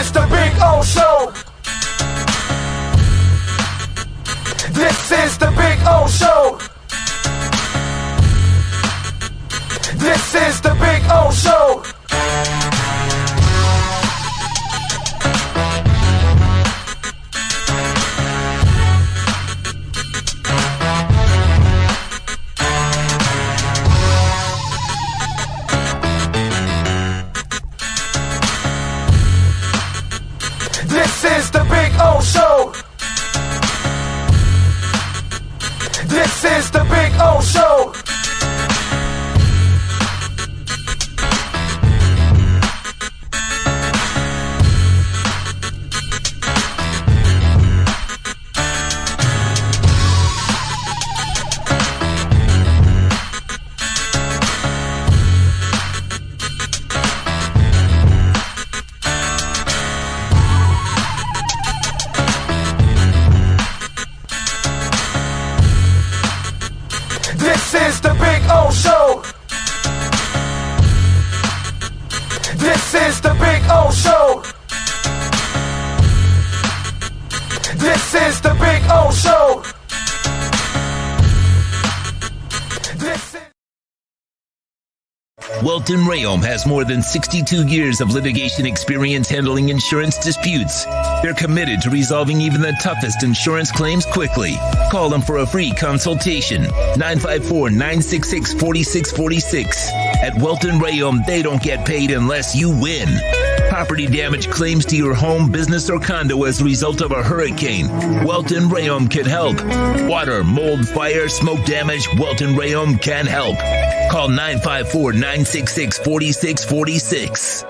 is the Big O Show. This is the Big O Show. This is the Big O Show. This is the Big O Show. This is the Big O Show. This is the Big O Show. This is the Big O Show. This is the Big O Show. This is Welton Rayom has more than 62 years of litigation experience handling insurance disputes. They're committed to resolving even the toughest insurance claims quickly. Call them for a free consultation. 954-966-4646. At Welton Rayom, they don't get paid unless you win. Property damage claims to your home, business, or condo as a result of a hurricane. Welton Rayom can help. Water, mold, fire, smoke damage, Welton Rayom can help. Call 954-966-4646.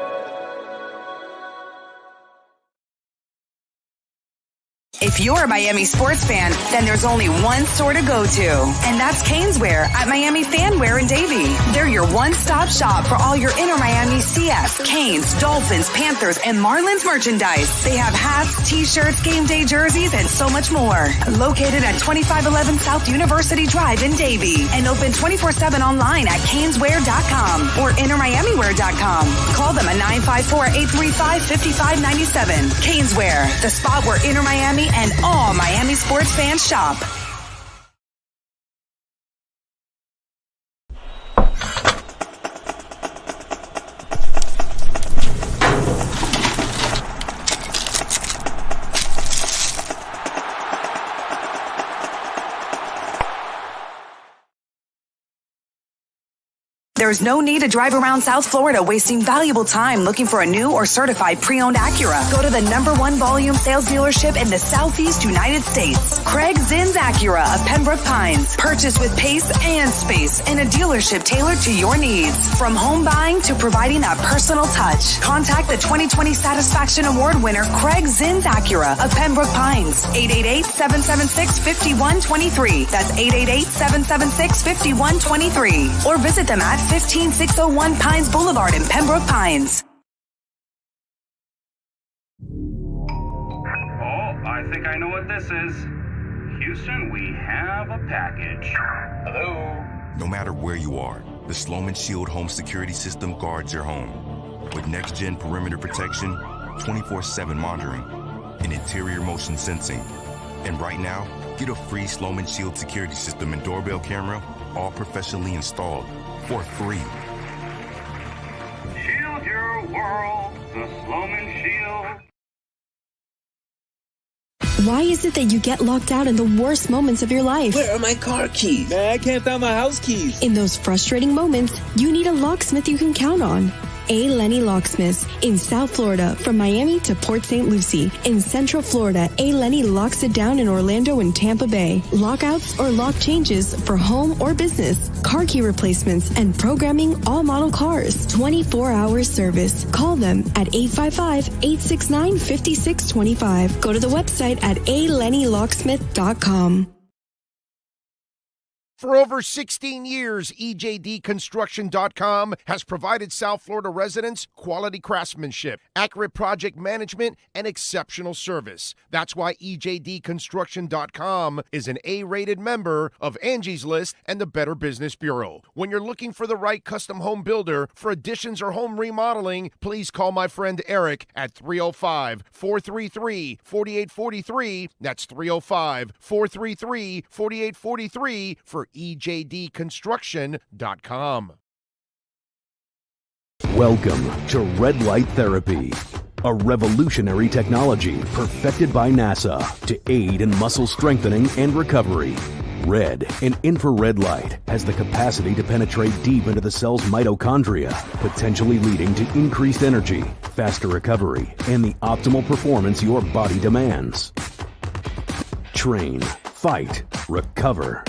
If you're a Miami sports fan, then there's only one store to go to, and that's Caneswear at Miami Fanwear in Davie. They're your one-stop shop for all your inner Miami CF, Canes, Dolphins, Panthers, and Marlins merchandise. They have hats, t-shirts, game day jerseys, and so much more. Located at 2511 South University Drive in Davie, and open 24/7 online at caneswear.com or innermiamiwear.com. Call them at 954-835-5597. Caneswear, the spot where Inner Miami and all Miami sports fans shop. There's no need to drive around South Florida wasting valuable time looking for a new or certified pre-owned Acura. Go to the #1 volume sales dealership in the Southeast United States. Craig Zinn's Acura of Pembroke Pines. Purchase with pace and space in a dealership tailored to your needs. From home buying to providing that personal touch. Contact the 2020 Satisfaction Award winner Craig Zinn's Acura of Pembroke Pines. 888-776-5123. That's 888-776-5123. Or visit them at 15601 Pines Boulevard in Pembroke Pines. Oh, I think I know what this is. Houston, we have a package. Hello? No matter where you are, the Sloman Shield home security system guards your home. With next-gen perimeter protection, 24/7 monitoring, and interior motion sensing. And right now, get a free Sloman Shield security system and doorbell camera, all professionally installed, for free. Shield your world, the Sloman Shield. Why is it that you get locked out in the worst moments of your life? Where are my car keys? Man, I can't find my house keys. In those frustrating moments, you need a locksmith you can count on. A. Lenny Locksmiths in South Florida, from Miami to Port St. Lucie. In Central Florida, A. Lenny locks it down in Orlando and Tampa Bay. Lockouts or lock changes for home or business. Car key replacements and programming all model cars. 24-hour service. Call them at 855-869-5625. Go to the website at alennylocksmith.com. For over 16 years, EJDConstruction.com has provided South Florida residents quality craftsmanship, accurate project management, and exceptional service. That's why EJDConstruction.com is an A-rated member of Angie's List and the Better Business Bureau. When you're looking for the right custom home builder for additions or home remodeling, please call my friend Eric at 305-433-4843. That's 305-433-4843 for EJDConstruction.com. Welcome to Red Light Therapy, a revolutionary technology perfected by NASA to aid in muscle strengthening and recovery. Red and infrared light has the capacity to penetrate deep into the cell's mitochondria, potentially leading to increased energy, faster recovery, and the optimal performance your body demands. Train, fight, recover.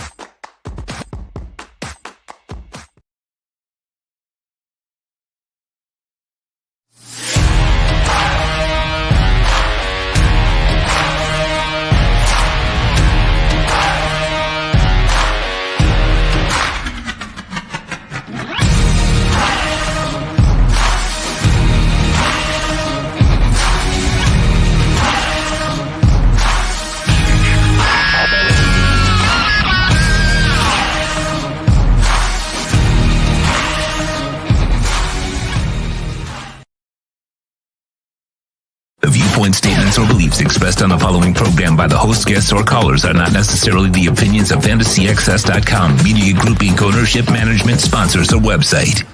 Statements or beliefs expressed on the following program by the host, guests, or callers are not necessarily the opinions of FantasyXS.com, Media Group Inc., ownership, management, sponsors, or website.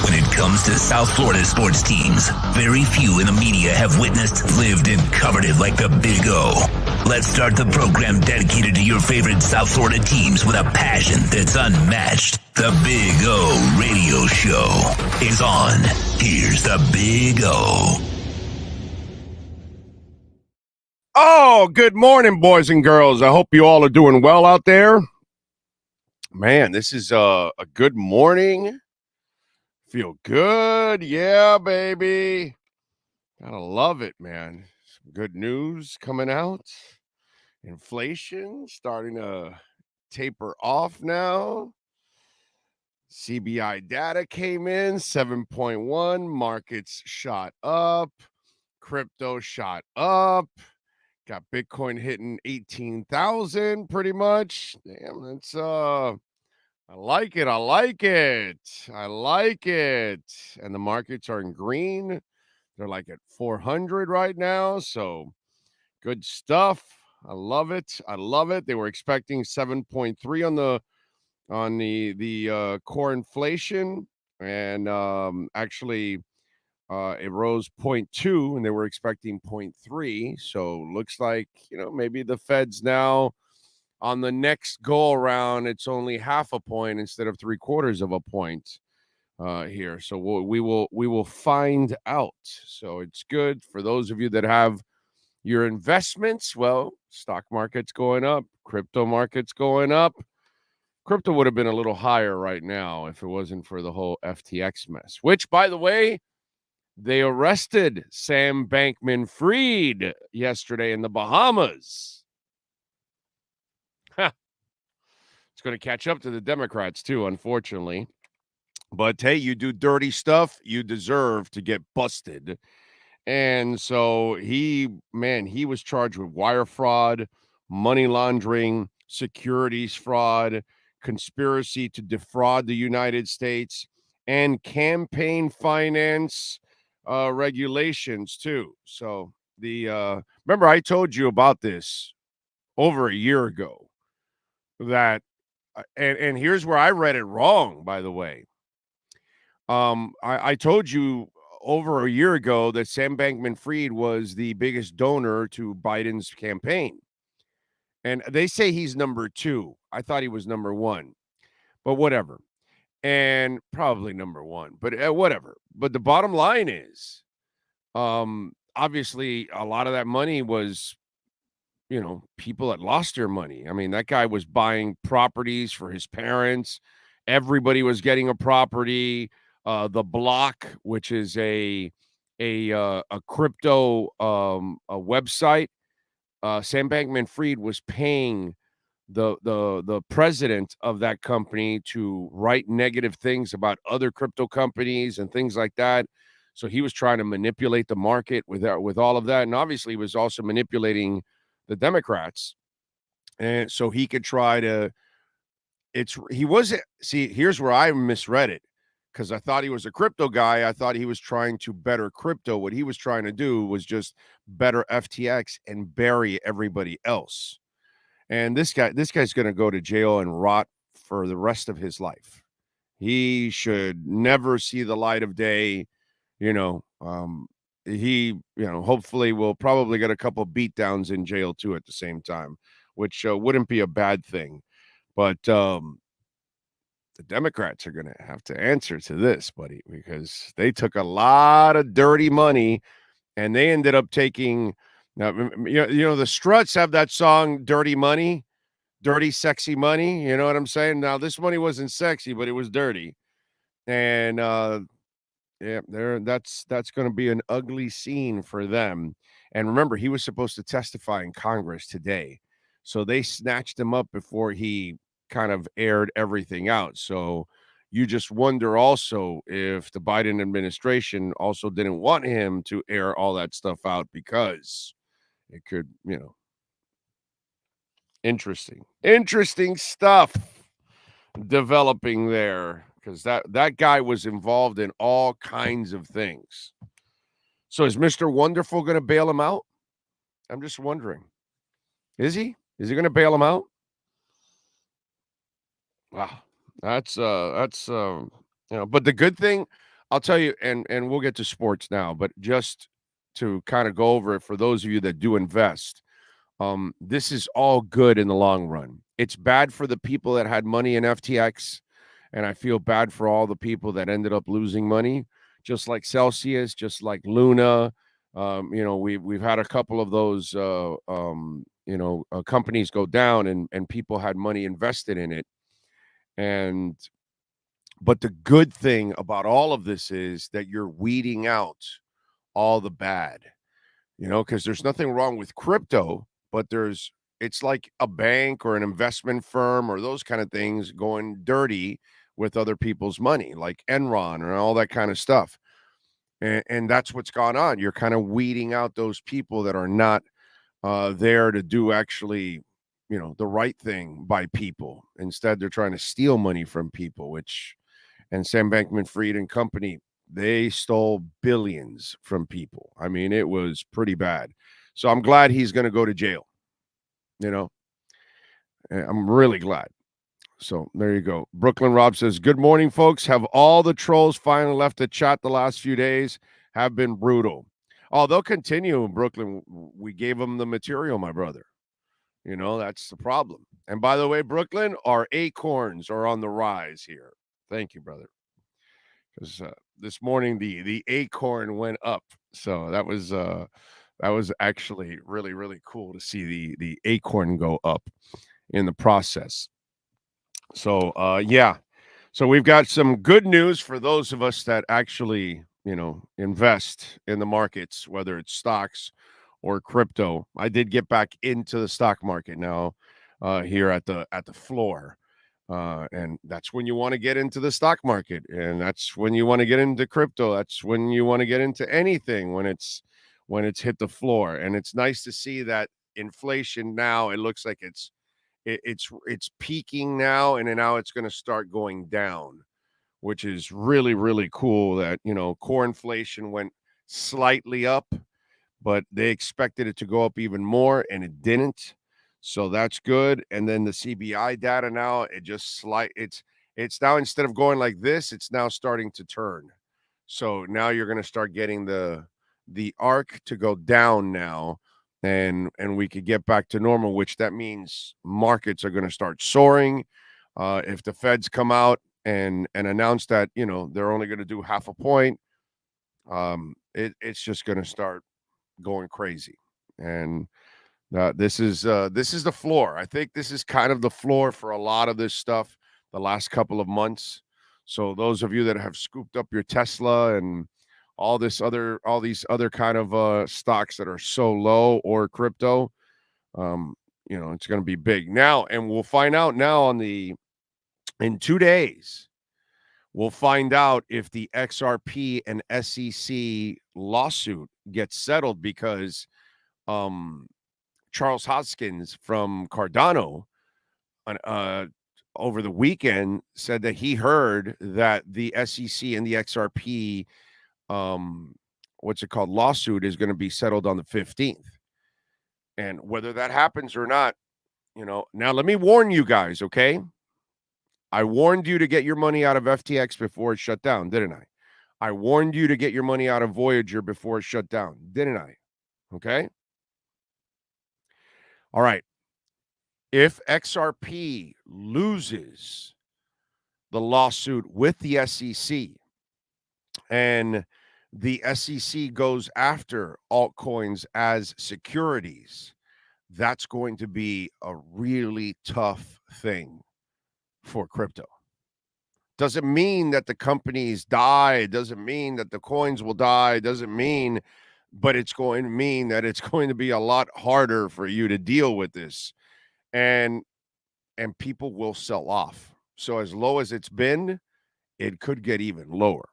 When it comes to South Florida sports teams, very few in the media have witnessed, lived, and covered it like the Big O. Let's start the program dedicated to your favorite South Florida teams with a passion that's unmatched. The Big O Radio Show is on. Here's the Big O. Oh, good morning, boys and girls. I hope you all are doing well out there. Man, this is a good morning. Feel good. Yeah, baby. Gotta love it, man. Some good news coming out. Inflation starting to taper off now. CBI data came in, 7.1. Markets shot up. Crypto shot up. Got Bitcoin hitting 18,000 pretty much. Damn, that's I like it. I like it. I like it. And the markets are in green. They're like at 400 right now. So good stuff. I love it. I love it. They were expecting 7.3 on the core inflation, and actually it rose 0.2, and they were expecting 0.3. So looks like, maybe the Fed's now on the next go around, it's only half a point instead of 3/4 of a point here. So we will find out. So it's good for those of you that have your investments. Well, stock market's going up, crypto market's going up. Crypto would have been a little higher right now if it wasn't for the whole FTX mess, which, by the way, they arrested Sam Bankman-Fried yesterday in the Bahamas. It's going to catch up to the Democrats, too, unfortunately. But, hey, you do dirty stuff, you deserve to get busted. And so he was charged with wire fraud, money laundering, securities fraud, conspiracy to defraud the United States, and campaign finance regulations too. So remember I told you about this over a year ago, that and here's where I read it wrong, by the way. I told you over a year ago that Sam Bankman-Fried was the biggest donor to Biden's campaign. And they say he's number 2. I thought he was number 1, but whatever. And probably number 1, but whatever. But the bottom line is, obviously, a lot of that money was, people that lost their money. I mean, that guy was buying properties for his parents. Everybody was getting a property. The Block, which is a crypto a website, Sam Bankman-Fried was paying the president of that company to write negative things about other crypto companies and things like that. So he was trying to manipulate the market with all of that, and obviously he was also manipulating the Democrats, and so he could try to. Here's where I misread it, because I thought he was a crypto guy. I thought he was trying to better crypto. What he was trying to do was just better FTX and bury everybody else. And this guy's going to go to jail and rot for the rest of his life. He should never see the light of day. Hopefully will probably get a couple beatdowns in jail too at the same time, which wouldn't be a bad thing. But the Democrats are going to have to answer to this, buddy, because they took a lot of dirty money, and they ended up taking. Now, the Struts have that song, Dirty Money, Dirty Sexy Money. You know what I'm saying? Now, this money wasn't sexy, but it was dirty. And, that's going to be an ugly scene for them. And remember, he was supposed to testify in Congress today. So they snatched him up before he kind of aired everything out. So you just wonder also if the Biden administration also didn't want him to air all that stuff out, because it could, interesting stuff developing there, because that guy was involved in all kinds of things. So is Mr. Wonderful going to bail him out? I'm just wondering. Is he going to bail him out? Wow. That's but the good thing, I'll tell you, and we'll get to sports now, but just to kind of go over it for those of you that do invest, this is all good in the long run. It's bad for the people that had money in FTX, and I feel bad for all the people that ended up losing money, just like Celsius, just like Luna. We've had a couple of those companies go down, and people had money invested in it. But the good thing about all of this is that you're weeding out all the bad, because there's nothing wrong with crypto, but it's like a bank or an investment firm or those kind of things going dirty with other people's money, like Enron and all that kind of stuff. And that's what's gone on. You're kind of weeding out those people that are not there to do actually, the right thing by people. Instead, they're trying to steal money from people, and Sam Bankman-Fried and company, they stole billions from people. I mean, it was pretty bad. So I'm glad he's going to go to jail. I'm really glad. So there you go. Brooklyn Rob says, good morning, folks. Have all the trolls finally left the chat the last few days? Have been brutal. Oh, they'll continue in Brooklyn. We gave them the material, my brother. That's the problem. And by the way, Brooklyn, our acorns are on the rise here. Thank you, brother. Because this morning the acorn went up. So that was actually really, really cool to see the acorn go up in the process. So, So we've got some good news for those of us that actually, invest in the markets, whether it's stocks or crypto. I did get back into the stock market now here at the floor. And that's when you want to get into the stock market. And that's when you want to get into crypto. That's when you want to get into anything when it's hit the floor. And it's nice to see that inflation now, it looks like it's peaking now, and then now it's going to start going down, which is really, really cool. That, core inflation went slightly up, but they expected it to go up even more, and it didn't. So that's good. And then the CBI data now, it's now, instead of going like this, it's now starting to turn. So now you're going to start getting the arc to go down now. And we could get back to normal, which that means markets are going to start soaring. If the Feds come out and announce that, they're only going to do half a point, it's just going to start going crazy. And this is the floor. I think this is kind of the floor for a lot of this stuff the last couple of months. So those of you that have scooped up your Tesla and all these other kind of stocks that are so low, or crypto, It's going to be big now, and we'll find out now in 2 days. We'll find out if the XRP and SEC lawsuit gets settled because Charles Hoskins from Cardano over the weekend said that he heard that the SEC and the XRP lawsuit is going to be settled on the 15th. And whether that happens or not, now let me warn you guys, okay? I warned you to get your money out of FTX before it shut down, didn't I? I warned you to get your money out of Voyager before it shut down, didn't I? Okay? All right. If XRP loses the lawsuit with the SEC and the SEC goes after altcoins as securities, that's going to be a really tough thing for crypto. Doesn't mean that the companies die. Doesn't mean that the coins will die. Doesn't mean, but it's going to mean that it's going to be a lot harder for you to deal with this. And people will sell off. So as low as it's been, it could get even lower.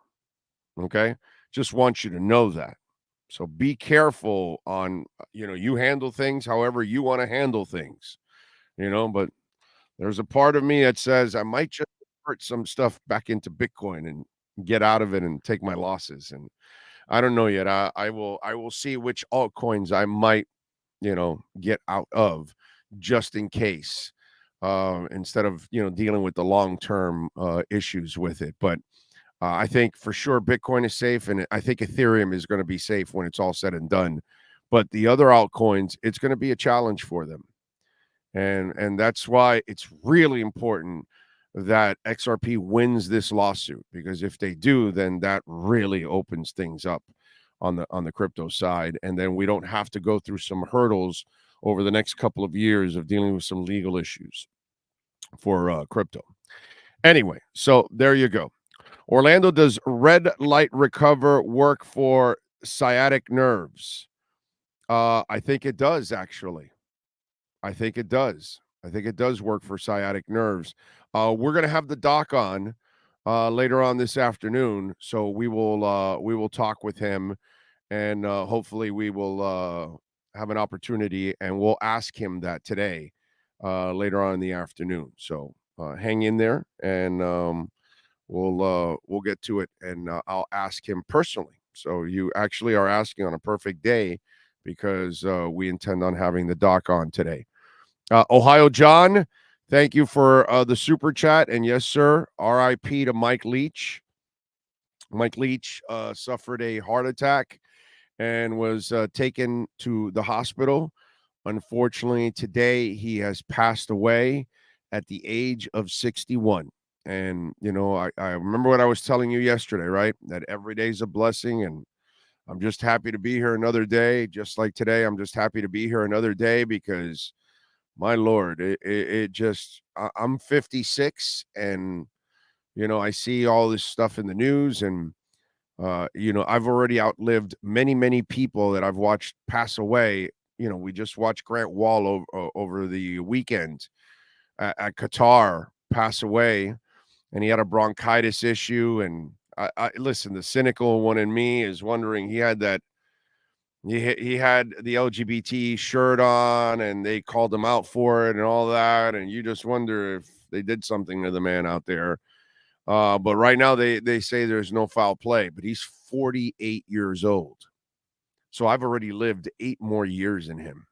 Okay? Just want you to know that. So be careful on, you handle things however you want to handle things, but there's a part of me that says I might just put some stuff back into Bitcoin and get out of it and take my losses. And I don't know yet. I will see which altcoins I might, get out of just in case, instead of, dealing with the long-term issues with it. But I think for sure Bitcoin is safe, and I think Ethereum is going to be safe when it's all said and done. But the other altcoins, it's going to be a challenge for them. And that's why it's really important that XRP wins this lawsuit, because if they do, then that really opens things up on the crypto side. And then we don't have to go through some hurdles over the next couple of years of dealing with some legal issues for crypto. Anyway, so there you go. Orlando, does red light recover work for sciatic nerves? I think it does, actually. I think it does. I think it does work for sciatic nerves. We're going to have the doc on later on this afternoon, so we will talk with him, and hopefully we will have an opportunity, and we'll ask him that today later on in the afternoon. So hang in there, and we'll get to it, and I'll ask him personally. So you actually are asking on a perfect day, because we intend on having the doc on today. Ohio John, thank you for the super chat. And yes, sir, RIP to Mike Leach. Mike Leach suffered a heart attack and was taken to the hospital. Unfortunately, today he has passed away at the age of 61. And, I remember what I was telling you yesterday, right? That every day is a blessing, and I'm just happy to be here another day. Just like today, I'm just happy to be here another day, because my Lord, it just, I'm 56, and, I see all this stuff in the news, and, I've already outlived many, many people that I've watched pass away. We just watched Grant Wall over the weekend at Qatar pass away, and he had a bronchitis issue. And I listen, the cynical one in me is wondering, he had the LGBT shirt on, and they called him out for it and all that. And you just wonder if they did something to the man out there. But right now they say there's no foul play, but he's 48 years old. So I've already lived 8 more years in him.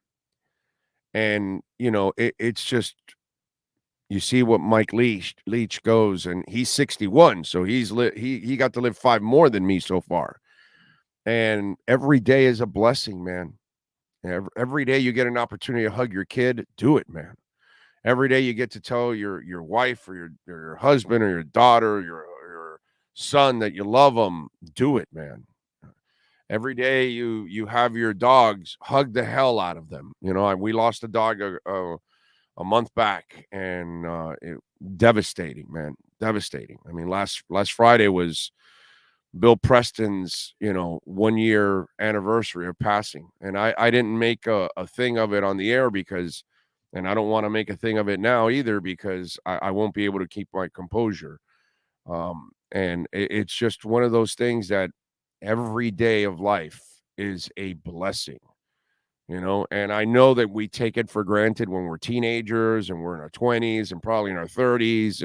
And, it's just, you see what Mike Leach goes, and he's 61. So he got to live 5 more than me so far. And every day is a blessing, man. Every day you get an opportunity to hug your kid, do it, man. Every day you get to tell your wife or your husband or your daughter or your son that you love them, do it, man. Every day you have your dogs, hug the hell out of them. We lost a dog a month back, and devastating, man, devastating. I mean, last Friday was Bill Preston's, 1-year anniversary of passing. And I didn't make a thing of it on the air because, and I don't want to make a thing of it now either because I won't be able to keep my composure. And it's just one of those things that every day of life is a blessing, and I know that we take it for granted when we're teenagers and we're in our 20s and probably in our 30s.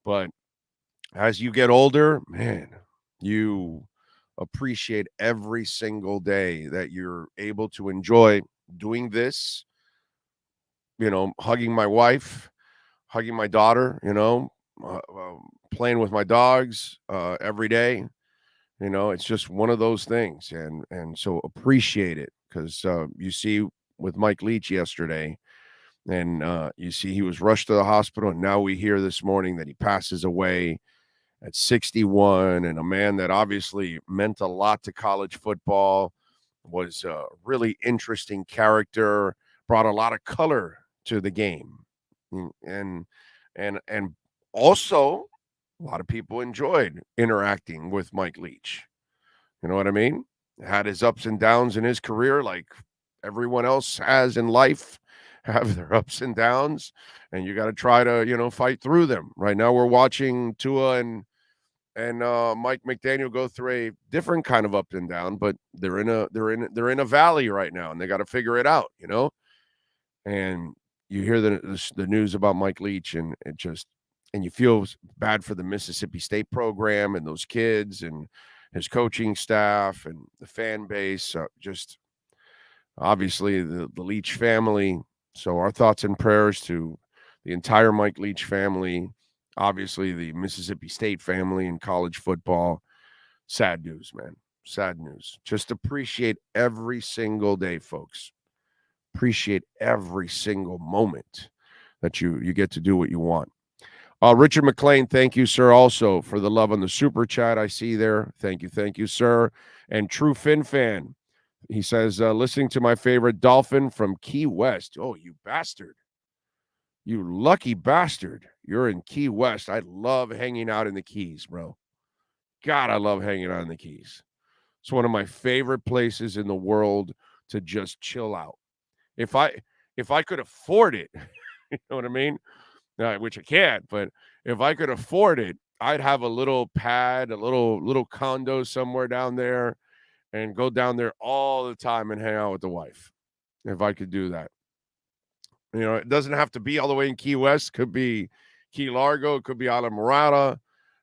But as you get older, man, you appreciate every single day that you're able to enjoy doing this, hugging my wife, hugging my daughter, playing with my dogs every day. It's just one of those things. And so appreciate it because you see with Mike Leach yesterday, and you see he was rushed to the hospital. And now we hear this morning that he passes away at 61, and a man that obviously meant a lot to college football, was a really interesting character, brought a lot of color to the game. And also a lot of people enjoyed interacting with Mike Leach. You know what I mean? Had his ups and downs in his career like everyone else has in life, have their ups and downs, and you got to try to, fight through them. Right now we're watching Tua and Mike McDaniel go through a different kind of up and down, but they're in a valley right now, and they got to figure it out, And you hear the news about Mike Leach, and and you feel bad for the Mississippi State program and those kids and his coaching staff and the fan base. Just obviously the Leach family. So our thoughts and prayers to the entire Mike Leach family. Obviously, the Mississippi State family in college football. Sad news, man. Sad news. Just appreciate every single day, folks. Appreciate every single moment that you get to do what you want. Richard McLean, thank you, sir, also for the love on the super chat I see there. Thank you, sir. And True Fin Fan, he says, listening to my favorite Dolphin from Key West. Oh, you bastard. You lucky bastard. You're in Key West. I love hanging out in the Keys, bro. God, I love hanging out in the Keys. It's one of my favorite places in the world to just chill out. If I could afford it, you know what I mean? Which I can't, but if I could afford it, I'd have a little pad, a little condo somewhere down there and go down there all the time and hang out with the wife. If I could do that. It doesn't have to be all the way in Key West. Could be Key Largo. It could be Isla Morada.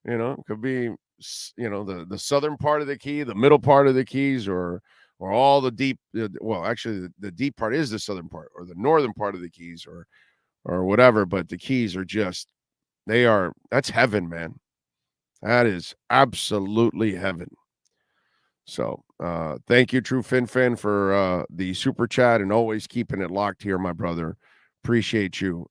It could be, the southern part of the Key, the middle part of the Keys, or all the deep. Well, actually, the deep part is the southern part, or the northern part of the Keys, or whatever. But the Keys are that's heaven, man. That is absolutely heaven. So thank you, True Fin Fan, for the super chat and always keeping it locked here, my brother. Appreciate you.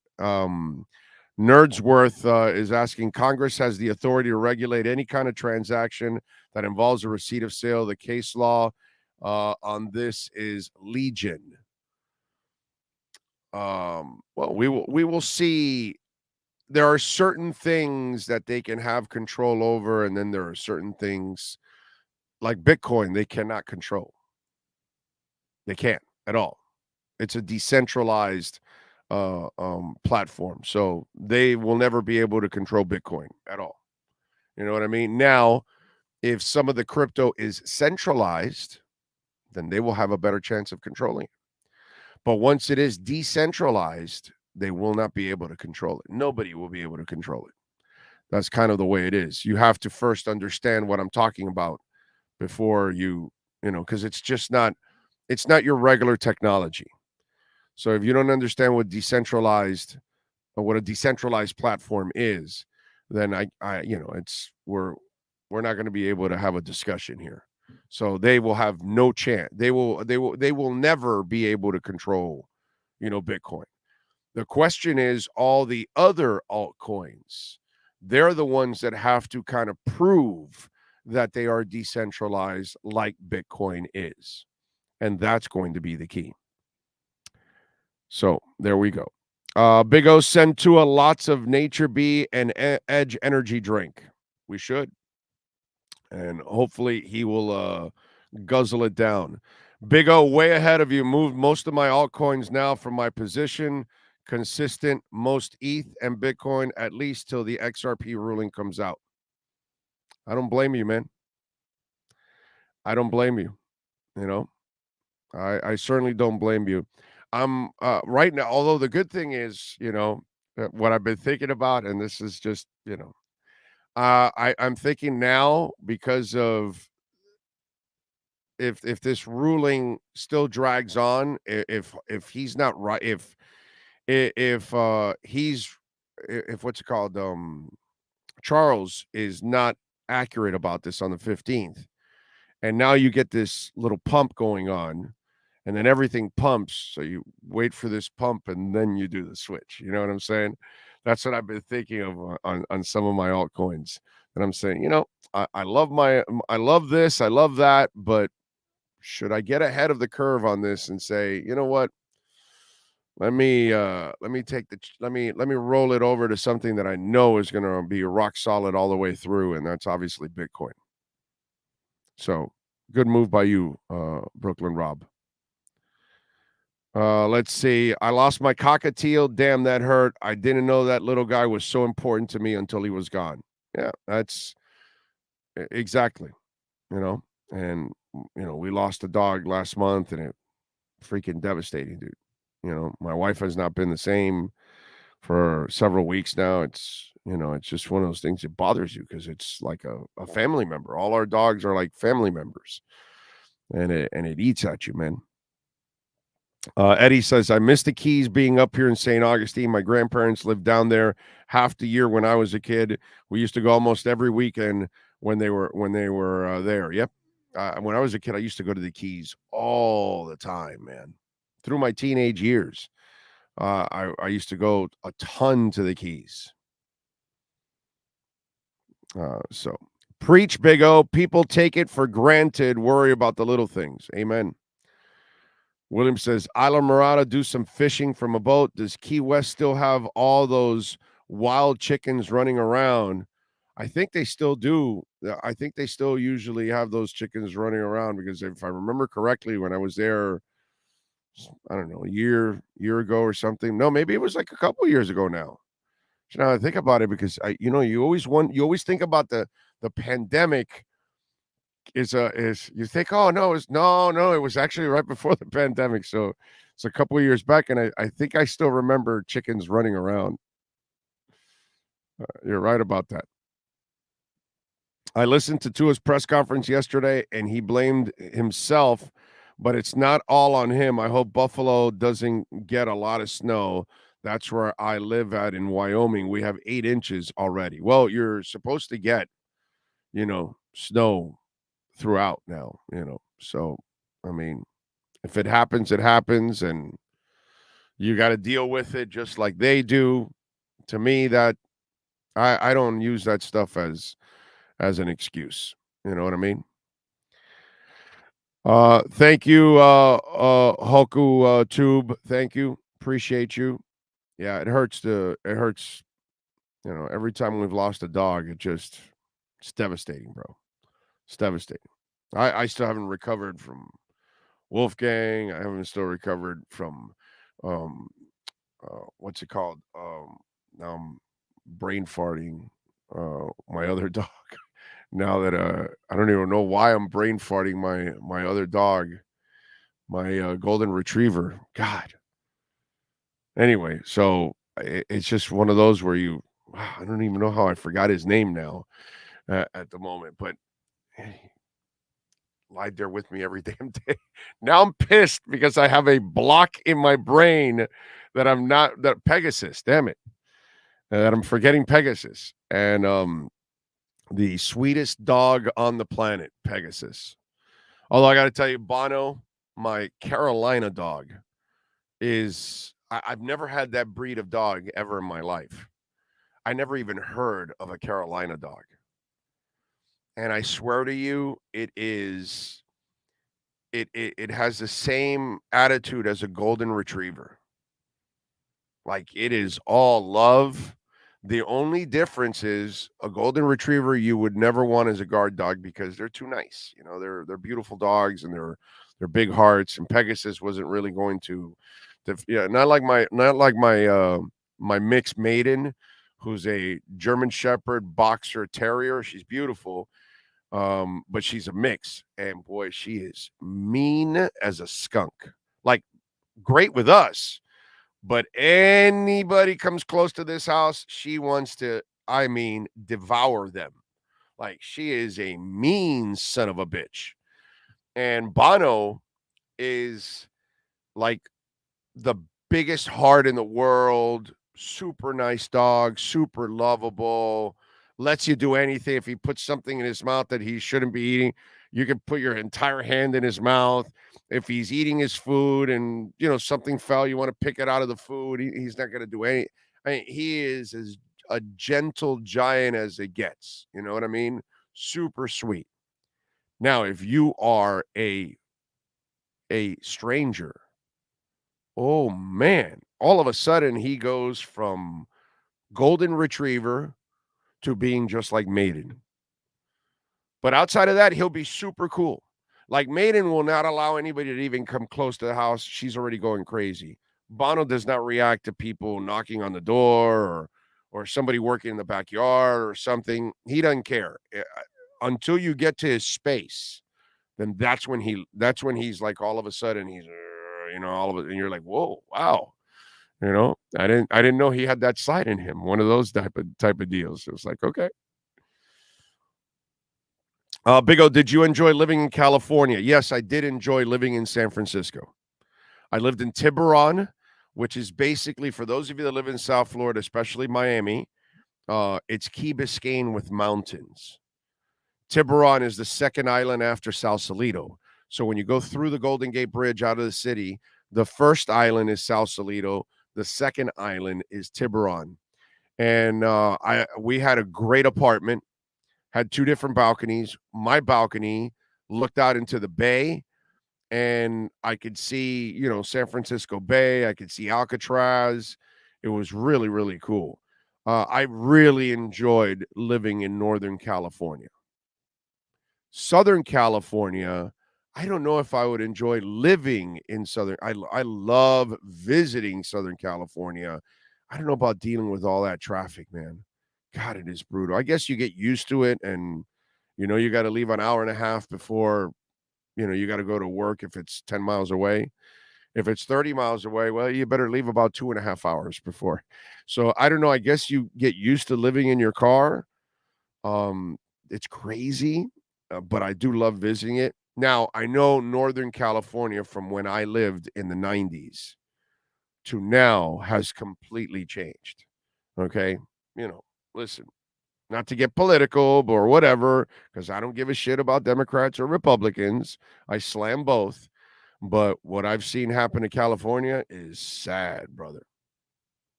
Nerdsworth is asking, Congress has the authority to regulate any kind of transaction that involves a receipt of sale. The case law on this is legion. Well, we will see. There are certain things that they can have control over, and then there are certain things like Bitcoin they cannot control. They can't at all. It's a decentralized platform, so they will never be able to control Bitcoin at all. You know what I mean? Now, if some of the crypto is centralized, then they will have a better chance of controlling it. But once it is decentralized, they will not be able to control it. Nobody will be able to control it. That's kind of the way it is. You have to first understand what I'm talking about before because it's not your regular technology. So if you don't understand what a decentralized platform is, then we're not going to be able to have a discussion here. So they will have no chance. They will never be able to control, Bitcoin. The question is all the other altcoins. They're the ones that have to kind of prove that they are decentralized like Bitcoin is. And that's going to be the key. So there we go. Big O, send Tua lots of Nature Bee and Edge energy drink. We should. and hopefully he will guzzle it down. Big O, way ahead of you. Moved most of my altcoins now from my position. Consistent, most ETH and Bitcoin, at least till the XRP ruling comes out. I don't blame you, man. I don't blame you. You know, I certainly don't blame you. I'm right now, although the good thing is, what I've been thinking about, and this is just, I'm thinking now because of if this ruling still drags on, if he's not right, if what's it called, Charles is not accurate about this on the 15th, and now you get this little pump going on, and then everything pumps, so you wait for this pump and then you do the switch. You know what I'm saying? That's what I've been thinking of on some of my altcoins. And I'm saying, I love this, I love that, but should I get ahead of the curve on this and say, you know what? Let me roll it over to something that I know is going to be rock solid all the way through, and that's obviously Bitcoin. So good move by you, Brooklyn Rob. Let's see. I lost my cockatiel. Damn, that hurt. I didn't know that little guy was so important to me until he was gone. Yeah, that's exactly. And we lost a dog last month, and it freaking devastating, dude. My wife has not been the same for several weeks now. It's just one of those things that bothers you because it's like a family member. All our dogs are like family members, and it eats at you, man. Eddie says, I miss the Keys being up here in St. Augustine. My grandparents lived down there half the year when I was a kid. We used to go almost every weekend when they were there. Yep. When I was a kid, I used to go to the Keys all the time, man. Through my teenage years, I used to go a ton to the Keys. So preach, Big O. People take it for granted. Worry about the little things. Amen. William says, Isla Morada, do some fishing from a boat. Does Key West still have all those wild chickens running around? I think they still do. I think they still usually have those chickens running around because if I remember correctly, when I was there, I don't know, a year ago or something. No, maybe it was like a couple of years ago now. So now I think about it because you always think about the pandemic. Is you think, oh no, it was actually right before the pandemic, so it's a couple of years back, and I think I still remember chickens running around. You're right about that. I listened to Tua's press conference yesterday, and he blamed himself, but it's not all on him. I hope Buffalo doesn't get a lot of snow. That's where I live at in Wyoming. We have 8 inches already. Well, you're supposed to get, snow throughout now, so I mean, if it happens, it happens, and you got to deal with it just like they do. To me, that I don't use that stuff as an excuse. You know what I mean? Thank you, Hoku Tube. Thank you, appreciate you. Yeah, it hurts. Every time we've lost a dog, it's devastating, bro. It's devastating. I still haven't recovered from Wolfgang. I haven't still recovered from what's it called? Now I'm brain farting. My other dog. Now that I don't even know why I'm brain farting my other dog, my golden retriever. God. Anyway, so it's just one of those where I don't even know how I forgot his name now at the moment, but hey, lied there with me every damn day. Now I'm pissed because I have a block in my brain that Pegasus, damn it, that I'm forgetting Pegasus. And the sweetest dog on the planet, Pegasus. Although I got to tell you, Bono, my Carolina dog, I've never had that breed of dog ever in my life. I never even heard of a Carolina dog. And I swear to you, it has the same attitude as a golden retriever. Like, it is all love. The only difference is a golden retriever you would never want as a guard dog because they're too nice. You know, they're beautiful dogs and they're big hearts. And Pegasus wasn't really going to, not like my mixed maiden, who's a German Shepherd boxer terrier. She's beautiful, but she's a mix, and boy, she is mean as a skunk. Like great with us. But anybody comes close to this house, she wants to, devour them. Like she is a mean son of a bitch. And Bono is like the biggest heart in the world, super nice dog, super lovable, lets you do anything. If he puts something in his mouth that he shouldn't be eating, you can put your entire hand in his mouth. If he's eating his food and something fell, you want to pick it out of the food, he's not going to do any. He is as a gentle giant as it gets. You know what I mean? Super sweet. Now, if you are a stranger, oh man, all of a sudden he goes from golden retriever to being just like Maiden. But outside of that, he'll be super cool. Like Maiden will not allow anybody to even come close to the house. She's already going crazy. Bono does not react to people knocking on the door or somebody working in the backyard or something. He doesn't care. Until you get to his space, then that's when he's like all of a sudden he's all of it, and you're like, whoa, wow. I didn't know he had that side in him. One of those type of deals. It was like, okay. Big O, did you enjoy living in California? Yes, I did enjoy living in San Francisco. I lived in Tiburon, which is basically, for those of you that live in South Florida, especially Miami, it's Key Biscayne with mountains. Tiburon is the second island after Sausalito. So when you go through the Golden Gate Bridge out of the city, the first island is Sausalito. The second island is Tiburon. And we had a great apartment, had two different balconies. My balcony looked out into the bay, and I could see, San Francisco Bay. I could see Alcatraz. It was really, really cool. I really enjoyed living in Northern California. Southern California, I don't know if I would enjoy living in Southern. I love visiting Southern California. I don't know about dealing with all that traffic, man. God, it is brutal. I guess you get used to it, and you got to leave an hour and a half before, you got to go to work if it's 10 miles away. If it's 30 miles away, well, you better leave about 2.5 hours before. So I don't know. I guess you get used to living in your car. It's crazy, but I do love visiting it. Now, I know Northern California from when I lived in the 90s to now has completely changed. Okay? Listen, not to get political or whatever, because I don't give a shit about Democrats or Republicans. I slam both. But what I've seen happen to California is sad, brother.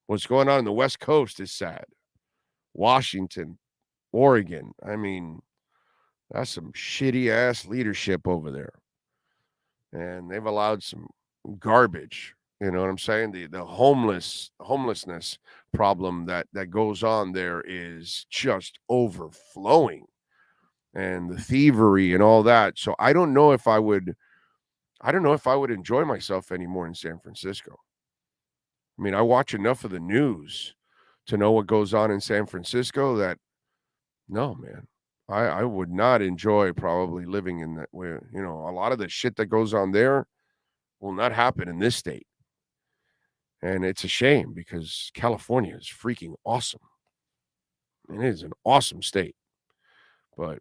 What's going on the West Coast is sad. Washington, Oregon. I mean, that's some shitty-ass leadership over there. And they've allowed some garbage. You know what I'm saying? The homelessness problem that goes on there is just overflowing. And the thievery and all that. So I don't know if I would enjoy myself anymore in San Francisco. I mean, I watch enough of the news to know what goes on in San Francisco that, no, man, I would not enjoy probably living in that where, a lot of the shit that goes on there will not happen in this state. And it's a shame because California is freaking awesome. It is an awesome state, but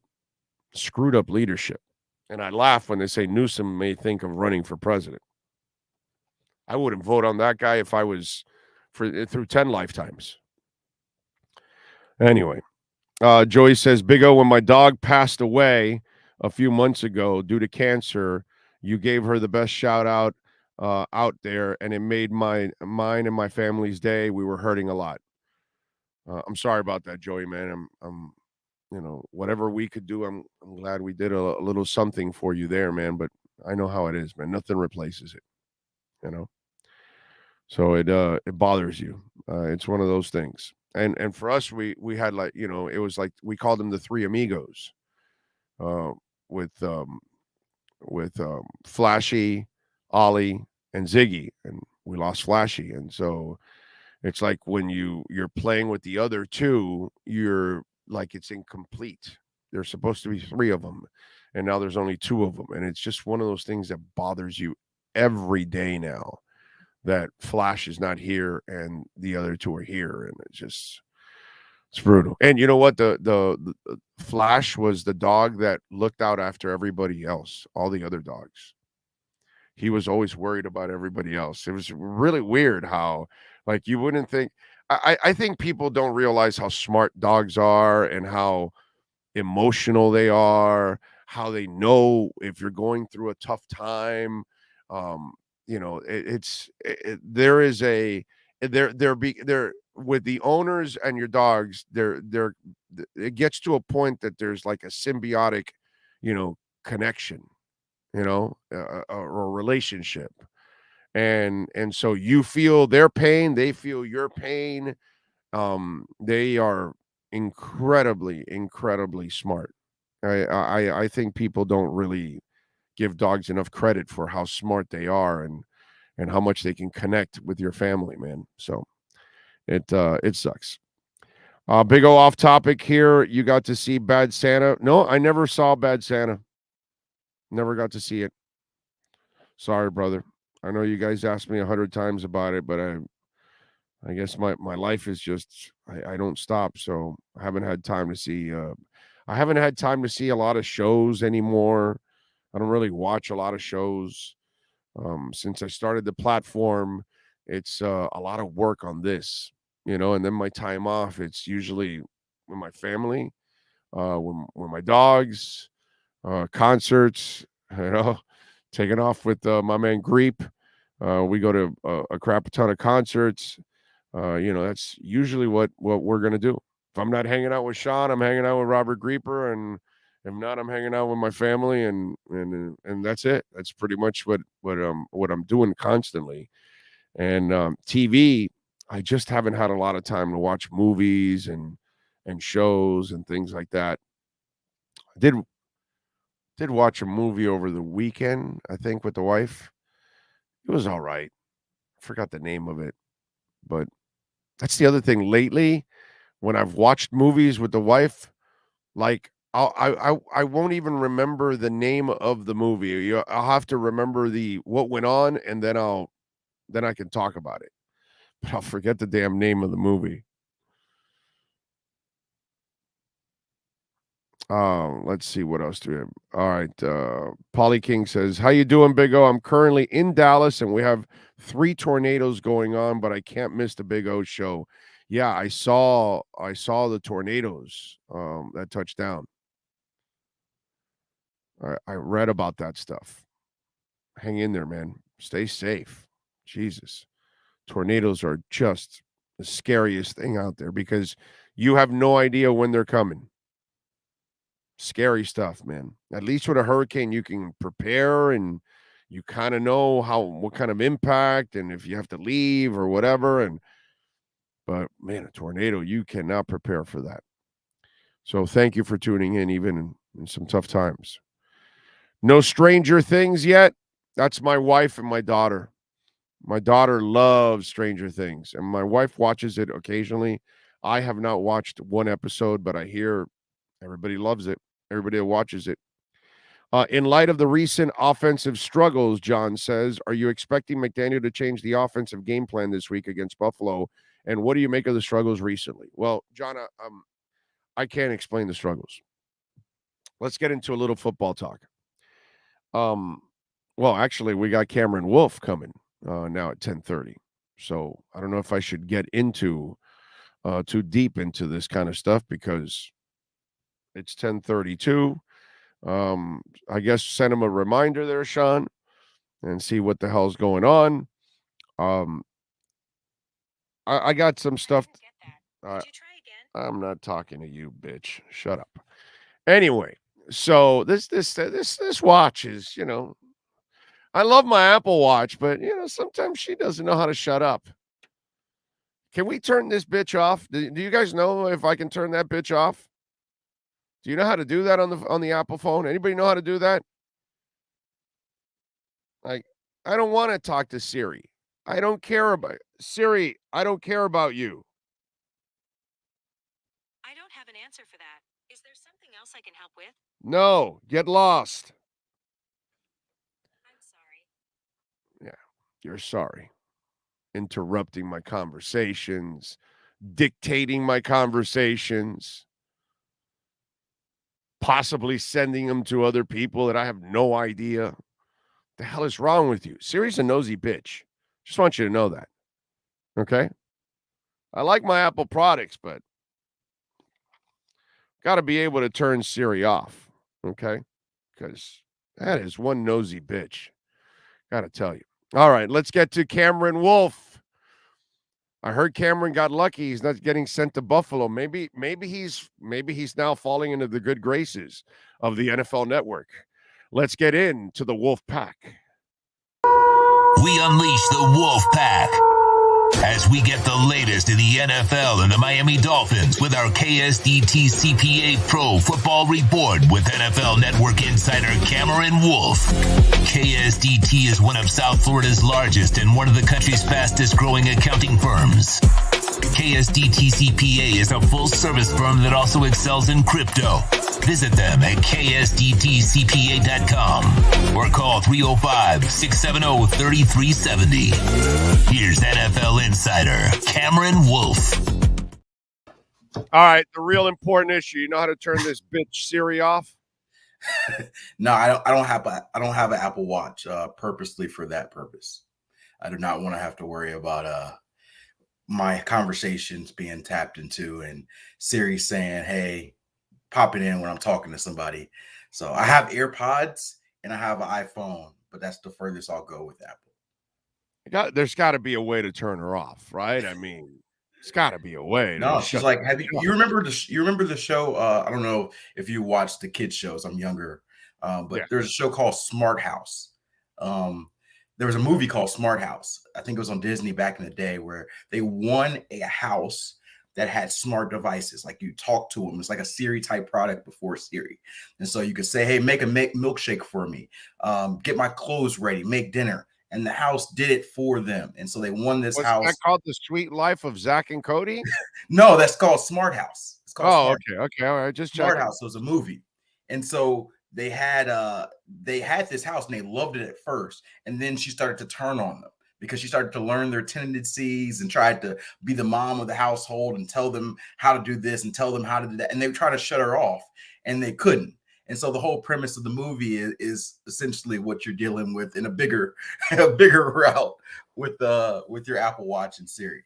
screwed up leadership. And I laugh when they say Newsom may think of running for president. I wouldn't vote on that guy if I was through 10 lifetimes. Anyway, Joey says, Big O, when my dog passed away a few months ago due to cancer, you gave her the best shout out there, and it made mine and my family's day. We were hurting a lot. I'm sorry about that, Joey, man. I'm whatever we could do, I'm glad we did a little something for you there, man. But I know how it is, man. Nothing replaces it, So it bothers you. It's one of those things. And for us, we had like, it was like we called them the three amigos, uh, with Flashy, Ollie, and Ziggy, and we lost Flashy, and so it's like when you're playing with the other two, you're like it's incomplete. There's supposed to be three of them, and now there's only two of them, and it's just one of those things that bothers you every day now that Flash is not here and the other two are here, and it's brutal. And you know what? The Flash was the dog that looked out after everybody else, all the other dogs. He was always worried about everybody else. It was really weird how, like, you wouldn't think. I think people don't realize how smart dogs are and how emotional they are, how they know if you're going through a tough time. There is a there with the owners and your dogs. It gets to a point that there's like a symbiotic, connection, or a relationship, and so you feel their pain, they feel your pain. They are incredibly smart. I think people don't really give dogs enough credit for how smart they are and how much they can connect with your family, man. So it sucks. Big O off topic here. You got to see Bad Santa? No, I never saw Bad Santa. Never got to see it. Sorry, brother. I know you guys asked me 100 times about it, but I guess my life is just I don't stop, so I haven't had time to see. I haven't had time to see a lot of shows anymore. I don't really watch a lot of shows. Since I started the platform, it's a lot of work on this, and then my time off, it's usually with my family, with my dogs, concerts, taking off with my man Greep. We go to a crap ton of concerts. That's usually what we're gonna do. If I'm not hanging out with Sean, I'm hanging out with Robert Grieper, and if not, I'm hanging out with my family, and that's it. That's pretty much what I'm doing constantly. And TV, I just haven't had a lot of time to watch movies and shows and things like that. I did watch a movie over the weekend, I think, with the wife. It was all right. I forgot the name of it, but that's the other thing lately. When I've watched movies with the wife, like I won't even remember the name of the movie. I'll have to remember what went on, and then I can talk about it. But I'll forget the damn name of the movie. Let's see what else do we have. All right. Polly King says, "How you doing, Big O? I'm currently in Dallas, and we have 3 tornadoes going on, but I can't miss the Big O show." Yeah, I saw the tornadoes that touched down. I read about that stuff. Hang in there, man. Stay safe. Jesus. Tornadoes are just the scariest thing out there because you have no idea when they're coming. Scary stuff, man. At least with a hurricane, you can prepare and you kind of know what kind of impact and if you have to leave or whatever. But man, a tornado, you cannot prepare for that. So thank you for tuning in, even in some tough times. No Stranger Things yet. That's my wife and my daughter. My daughter loves Stranger Things, and my wife watches it occasionally. I have not watched one episode, but I hear everybody loves it. Everybody watches it. In light of the recent offensive struggles, John says, are you expecting McDaniel to change the offensive game plan this week against Buffalo? And what do you make of the struggles recently? Well, John, I can't explain the struggles. Let's get into a little football talk. Well, actually, we got Cameron Wolfe coming now at 10:30. So I don't know if I should get into too deep into this kind of stuff because it's 10:32. I guess send him a reminder there, Sean, and see what the hell's going on. I got some stuff. Did you try again? I'm not talking to you, bitch. Shut up. Anyway, so this watch is, I love my Apple Watch, but sometimes she doesn't know how to shut up. Can we turn this bitch off? Do you guys know if I can turn that bitch off? Do you know how to do that on the Apple phone? Anybody know how to do that? Like, I don't want to talk to Siri. I don't care about Siri. I don't care about you. I don't have an answer for that. Is there something else I can help with? No, get lost. I'm sorry. Yeah, you're sorry. Interrupting my conversations, dictating my conversations, possibly sending them to other people that I have no idea. The hell is wrong with you? Siri's a nosy bitch. Just want you to know that. Okay? I like my Apple products, but got to be able to turn Siri off. Okay? Because that is one nosy bitch. Got to tell you. All right, let's get to Cameron Wolfe. I heard Cameron got lucky. He's not getting sent to Buffalo. Maybe he's now falling into the good graces of the NFL Network. Let's get into the Wolf Pack. We unleash the Wolf Pack as we get the latest in the NFL and the Miami Dolphins with our KSDT CPA Pro Football Report with NFL Network insider Cameron Wolfe. KSDT is one of South Florida's largest and one of the country's fastest growing accounting firms. KSDT CPA is a full-service firm that also excels in crypto. Visit them at ksdtcpa.com or call 305-670-3370. Here's NFL insider Cameron Wolfe. All right, the real important issue. You know how to turn this bitch Siri off? No, I don't have an Apple Watch purposely for that purpose. I do not want to have to worry about my conversations being tapped into and Siri saying, hey, pop it in when I'm talking to somebody. So I have AirPods and I have an iPhone, but that's the furthest I'll go with Apple. There's got to be a way to turn her off, right? I mean, it's got to be a way. No, she's like, you remember the show? I don't know if you watched the kids shows. I'm younger, but there's a show called Smart House. There was a movie called Smart House. I think it was on Disney back in the day where they won a house that had smart devices. Like you talk to them. It's like a Siri type product before Siri. And so you could say, hey, make a milkshake for me. Get my clothes ready, make dinner. And the house did it for them. And so they won this house. That called The Sweet Life of Zach and Cody? No, that's called Smart House. It's called okay. All right. Just Smart checking. House. It was a movie. And so they had this house and they loved it at first. And then she started to turn on them because she started to learn their tendencies and tried to be the mom of the household and tell them how to do this and tell them how to do that. And they would try to shut her off and they couldn't. And so the whole premise of the movie is essentially what you're dealing with in a bigger route with your Apple Watch and Siri.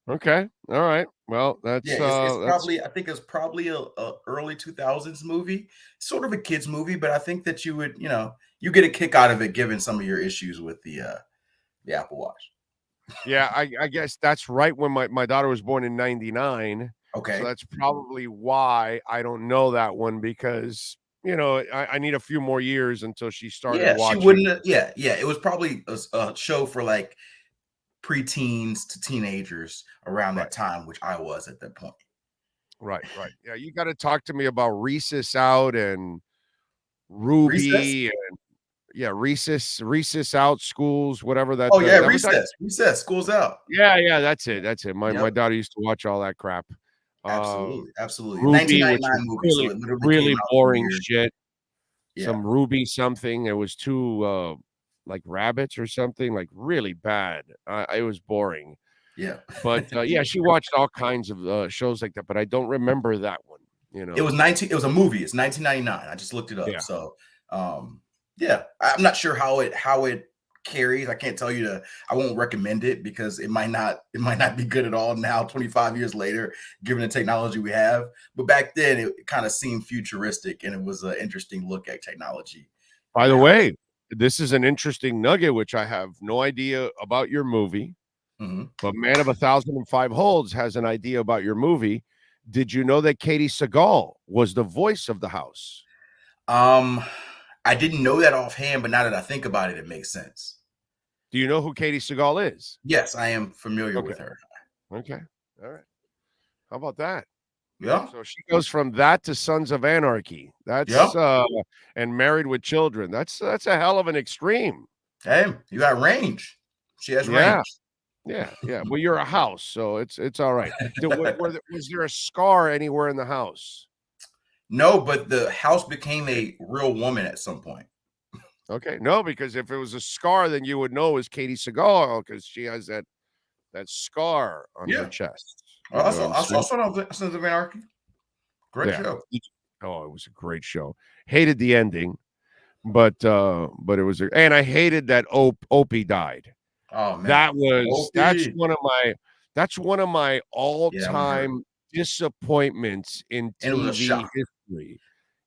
Okay. All right. Well, that's it's probably, I think it's probably a early 2000s movie, sort of a kids movie, but I think that you would, you get a kick out of it given some of your issues with the Apple Watch. Yeah, I guess that's right when my daughter was born in 99. Okay. So that's probably why I don't know that one because, I need a few more years until she started watching. She wouldn't. It was probably a show for like preteens to teenagers around that time, which I was at that point. Right. Yeah, you got to talk to me about Recess Out and Ruby and Recess Out schools, whatever that. Recess Schools Out. Yeah, that's it. My daughter used to watch all that crap. Absolutely. Ruby, 1999 movie, really boring shit. Yeah. Some Ruby something. It was two like rabbits or something, like really bad. It was boring. Yeah. But she watched all kinds of shows like that, but I don't remember that one. It was a movie. It's 1999. I just looked it up. Yeah. So I'm not sure how it carries. I can't tell you I won't recommend it because it might not be good at all now 25 years later given the technology we have, but back then it kind of seemed futuristic and it was an interesting look at technology. By the way, this is an interesting nugget which I have no idea about your movie. But Man of 1,005 Holds has an idea about your movie. Did you know that Katie Seagal was the voice of the house? I didn't know that offhand, but now that I think about it, it makes sense. Do you know who Katie Seagal is? Yes, I am familiar with her. Okay. All right. How about that? Yeah. So she goes from that to Sons of Anarchy. That's and Married with Children. That's a hell of an extreme. Hey, you got range. She has range. Yeah. Well, you're a house, so it's all right. Was there a scar anywhere in the house? No, but the house became a real woman at some point. Okay, no, because if it was a scar, then you would know it was Katie Seagal because she has that scar on her chest. I saw Sons of Anarchy. Great show. Oh, it was a great show. Hated the ending, but it was and I hated that Opie died. Oh man, that's one of my all-time disappointments in TV history.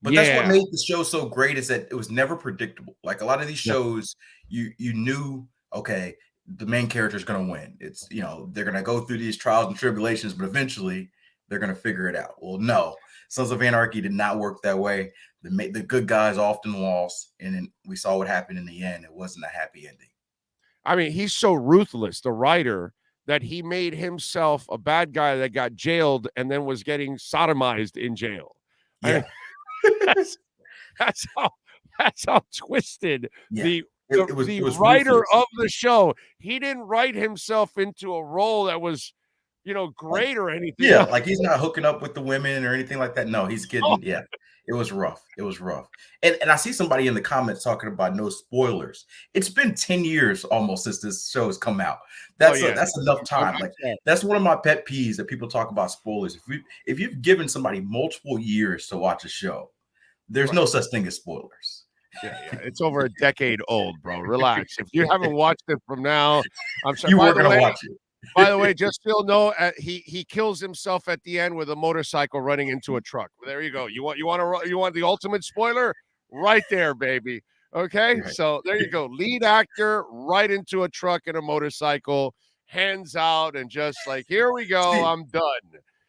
But that's what made the show so great is that it was never predictable. Like a lot of these shows, you knew, okay, the main character is going to win. It's, they're going to go through these trials and tribulations, but eventually they're going to figure it out. Well, no, Sons of Anarchy did not work that way. The good guys often lost, and then we saw what happened in the end. It wasn't a happy ending. I mean, he's so ruthless, the writer, that he made himself a bad guy that got jailed and then was getting sodomized in jail. Yeah. That's how twisted the was writer ruthless. of the show. He didn't write himself into a role that was, great or anything. Yeah, like he's not hooking up with the women or anything like that. No, he's getting It was rough. It was rough. And I see somebody in the comments talking about no spoilers. It's been 10 years almost since this show has come out. That's enough time. Like that's one of my pet peeves that people talk about spoilers. If you've given somebody multiple years to watch a show, there's no such thing as spoilers. Yeah. It's over a decade old, bro. Relax. If you haven't watched it from now, I'm sorry. You were going to watch it. By the way, just so you'll know, he kills himself at the end with a motorcycle running into a truck. There you go. You want the ultimate spoiler? Right there, baby. Okay, right. So there you go. Lead actor right into a truck and a motorcycle, hands out, and just like, here we go. I'm done.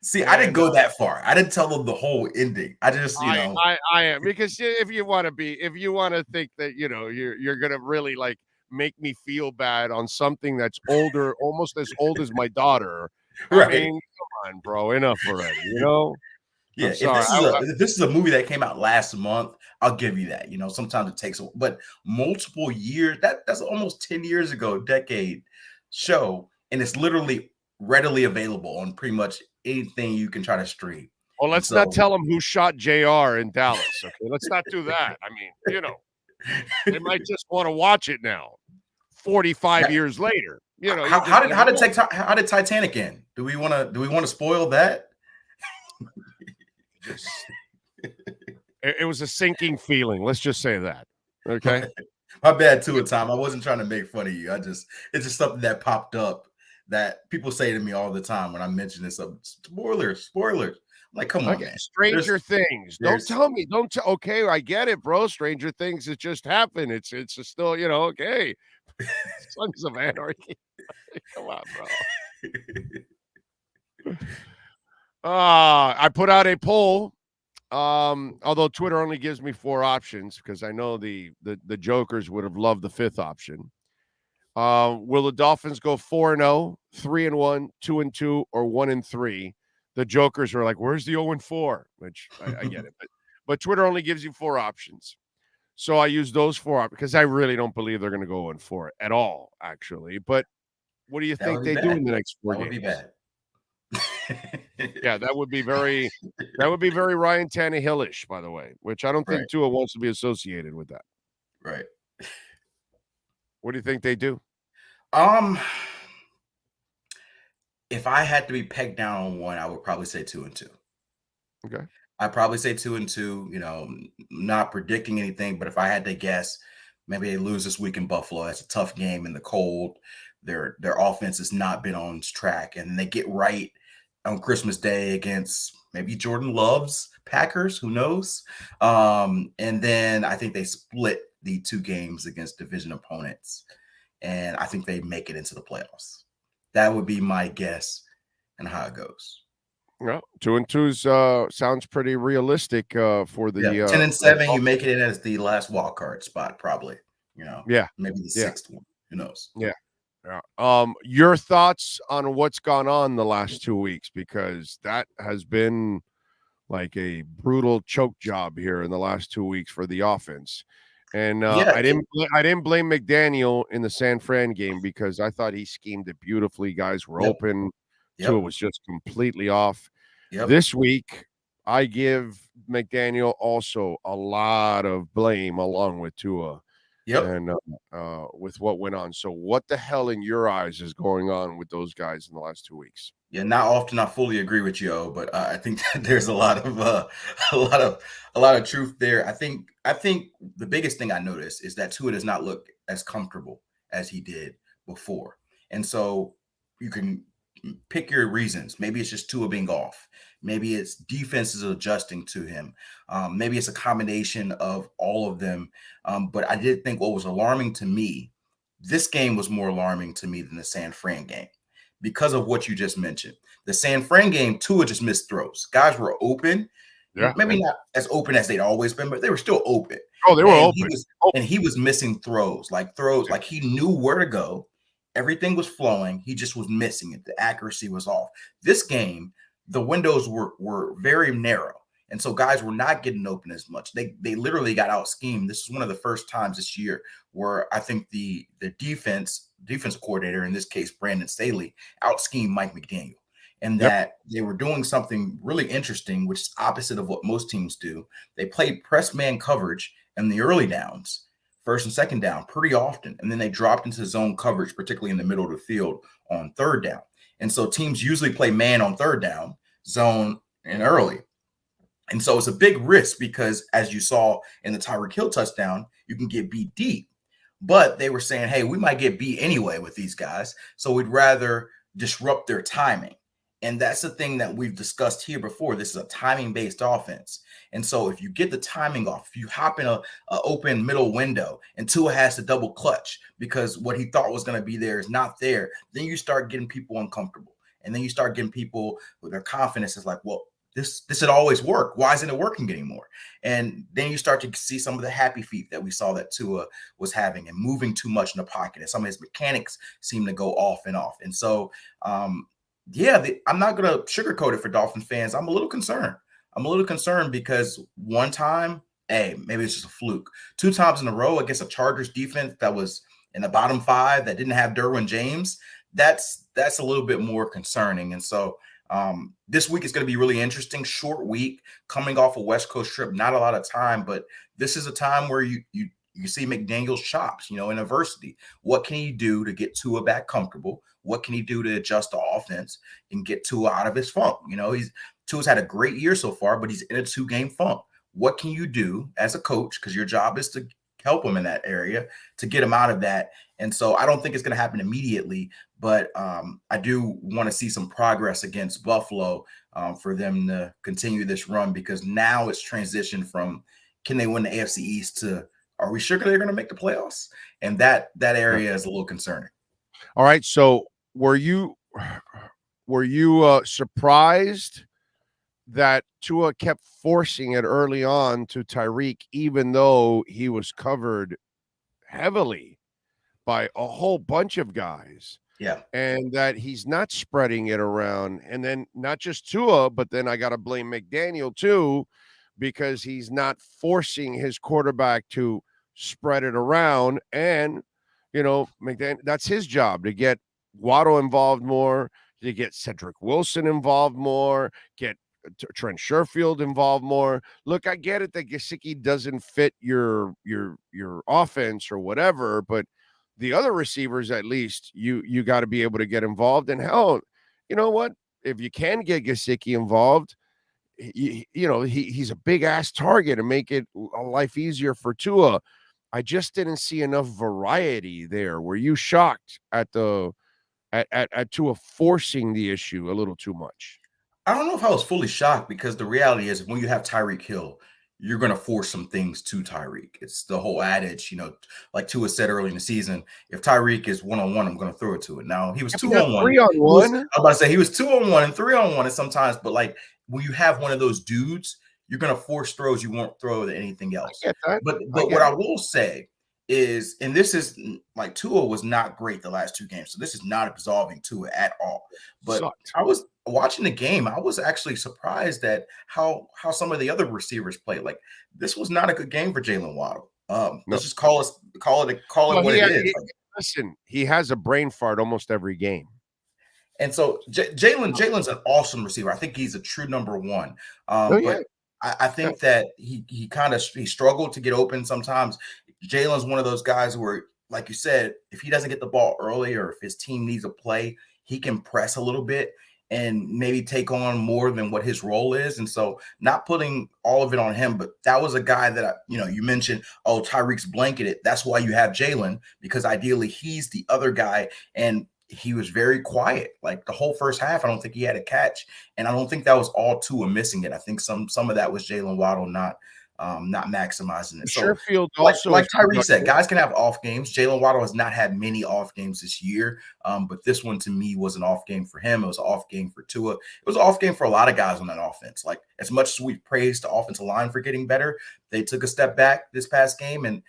See, I didn't go that far. I didn't tell them the whole ending. I just, I am, because if you want to think that you're gonna really like make me feel bad on something that's older, almost as old as my daughter. Right. I mean, come on, bro. Enough already, Yeah, if this is a movie that came out last month, I'll give you that. Sometimes it takes, but multiple years, that's almost 10 years ago, decade show, and it's literally readily available on pretty much anything you can try to stream. Well, let's not tell them who shot JR in Dallas. Okay, let's not do that. I mean, they might just want to watch it now, 45 years later. How did Titanic end? Do we want to spoil that? It was a sinking feeling. Let's just say that. Okay. My bad too. At time I wasn't trying to make fun of you. It's just something that popped up that people say to me all the time when I mention this. Spoilers. I'm like, come on, man. Stranger Things. Don't tell me. Okay, I get it, bro. Stranger Things. It just happened. It's still, okay. Sons of Anarchy. Come on, bro. I put out a poll. Although Twitter only gives me 4 options because I know the jokers would have loved the 5th option. Will the Dolphins go 4-0, 3-1, 2-2, or 1-3? The jokers are like, where's the 0-4? Which I get it. But Twitter only gives you 4 options. So I use those 4 options because I really don't believe they're going to go 0-4 at all, actually. But what do you think they do in the next 4 games? That would be bad. Yeah, that would be very Ryan Tannehill-ish, by the way, which I don't think Tua wants to be associated with that. Right. What do you think they do? If I had to be pegged down on one, I would probably say 2-2. Okay. I'd probably say 2-2, not predicting anything, but if I had to guess, maybe they lose this week in Buffalo. That's a tough game in the cold. Their offense has not been on track, and they get right on Christmas Day against maybe Jordan Love's Packers. Who knows? And then I think they split the 2 games against division opponents, and I think they make it into the playoffs. That would be my guess and how it goes. Well, 2-2 sounds pretty realistic for the 10-7. You make it in as the last wild card spot, probably. Maybe the 6th one. Who knows? Yeah. Yeah. Your thoughts on what's gone on the last 2 weeks, because that has been like a brutal choke job here in the last 2 weeks for the offense. And Yeah, I didn't blame McDaniel in the San Fran game because I thought he schemed it beautifully. Guys were open. Tua was just completely off. This week, I give McDaniel also a lot of blame along with Tua. And with what went on. So what the hell in your eyes is going on with those guys in the last 2 weeks? Yeah, not often I fully agree with you, but I think that there's a lot of truth there. I think the biggest thing I noticed is that Tua does not look as comfortable as he did before. And so you can pick your reasons. Maybe it's just Tua being off. Maybe it's defenses adjusting to him. Maybe it's a combination of all of them. But I did think what was alarming to me, this game was more alarming to me than the San Fran game because of what you just mentioned. The San Fran game, Tua just missed throws. Guys were open. Maybe not as open as they'd always been, but they were still open. Oh, they were open. He was missing throws, like he knew where to go. Everything was flowing. He just was missing it. The accuracy was off. This game, the windows were very narrow. And so guys were not getting open as much. They literally got out schemed. This is one of the first times this year where I think the defense coordinator, in this case, Brandon Staley, out schemed Mike McDaniel. And that they were doing something really interesting, which is opposite of what most teams do. They played press man coverage in the early downs, first and second down, pretty often. And then they dropped into zone coverage, particularly in the middle of the field on third down. And so teams usually play man on third down, zone, and early. And so it's a big risk because, as you saw in the Tyreek Hill touchdown, you can get beat deep. But they were saying, hey, we might get beat anyway with these guys, so we'd rather disrupt their timing. And that's the thing that we've discussed here before. This is a timing-based offense. And so if you get the timing off, if you hop in a open middle window and Tua has to double clutch because what he thought was going to be there is not there, then you start getting people uncomfortable. And then you start getting people with their confidence is like, well, this had always worked. Why isn't it working anymore? And then you start to see some of the happy feet that we saw that Tua was having and moving too much in the pocket. And some of his mechanics seem to go off and off. And so, I'm not going to sugarcoat it for Dolphins fans. I'm a little concerned because one time, maybe it's just a fluke. 2 times in a row against a Chargers defense that was in the bottom 5 that didn't have Derwin James, that's a little bit more concerning. And so this week is going to be really interesting. Short week, coming off a West Coast trip, not a lot of time, but this is a time where you see McDaniel's chops, in adversity. What can he do to get Tua back comfortable? What can he do to adjust the offense and get Tua out of his funk? Tua's had a great year so far, but he's in a 2-game funk. What can you do as a coach? Because your job is to help him in that area to get him out of that. And so I don't think it's going to happen immediately, but I do want to see some progress against Buffalo for them to continue this run, because now it's transitioned from can they win the AFC East to are we sure they're going to make the playoffs? And that area is a little concerning. All right. So were you surprised that Tua kept forcing it early on to Tyreek, even though he was covered heavily by a whole bunch of guys? Yeah. And that he's not spreading it around. And then not just Tua, but then I got to blame McDaniel too, because he's not forcing his quarterback to spread it around. And, McDaniel, that's his job, to get Waddle involved more, to get Cedric Wilson involved more, get Trent Sherfield involved more. Look, I get it that Gesicki doesn't fit your offense or whatever, but the other receivers, at least you got to be able to get involved. And hell, you know what? If you can get Gesicki involved, he's a big ass target and make it a life easier for Tua. I just didn't see enough variety there. Were you shocked at Tua forcing the issue a little too much? I don't know if I was fully shocked, because the reality is when you have Tyreek Hill, you're going to force some things to Tyreek. It's the whole adage, like Tua said early in the season, if Tyreek is 1-on-1, I'm going to throw it to it. Now, he was 2-on-1. 3-on-1. I was about to say he was 2-on-1 and 3-on-1 sometimes, but like when you have one of those dudes, you're going to force throws you won't throw to anything else. I get that. But what I will say is, and this is like Tua was not great the last 2 games, so this is not absolving Tua at all. But Sucked. I was watching the game, I was actually surprised at how some of the other receivers played. Like this was not a good game for Jalen Waddle. Let's just call it what it is. Listen, he has a brain fart almost every game. And so Jalen's an awesome receiver. I think he's a true number 1. But I think that he kind of struggled to get open sometimes. Jalen's one of those guys where, like you said, if he doesn't get the ball early or if his team needs a play, he can press a little bit and maybe take on more than what his role is. And so not putting all of it on him, but that was a guy that, you mentioned, oh, Tyreek's blanketed. That's why you have Jalen, because ideally he's the other guy. And he was very quiet. Like the whole first half, I don't think he had a catch. And I don't think that was all Tua missing it. I think some of that was Jalen Waddle not maximizing it. So like Tyree said, guys can have off games. Jalen Waddle has not had many off games this year, but this one to me was an off game for him. It was an off game for Tua. It was an off game for a lot of guys on that offense. Like as much as we praised the offensive line for getting better, they took a step back this past game. And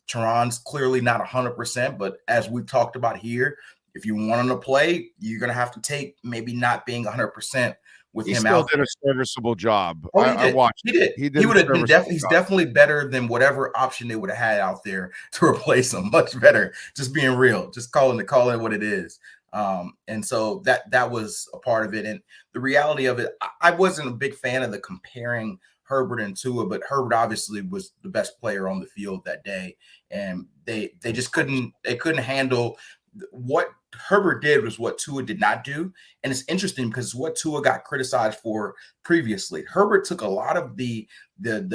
Teron's clearly not 100%, but as we've talked about here, if you want him to play, you're going to have to take maybe not being 100% with him out. He still did a serviceable job. Oh, I watched. He did. He would have been he's definitely better than whatever option they would have had out there to replace him. Much better. Just being real. Just calling it what it is. And so that was a part of it. And the reality of it, I wasn't a big fan of the comparing Herbert and Tua, but Herbert obviously was the best player on the field that day. And they just couldn't handle what Herbert did was what Tua did not do. And it's interesting because what Tua got criticized for previously. Herbert took a lot of the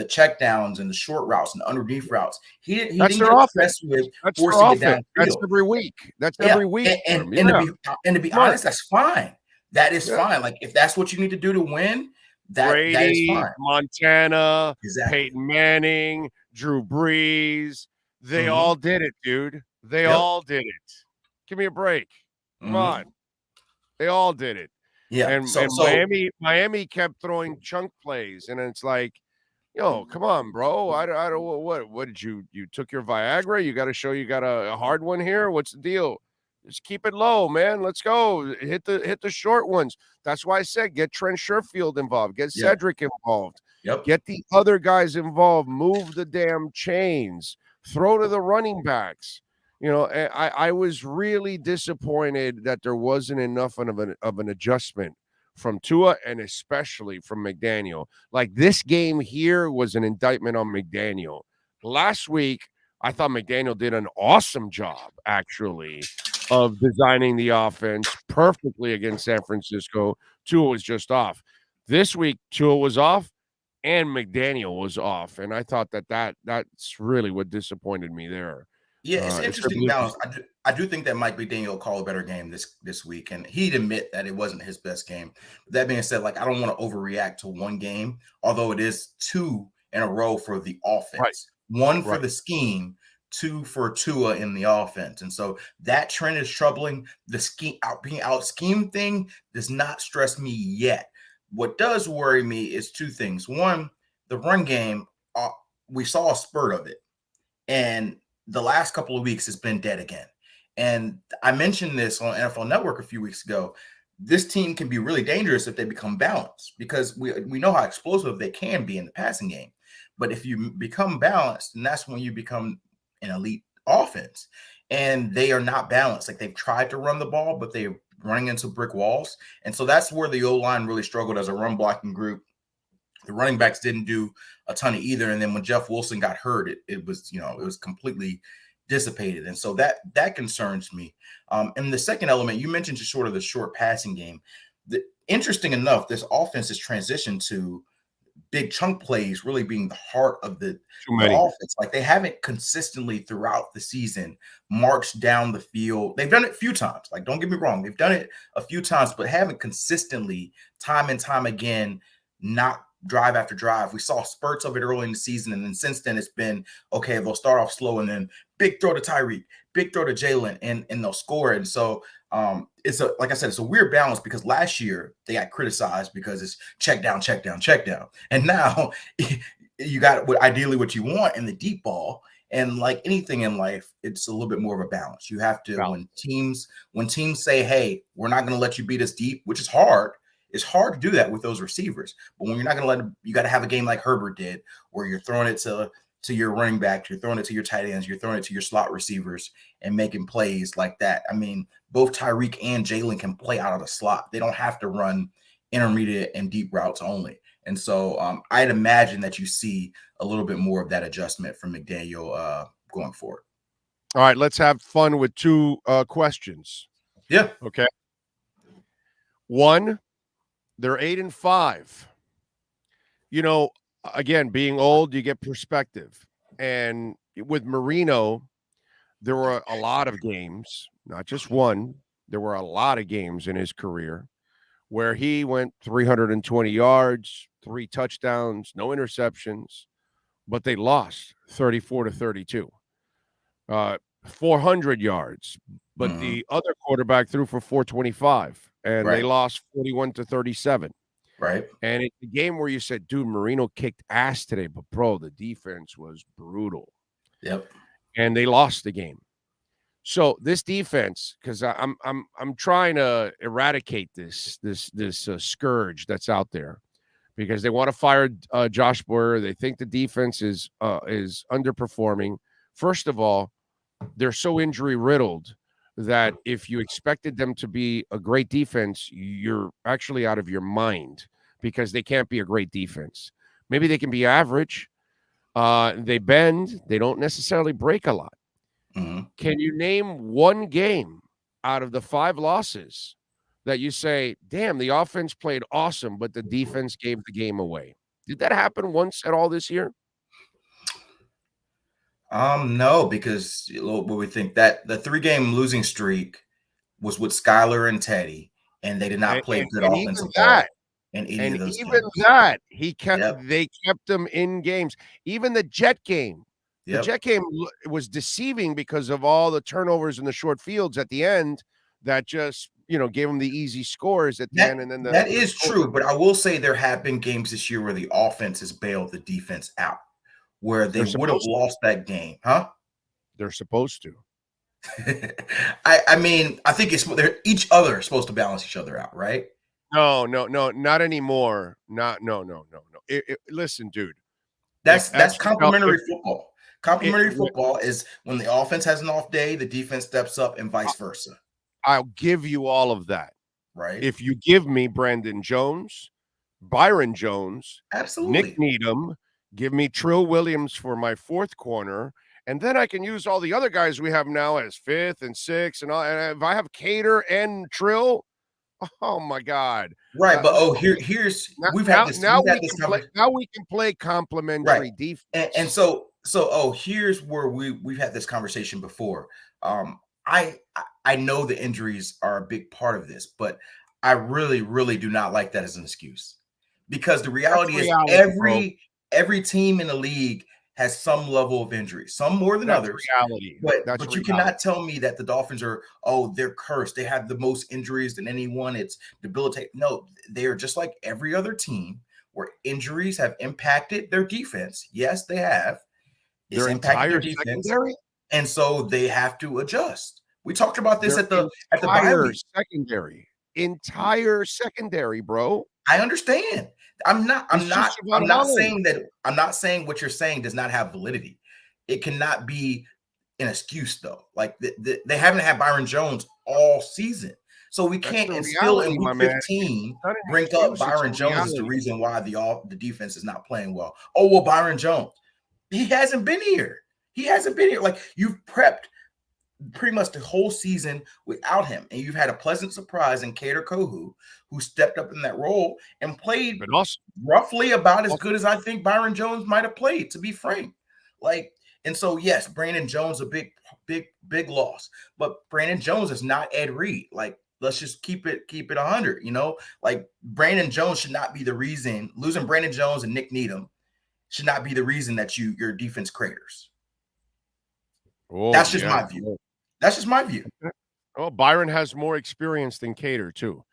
check downs and the short routes and the underneath routes. He didn't get impressed with forcing it downfield. That's every week. That's every week. And to be honest, that's fine. That is fine. Like if that's what you need to do to win, that is fine. Montana, Peyton Manning, Drew Brees, they all did it, dude. They all did it. Give me a break. Come on. They all did it. Yeah. And Miami kept throwing chunk plays. And it's like, come on, bro. I don't what did you took your Viagra? You got to show you got a hard one here. What's the deal? Just keep it low, man. Let's go. Hit the short ones. That's why I said get Trent Sherfield involved. Get Cedric involved. Get the other guys involved. Move the damn chains. Throw to the running backs. I was really disappointed that there wasn't enough of an adjustment from Tua and especially from McDaniel. Like this game here was an indictment on McDaniel. Last week, I thought McDaniel did an awesome job, actually, of designing the offense perfectly against San Francisco. Tua was just off. This week, Tua was off and McDaniel was off. And I thought that's really what disappointed me there. Yeah, it's an interesting balance. I do think that Mike McDaniel called a better game this week, and he'd admit that it wasn't his best game. But that being said, like I don't want to overreact to one game, although it is 2 in a row for the offense. Right. 1 for the scheme, 2 for Tua in the offense. And so that trend is troubling. The being out scheme thing does not stress me yet. What does worry me is 2 things. One, the run game, we saw a spurt of it. And the last couple of weeks has been dead again. And I mentioned this on NFL Network a few weeks ago. This team can be really dangerous if they become balanced because we know how explosive they can be in the passing game. But if you become balanced, then that's when you become an elite offense. And they are not balanced. Like they've tried to run the ball, but they're running into brick walls. And so that's where the O-line really struggled as a run blocking group. The running backs didn't do a ton of either. And then when Jeff Wilson got hurt, it was completely dissipated. And so that concerns me. And the second element, you mentioned just sort of the short passing game. Interesting enough, this offense has transitioned to big chunk plays really being the heart of the offense. Like they haven't consistently throughout the season marched down the field. They've done it a few times. Like, don't get me wrong. They've done it a few times, but haven't consistently time and time again, not drive after drive. We saw spurts of it early in the season, and then since then it's been okay. They'll start off slow, and then big throw to Tyreek, big throw to Jalen, and they'll score. And so it's like I said, it's a weird balance because last year they got criticized because it's check down, check down, check down, and now you got ideally what you want in the deep ball, And like anything in life, it's a little bit more of a balance. You have to Balance. when teams say, "Hey, we're not going to let you beat us deep," which is hard. It's hard to do that with those receivers. But when you're not going to let them, you got to have a game like Herbert did, where you're throwing it to your running back, you're throwing it to your tight ends, you're throwing it to your slot receivers, and making plays like that. I mean, both Tyreek and Jalen can play out of the slot. They don't have to run intermediate and deep routes only. And so I'd imagine that you see a little bit more of that adjustment from McDaniel going forward. All right, let's have fun with two questions. Yeah. Okay. One, they're 8-5. You know, again, being old, you get perspective. And with Marino, there were a lot of games, not just one. There were a lot of games in his career where he went 320 yards, 3 touchdowns, no interceptions, but they lost 34-32. 400 yards, but the other quarterback threw for 425, and they lost 41-37. Right. And it's a game where you said, dude, Marino kicked ass today, but bro, the defense was brutal. Yep. And they lost the game. So this defense, because I'm trying to eradicate this scourge that's out there, because they want to fire Josh Boyer. They think the defense is underperforming. First of all, they're so injury riddled that if you expected them to be a great defense, you're actually out of your mind, because they can't be a great defense. Maybe they can be average. They bend. They don't necessarily break a lot. Can you name one game out of the 5 losses that you say, damn, the offense played awesome, but the defense gave the game away? Did that happen once at all this year? No, because what we think that the 3-game losing streak was with Skyler and Teddy, and they did not play good offensive ball in any of those games. That they kept them in games. Even the Jet game. The Jet game was deceiving because of all the turnovers in the short fields at the end that just, gave them the easy scores at the end. And then that is true, but I will say there have been games this year where the offense has bailed the defense out, where they would have lost that game, huh? They're supposed to. I mean, I think they're each other supposed to balance each other out, right? No, not anymore. No. Listen, dude. That's complementary football. Complementary football is when the offense has an off day, the defense steps up, and vice versa. I'll give you all of that. Right. If you give me Brandon Jones, Byron Jones, absolutely, Nick Needham, give me Trill Williams for my 4th corner, and then I can use all the other guys we have now as 5th and 6th, and all. And if I have Cater and Trill, oh my God! Right, but here's we've had this. Now we can play complementary defense, and so here's where we've had this conversation before. I know the injuries are a big part of this, but I really, really do not like that as an excuse, because the reality is every team in the league has some level of injury, some more than others. Reality. But you cannot tell me that the Dolphins they're cursed. They have the most injuries than anyone. It's debilitating. No, they are just like every other team where injuries have impacted their defense. Yes, they have. Their entire secondary, and so they have to adjust. We talked about this at the entire secondary, bro. I understand. I'm not saying what you're saying does not have validity. It cannot be an excuse, though. Like they haven't had Byron Jones all season, so we can't still in week 15 bring up Byron Jones as the reason why the defense is not playing well. Oh well, Byron Jones, he hasn't been here. Like, you've prepped pretty much the whole season without him, and you've had a pleasant surprise in Cater Kohu, who stepped up in that role and played roughly about as good as I think Byron Jones might have played, to be frank. Like, and so yes, Brandon Jones a big loss, but Brandon Jones is not Ed Reed. Like, let's just keep it 100. Like, Brandon Jones should not be the reason. Losing Brandon Jones and Nick Needham should not be the reason that your defense craters. That's just my view. That's just my view. Oh, Byron has more experience than Cater too.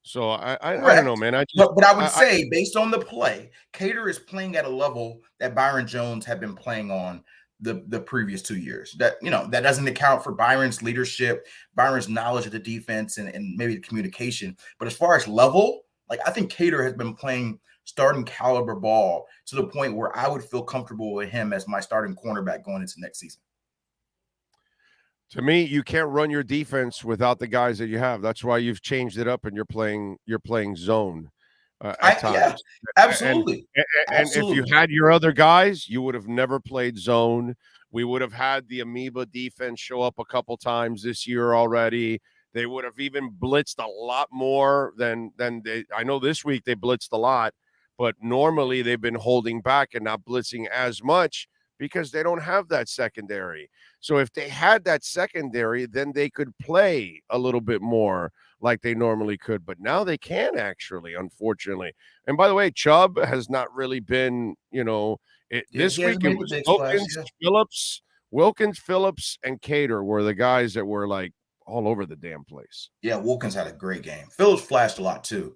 So I don't know, man. But I would say, based on the play, Cater is playing at a level that Byron Jones had been playing on the previous 2 years. That, that doesn't account for Byron's leadership, Byron's knowledge of the defense, and maybe the communication. But as far as level, like, I think Cater has been playing starting caliber ball to the point where I would feel comfortable with him as my starting cornerback going into next season. To me, you can't run your defense without the guys that you have. That's why you've changed it up and you're playing zone at times. Yeah, absolutely. And if you had your other guys, you would have never played zone. We would have had the amoeba defense show up a couple times this year already. They would have even blitzed a lot more than they. I know this week they blitzed a lot, but normally they've been holding back and not blitzing as much because they don't have that secondary. So if they had that secondary, then they could play a little bit more like they normally could. But now they can actually, unfortunately. And by the way, Chubb has not really been, this week it was Wilkins, Phillips, and Cater were the guys that were like all over the damn place. Yeah, Wilkins had a great game. Phillips flashed a lot too.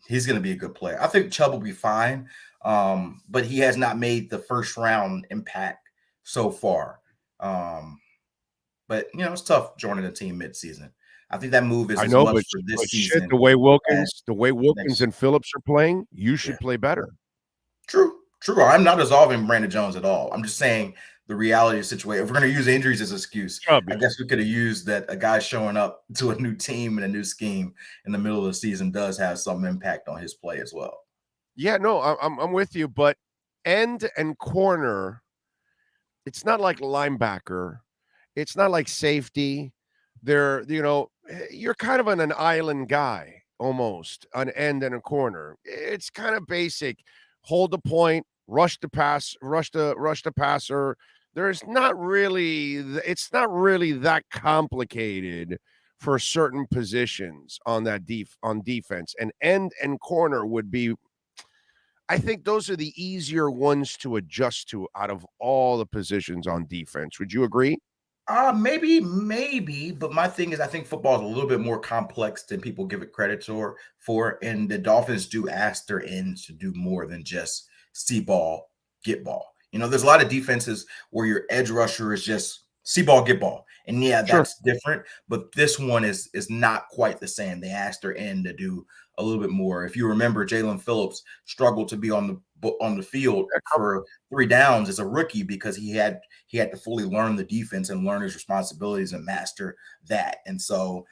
He's going to be a good player. I think Chubb will be fine, but he has not made the first round impact so far. But it's tough joining a team midseason. I think that move is much for this season. Shit, the way Wilkins and Phillips are playing, you should play better. True. I'm not absolving Brandon Jones at all. I'm just saying the reality of the situation. If we're going to use injuries as an excuse, I guess we could have used that a guy showing up to a new team and a new scheme in the middle of the season does have some impact on his play as well. Yeah, no, I'm with you, but end and corner, it's not like linebacker. It's not like safety. You're kind of an island guy almost, an end and a corner. It's kind of basic. Hold the point, rush the pass, rush the passer. It's not really that complicated for certain positions on that on defense. And end and corner would be, I think those are the easier ones to adjust to out of all the positions on defense. Would you agree? Maybe, but my thing is, I think football is a little bit more complex than people give it credit for, and the Dolphins do ask their ends to do more than just see ball, get ball. There's a lot of defenses where your edge rusher is just see ball, get ball, and that's different. But this one is not quite the same. They asked their end to do a little bit more. If you remember, Jalen Phillips struggled to be on the field for 3 downs as a rookie because he had to fully learn the defense and learn his responsibilities and master that. And so,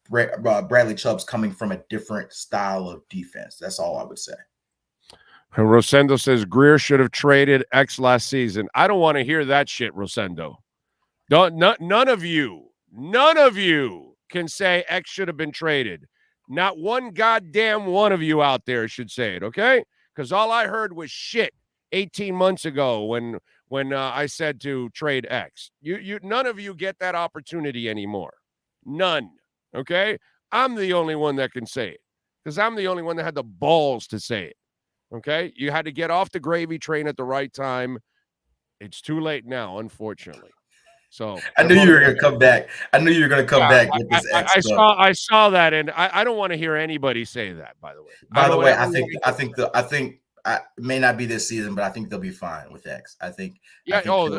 Bradley Chubb's coming from a different style of defense. That's all I would say. And Rosendo says Greer should have traded X last season. I don't want to hear that shit, Rosendo. None of you can say X should have been traded. Not one goddamn one of you out there should say it, okay? Because all I heard was shit 18 months ago when I said to trade X. You none of you get that opportunity anymore. None, okay? I'm the only one that can say it because I'm the only one that had the balls to say it, okay? You had to get off the gravy train at the right time. It's too late now, unfortunately. So I knew you were going to come back. I knew you were going to come back with this X stuff. I saw that, and I don't want to hear anybody say that. By the way, I think it may not be this season, but I think they'll be fine with X. I think. Yeah. Don't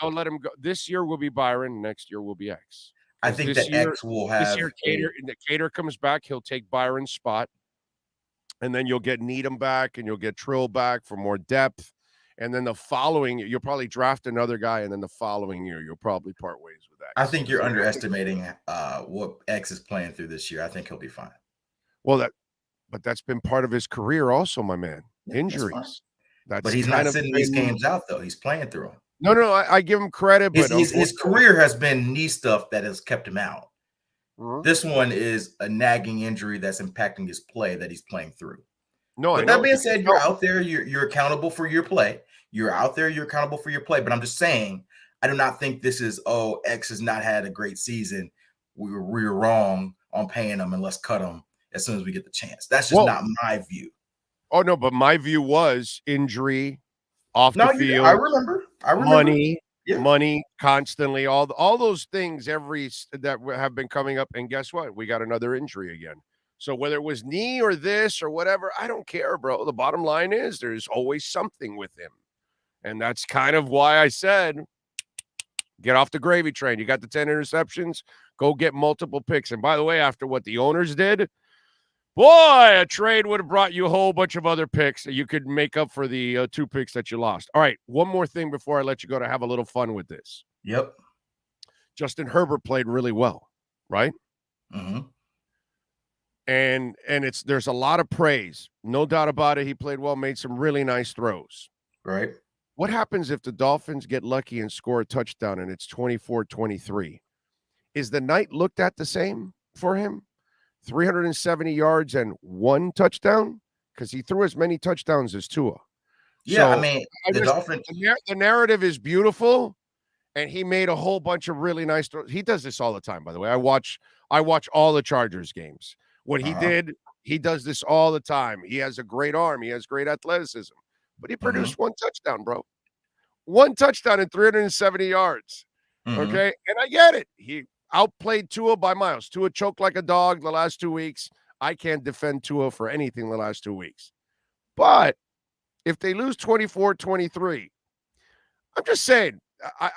let him go. This year will be Byron. Next year will be X. I think that X will have. This year, Cater comes back. He'll take Byron's spot, and then you'll get Needham back, and you'll get Trill back for more depth. And then the following, you'll probably draft another guy, and then the following year, you'll probably part ways with that. I think you're underestimating what X is playing through this year. I think he'll be fine. Well, that's been part of his career, also, my man. Injuries. But he's not sitting these games out, though. He's playing through them. No, I give him credit, but his career has been knee stuff that has kept him out. Mm-hmm. This one is a nagging injury that's impacting his play that he's playing through. No, but that being said, you're out there. You're accountable for your play. You're out there. You're accountable for your play. But I'm just saying, I do not think this is, X has not had a great season. We were wrong on paying him, and let's cut him as soon as we get the chance. That's just not my view. Oh, no, but my view was injury, off the field. I remember. Money constantly, all those things that have been coming up. And guess what? We got another injury again. So whether it was knee or this or whatever, I don't care, bro. The bottom line is there's always something with him. And that's kind of why I said, get off the gravy train. You got the 10 interceptions. Go get multiple picks. And by the way, after what the owners did, boy, a trade would have brought you a whole bunch of other picks that you could make up for the 2 picks that you lost. All right, one more thing before I let you go to have a little fun with this. Yep. Justin Herbert played really well, right? Mm-hmm. And there's a lot of praise. No doubt about it. He played well, made some really nice throws. Right. What happens if the Dolphins get lucky and score a touchdown and it's 24-23? Is the night looked at the same for him? 370 yards and 1 touchdown? Because he threw as many touchdowns as Tua. Yeah, so, I mean, Dolphins. The narrative is beautiful, and he made a whole bunch of really nice throws. He does this all the time, by the way. I watch all the Chargers games. What he did, he does this all the time. He has a great arm. He has great athleticism. But he produced 1 touchdown, bro. 1 touchdown and 370 yards. Okay? And I get it. He outplayed Tua by miles. Tua choked like a dog the last 2 weeks. I can't defend Tua for anything the last 2 weeks. But if they lose 24-23, I'm just saying,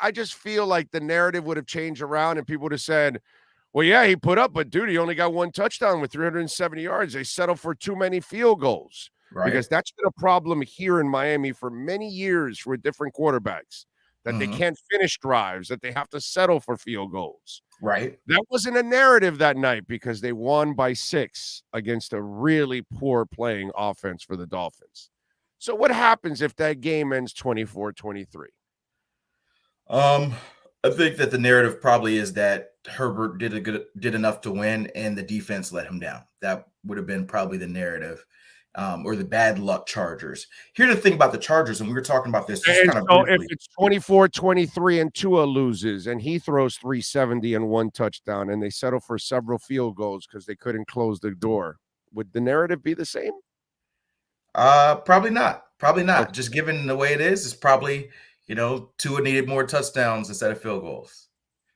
I just feel like the narrative would have changed around and people would have said, well, yeah, he put up, but dude, he only got 1 touchdown with 370 yards. They settled for too many field goals. Right. Because that's been a problem here in Miami for many years with different quarterbacks, that they can't finish drives, that they have to settle for field goals. Right. That wasn't a narrative that night because they won by 6 against a really poor playing offense for the Dolphins. So what happens if that game ends 24-23? I think that the narrative probably is that Herbert did enough to win and the defense let him down. That would have been probably the narrative. Or the bad luck Chargers. Here's the thing about the Chargers, and we were talking about this. And kind of so if it's 24-23 and Tua loses and he throws 370 and 1 touchdown and they settle for several field goals because they couldn't close the door, would the narrative be the same? Probably not. Probably not. Okay. Just given the way it is, it's probably, Tua needed more touchdowns instead of field goals.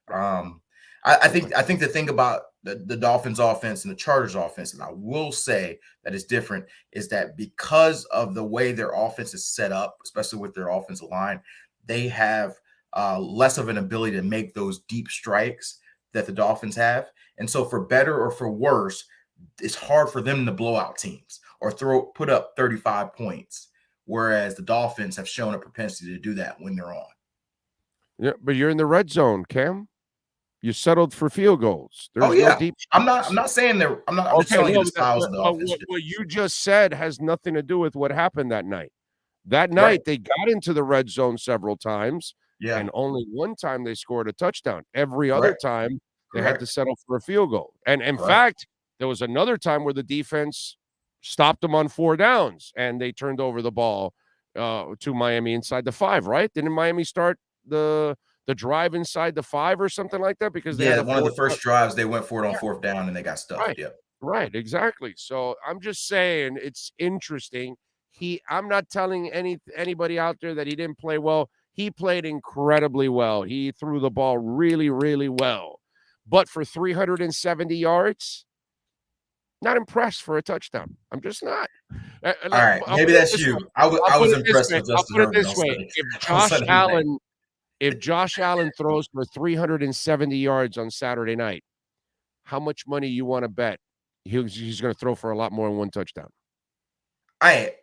I think the thing about the Dolphins offense and the Chargers offense, and I will say that is different, is that because of the way their offense is set up, especially with their offensive line, they have less of an ability to make those deep strikes that the Dolphins have. And so for better or for worse, it's hard for them to blow out teams or put up 35 points, whereas the Dolphins have shown a propensity to do that when they're on. Yeah, but you're in the red zone, Cam. You settled for field goals. There's no deep. I'm not saying they're. I'm just telling you the styles of the offense. What you just said has nothing to do with what happened that night. That night they got into the red zone several times, and only one time they scored a touchdown. Every other time they had to settle for a field goal. And in fact, there was another time where the defense stopped them on 4 downs and they turned over the ball to Miami inside the 5. Right? Didn't Miami start the drive inside the 5 or something like that? Because they had one of the first drives, they went for it on 4th down and they got stuffed. Right. Yep. Right, exactly. So I'm just saying it's interesting. I'm not telling anybody out there that he didn't play well. He played incredibly well. He threw the ball really, really well. But for 370 yards, not impressed for a touchdown. I'm just not. All right, maybe that's you. I was impressed with Justin Herbert. I'll put it this way. If Josh Allen throws for 370 yards on Saturday night, how much money you want to bet he's going to throw for a lot more than 1 touchdown? Hey,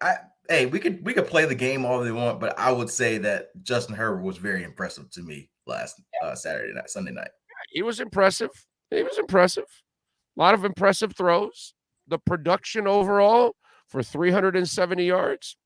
we could play the game all they want, but I would say that Justin Herbert was very impressive to me last Sunday night. He was impressive. A lot of impressive throws. The production overall for 370 yards,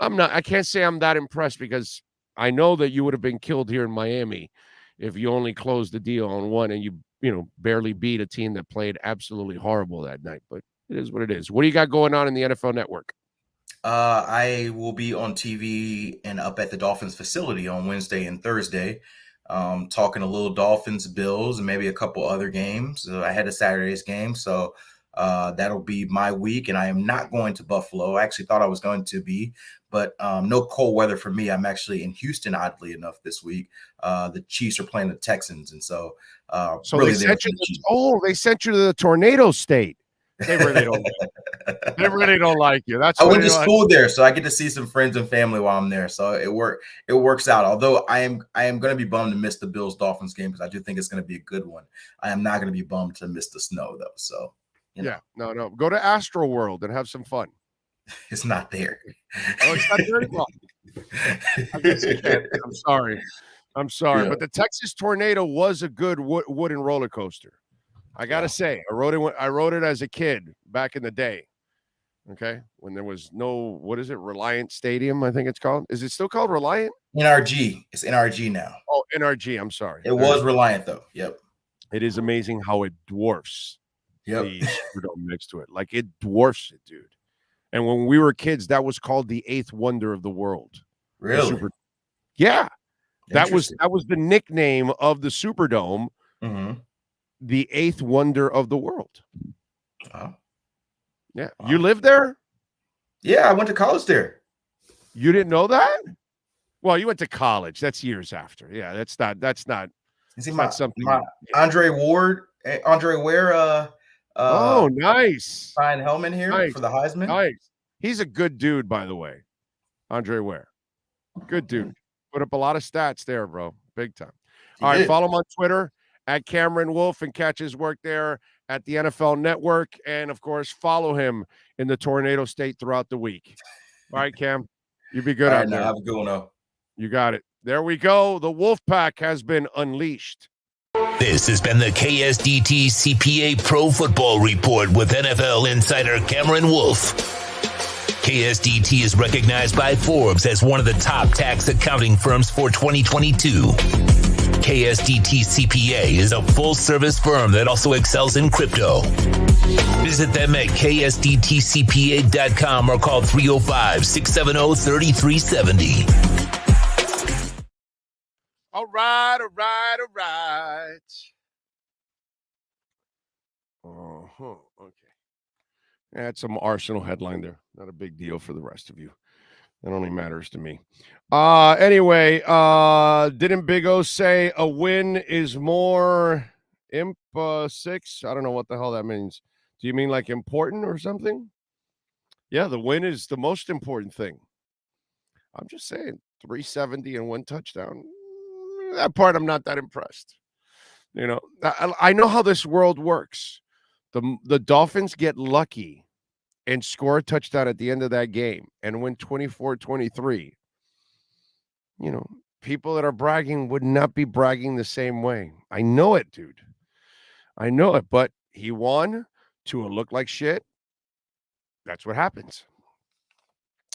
I can't say I'm that impressed because I know that you would have been killed here in Miami if you only closed the deal on 1 and you barely beat a team that played absolutely horrible that night. But it is what it is. What do you got going on in the NFL Network? I will be on TV and up at the Dolphins facility on Wednesday and Thursday, talking a little Dolphins, Bills, and maybe a couple other games. I had a Saturday's game, so that'll be my week. And I am not going to Buffalo. I actually thought I was going to be, but no cold weather for me. I'm actually in Houston, oddly enough, this week. The Chiefs are playing the Texans, and so really they sent you. They sent you to the tornado state. They really don't. They really don't like you. That's I what went to they like. school there, so I get to see some friends and family while I'm there. So it works out. Although I am going to be bummed to miss the Bills Dolphins game because I do think it's going to be a good one. I am not going to be bummed to miss the snow though. So yeah, no. Go to Astro World and have some fun. It's not there. Oh, it's not there anymore. I guess you can. I'm sorry, Yeah. but the Texas tornado was a good wooden roller coaster. I gotta say, I rode it as a kid back in the day. Okay, when there was no, what is it, Reliant Stadium? I think it's called. Is it still called Reliant? NRG. It's NRG now. Oh, NRG. I'm sorry. It was Reliant though. Yep. It is amazing how it dwarfs the Superdome next to it. Like it dwarfs it, dude. And when we were kids, that was called the eighth wonder of the world. Really? Yeah. That was the nickname of the Superdome. Mm-hmm. The eighth wonder of the world. Oh. Yeah. Wow. You lived there? Yeah, I went to college there. You didn't know that? Well, you went to college. That's years after. Yeah, that's not you see my Andre Ware oh, nice. Brian Hellman here for the Heisman. Nice. He's a good dude, by the way. Andre Ware. Good dude. Put up a lot of stats there, bro. Big time. All right, follow him on Twitter at Cameron Wolfe and catch his work there at the NFL Network. And, of course, follow him in the tornado state throughout the week. All right, Cam. You be good out there. Have a good one, though. You got it. There we go. The Wolf Pack has been unleashed. This has been the KSDT CPA Pro Football Report with NFL insider Cameron Wolfe. KSDT is recognized by Forbes as one of the top tax accounting firms for 2022. KSDT CPA is a full-service firm that also excels in crypto. Visit them at ksdtcpa.com or call 305-670-3370. All right. Okay. That's some Arsenal headline there. Not a big deal for the rest of you. That only matters to me. Anyway, didn't Big O say a win is more imp 6? I don't know what the hell that means. Do you mean like important or something? Yeah, the win is the most important thing. I'm just saying 370 and 1 touchdown. That part I'm not that impressed. You know, I know how this world works. The Dolphins get lucky and score a touchdown at the end of that game and win 24-23. You know, people that are bragging would not be bragging the same way. I know it, dude. I know it, but he won. Tua looked like shit. That's what happens.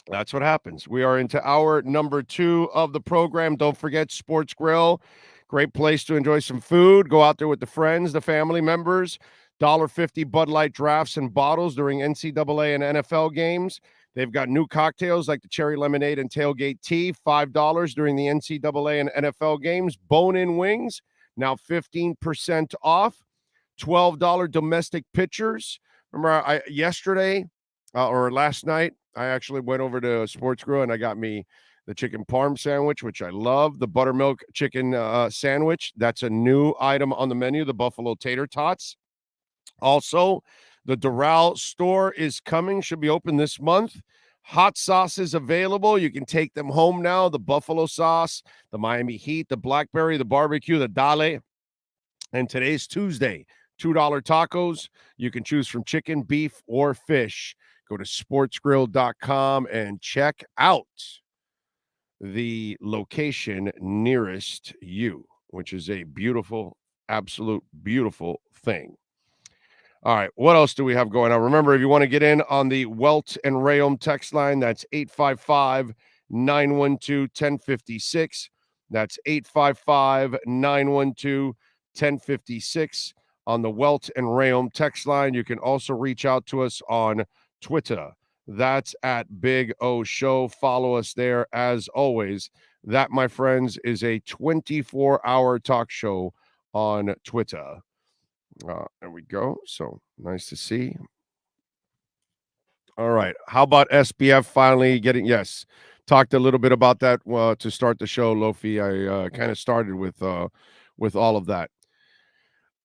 That's what happens. We are into hour number 2 of the program. Don't forget Sports Grill. Great place to enjoy some food. Go out there with the friends, the family members. $1.50 Bud Light drafts and bottles during NCAA and NFL games. They've got new cocktails like the cherry lemonade and tailgate tea, $5 during the NCAA and NFL games. Bone-in wings, now 15% off. $12 domestic pitchers. Remember, yesterday or last night, I actually went over to Sports Grill and I got me the chicken parm sandwich, which I love. The buttermilk chicken sandwich. That's a new item on the menu, the buffalo tater tots. Also, the Doral store is coming, should be open this month. Hot sauces available. You can take them home now. The buffalo sauce, the Miami Heat, the blackberry, the barbecue, the dale. And today's Tuesday, $2 tacos. You can choose from chicken, beef, or fish. Go to sportsgrill.com and check out the location nearest you, which is a beautiful, absolute beautiful thing. All right, what else do we have going on? Remember, if you want to get in on the Welt and Rayom text line, that's 855-912-1056. That's 855-912-1056 on the Welt and Rayom text line. You can also reach out to us on Twitter. That's at Big O Show. Follow us there as always. That, my friends, is a 24-hour talk show on Twitter. There we go. So nice to see. All right. How about SBF finally getting, yes, talked a little bit about that to start the show, Lofi. I kind of started with all of that.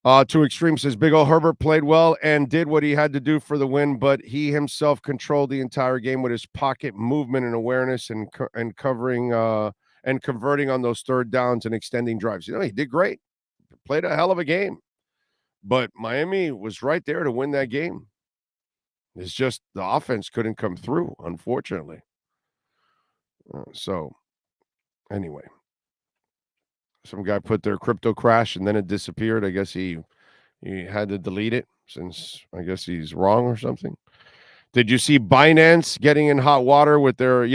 To Extreme says Big O Herbert played well and did what he had to do for the win, but he himself controlled the entire game with his pocket movement and awareness and covering and converting on those third downs and extending drives. He did great. Played a hell of a game. But Miami was right there to win that game. It's just the offense couldn't come through, unfortunately. So, anyway. Some guy put their crypto crash and then it disappeared. I guess he had to delete it since I guess he's wrong or something. Did you see Binance getting in hot water with their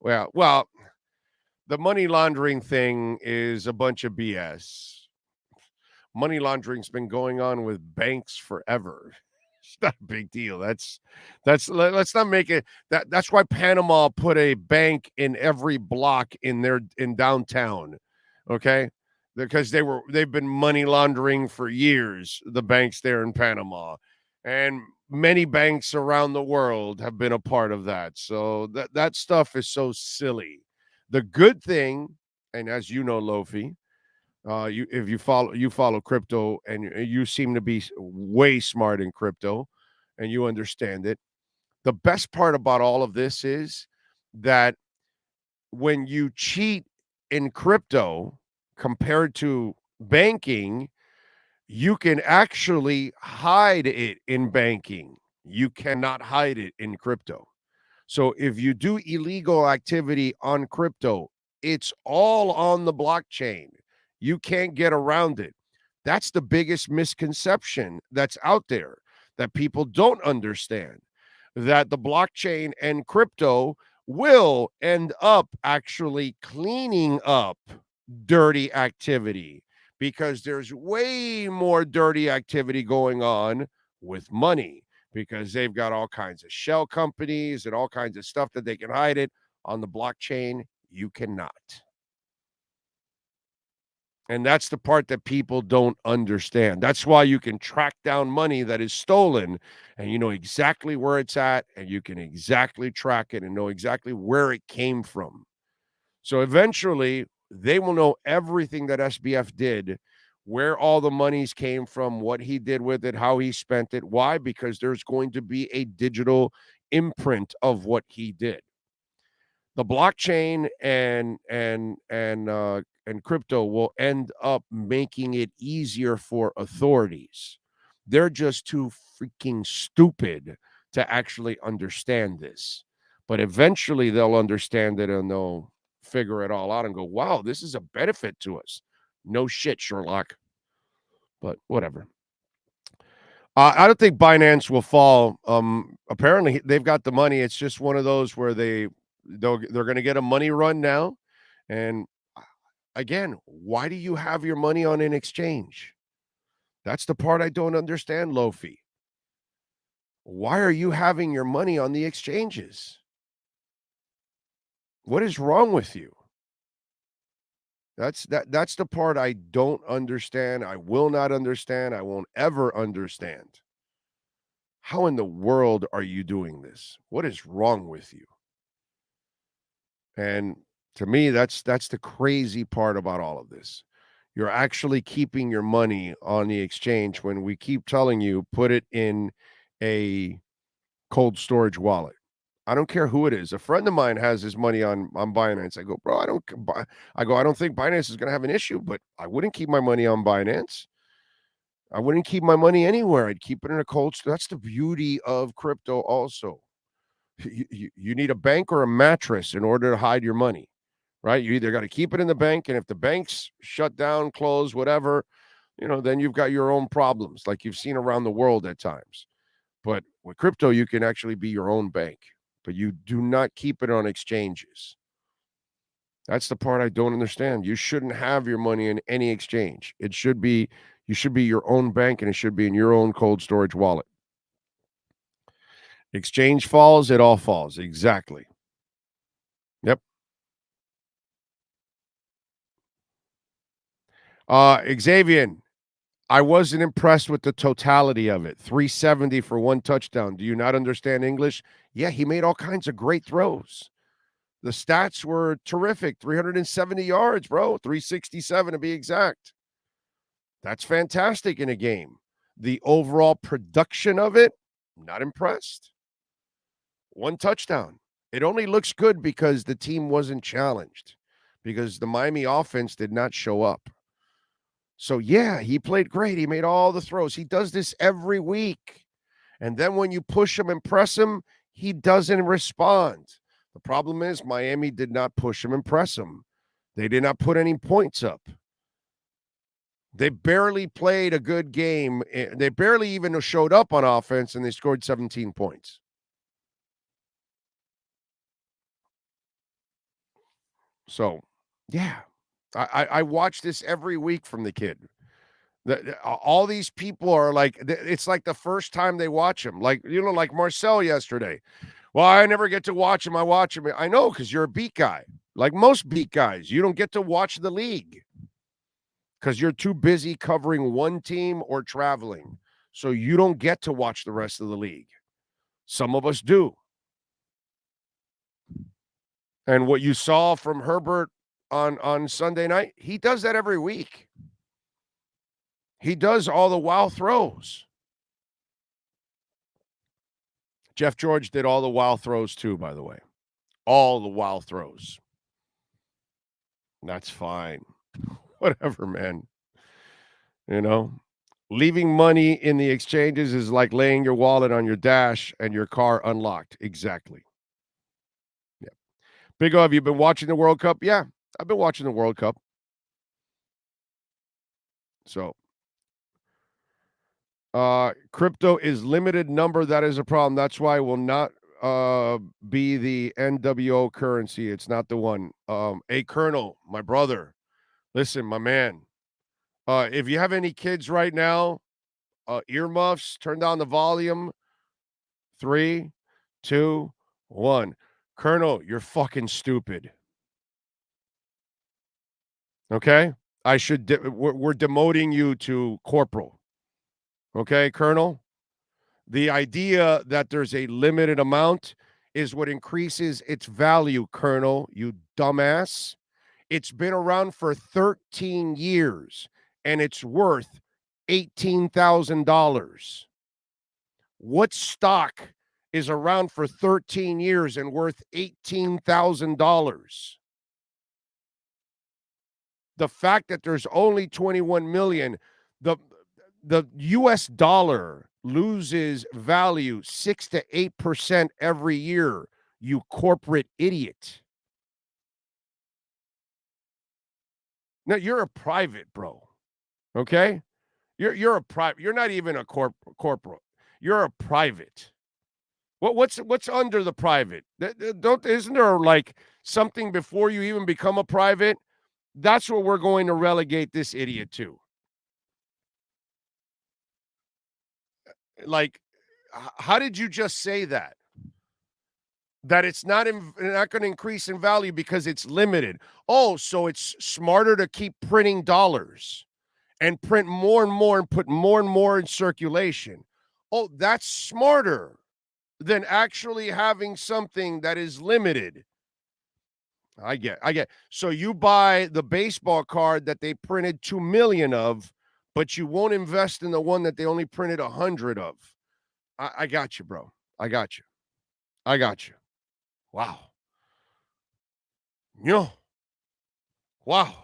well, the money laundering thing is a bunch of BS. Money laundering's been going on with banks forever. It's not a big deal. Let's not make it that's why Panama put a bank in every block in downtown. Okay? Because they've been money laundering for years, the banks there in Panama. And many banks around the world have been a part of that. So that stuff is so silly. The good thing, and as you know, Lofi, if you follow crypto and you seem to be way smart in crypto and you understand it. The best part about all of this is that when you cheat in crypto compared to banking, you can actually hide it in banking. You cannot hide it in crypto. So if you do illegal activity on crypto, it's all on the blockchain. You can't get around it. That's the biggest misconception that's out there that people don't understand, that the blockchain and crypto will end up actually cleaning up dirty activity because there's way more dirty activity going on with money because they've got all kinds of shell companies and all kinds of stuff that they can hide it. On the blockchain, you cannot. And that's the part that people don't understand. That's why you can track down money that is stolen and you know exactly where it's at and you can exactly track it and know exactly where it came from. So eventually they will know everything that SBF did, where all the monies came from, what he did with it, how he spent it. Why? Because there's going to be a digital imprint of what he did. The blockchain and crypto will end up making it easier for authorities. They're just too freaking stupid to actually understand this. But eventually they'll understand it and they'll figure it all out and go, wow, this is a benefit to us. No shit, Sherlock. But whatever. I don't think Binance will fall. Apparently they've got the money. It's just one of those where they're going to get a money run now. And again, why do you have your money on an exchange? That's the part I don't understand, Lofi. Why are you having your money on the exchanges? What is wrong with you? That's the part I don't understand. I will not understand. I won't ever understand. How in the world are you doing this? What is wrong with you? And to me, that's the crazy part about all of this. You're actually keeping your money on the exchange when we keep telling you put it in a cold storage wallet. I don't care who it is. A friend of mine has his money on Binance. I go, bro, I don't think Binance is going to have an issue, but I wouldn't keep my money on Binance. I wouldn't keep my money anywhere. I'd keep it in a cold store. That's the beauty of crypto also. You need a bank or a mattress in order to hide your money, right? You either got to keep it in the bank, and if the bank's shut down, closed, whatever, then you've got your own problems like you've seen around the world at times. But with crypto, you can actually be your own bank. But you do not keep it on exchanges. That's the part I don't understand. You shouldn't have your money in any exchange. You should be your own bank, and it should be in your own cold storage wallet. Exchange falls, it all falls. Exactly. Yep. Xavier, I wasn't impressed with the totality of it. 370 for one touchdown. Do you not understand English? Yeah, he made all kinds of great throws. The stats were terrific. 370 yards, bro. 367 to be exact. That's fantastic in a game. The overall production of it, not impressed. 1 touchdown. It only looks good because the team wasn't challenged, because the Miami offense did not show up. So, yeah, he played great. He made all the throws. He does this every week. And then when you push him and press him, he doesn't respond. The problem is Miami did not push him and press him. They did not put any points up. They barely played a good game. They barely even showed up on offense, and they scored 17 points. So, yeah, I watch this every week from the kid. All these people are like, it's like the first time they watch him. Like, like Marcel yesterday. Well, I never get to watch him. I watch him. I know, because you're a beat guy. Like most beat guys, you don't get to watch the league because you're too busy covering one team or traveling. So you don't get to watch the rest of the league. Some of us do. And what you saw from Herbert on Sunday night, he does that every week. He does all the wild throws. Jeff George did all the wild throws too, by the way. All the wild throws. That's fine. Whatever, man. Leaving money in the exchanges is like laying your wallet on your dash and your car unlocked. Exactly. Yeah. Big O, have you been watching the World Cup? Yeah, I've been watching the World Cup. So, crypto is limited number. That is a problem. That's why it will not be the NWO currency. It's not the one. Hey, Colonel, my brother, listen, my man. If you have any kids right now, earmuffs, turn down the volume. 3, 2, 1. Colonel, you're fucking stupid. Okay? We're demoting you to corporal. Okay, Colonel? The idea that there's a limited amount is what increases its value, Colonel, you dumbass. It's been around for 13 years, and it's worth $18,000. What stock is around for 13 years and worth $18,000? The fact that there's only 21 million, the US dollar loses value 6 to 8% every year, you corporate idiot. No, you're a private, bro. Okay? You're a private. You're not even a corporal. You're a private. What's under the private? Isn't there like something before you even become a private? That's what we're going to relegate this idiot to. Like, how did you just say that? That it's not going to increase in value because it's limited. Oh, so it's smarter to keep printing dollars and print more and more and put more and more in circulation. Oh, that's smarter than actually having something that is limited. I get. So you buy the baseball card that they printed 2 million of, but you won't invest in the one that they only printed 100 of. I got you, bro. I got you. Wow. Wow.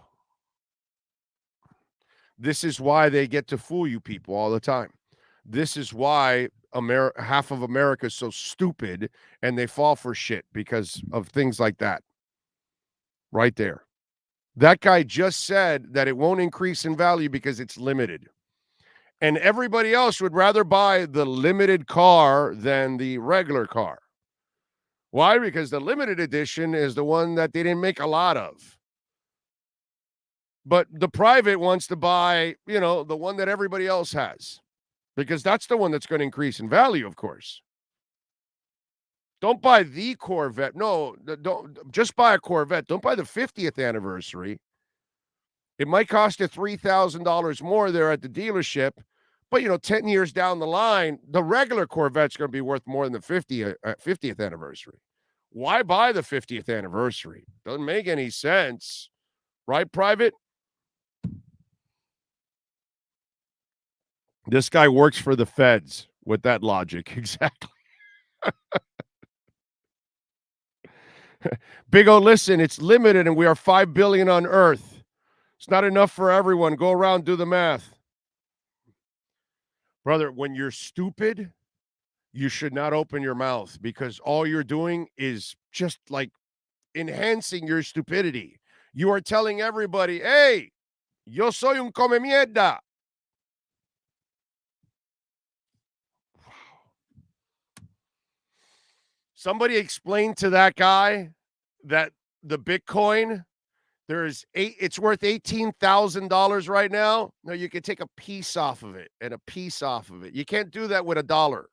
This is why they get to fool you people all the time. This is why half of America is so stupid and they fall for shit because of things like that. Right there. That guy just said that it won't increase in value because it's limited. And everybody else would rather buy the limited car than the regular car. Why? Because the limited edition is the one that they didn't make a lot of. But the private wants to buy, the one that everybody else has. Because that's the one that's going to increase in value, of course. Don't buy the Corvette. No, don't just buy a Corvette. Don't buy the 50th anniversary. It might cost you $3,000 more there at the dealership. But, 10 years down the line, the regular Corvette's going to be worth more than the 50th anniversary. Why buy the 50th anniversary? Doesn't make any sense. Right, Private? This guy works for the feds with that logic. Exactly. Big O, listen, it's limited and we are 5 billion on Earth. It's not enough for everyone. Go around, do the math. Brother, when you're stupid, you should not open your mouth because all you're doing is just like enhancing your stupidity. You are telling everybody, hey, yo soy un come mierda. Somebody explained to that guy that the Bitcoin, it's worth $18,000 right now. No, you can take a piece off of it and a piece off of it. You can't do that with $1.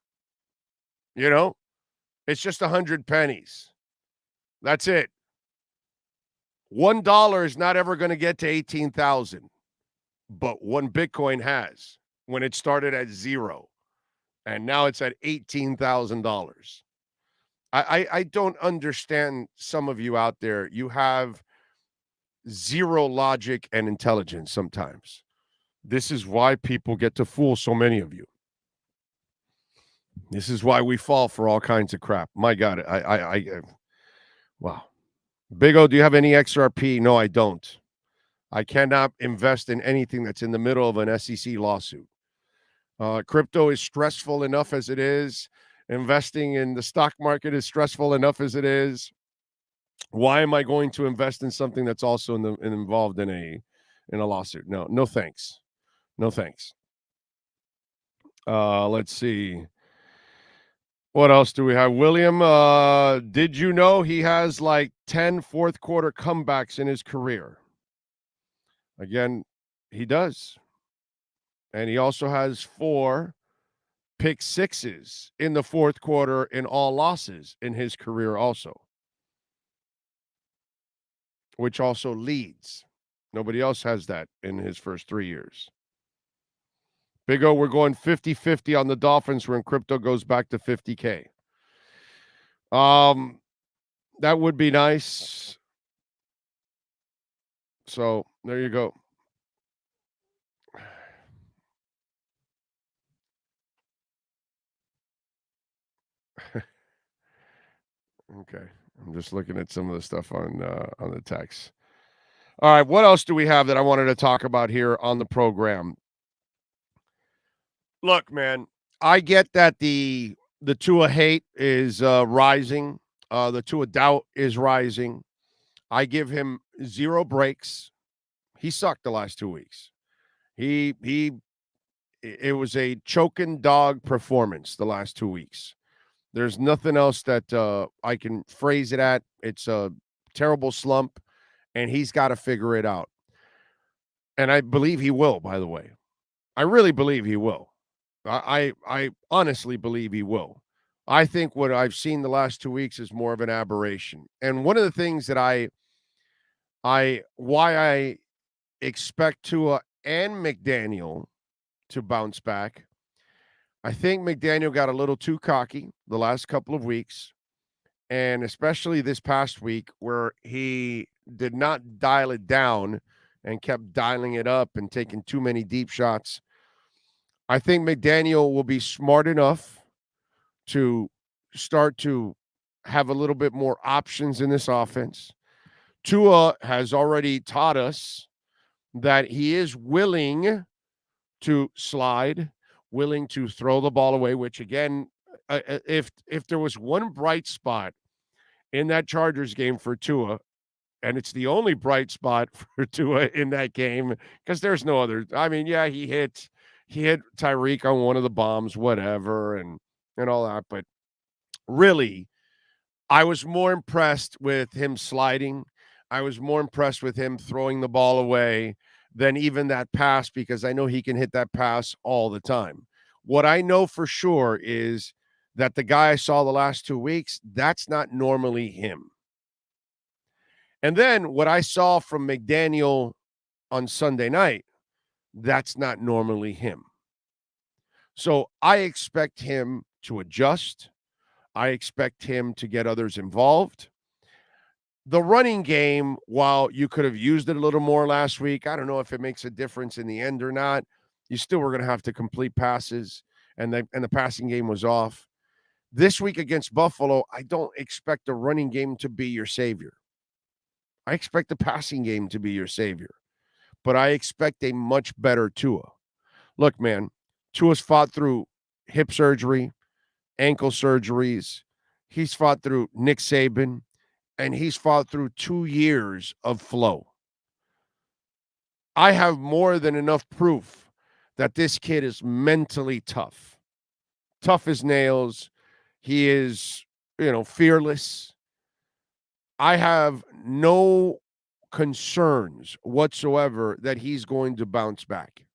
You know, it's just 100 pennies. That's it. $1 is not ever going to get to 18,000, but one Bitcoin has when it started at 0, and now it's at $18,000. I don't understand some of you out there. You have zero logic and intelligence sometimes. This is why people get to fool so many of you. This is why we fall for all kinds of crap. My God, wow. Big O, do you have any XRP? No, I don't. I cannot invest in anything that's in the middle of an SEC lawsuit. Crypto is stressful enough as it is. Investing in the stock market is stressful enough as it is. Why am I going to invest in something that's also involved in a lawsuit? No thanks. No thanks. Let's see. What else do we have? William, did you know he has like 10 fourth quarter comebacks in his career? Again, he does. And he also has 4 pick sixes in the fourth quarter in all losses in his career also, which also leads. Nobody else has that in his first 3 years. Big O, we're going 50-50 on the Dolphins when crypto goes back to 50K. That would be nice. So there you go. Okay. I'm just looking at some of the stuff on the text. All right. What else do we have that I wanted to talk about here on the program? Look, man, I get that the Tua hate is rising. The Tua doubt is rising. I give him 0 breaks. He sucked the last 2 weeks. It was a choking dog performance the last 2 weeks. There's nothing else that I can phrase it at. It's a terrible slump, and he's got to figure it out. And I believe he will, by the way. I really believe he will. I honestly believe he will. I think what I've seen the last 2 weeks is more of an aberration. And one of the things that why I expect Tua and McDaniel to bounce back, I think McDaniel got a little too cocky the last couple of weeks, and especially this past week where he did not dial it down and kept dialing it up and taking too many deep shots. I think McDaniel will be smart enough to start to have a little bit more options in this offense. Tua has already taught us that he is willing to slide, willing to throw the ball away, which again, if there was one bright spot in that Chargers game for Tua, and it's the only bright spot for Tua in that game, because there's no other. I mean, yeah, he hit Tyreek on one of the bombs, whatever, and all that. But really, I was more impressed with him sliding. I was more impressed with him throwing the ball away than even that pass, because I know he can hit that pass all the time. What I know for sure is that the guy I saw the last 2 weeks, that's not normally him. And then what I saw from McDaniel on Sunday night, that's not normally him. So I expect him to adjust. I expect him to get others involved. The running game, while you could have used it a little more last week, I don't know if it makes a difference in the end or not. You still were going to have to complete passes, and the passing game was off. This week against Buffalo, I don't expect the running game to be your savior. I expect the passing game to be your savior. But I expect a much better Tua. Look, man, Tua's fought through hip surgery, ankle surgeries. He's fought through Nick Saban, and he's fought through 2 years of flow. I have more than enough proof that this kid is mentally tough. Tough as nails. He is, fearless. I have no concerns whatsoever that he's going to bounce back.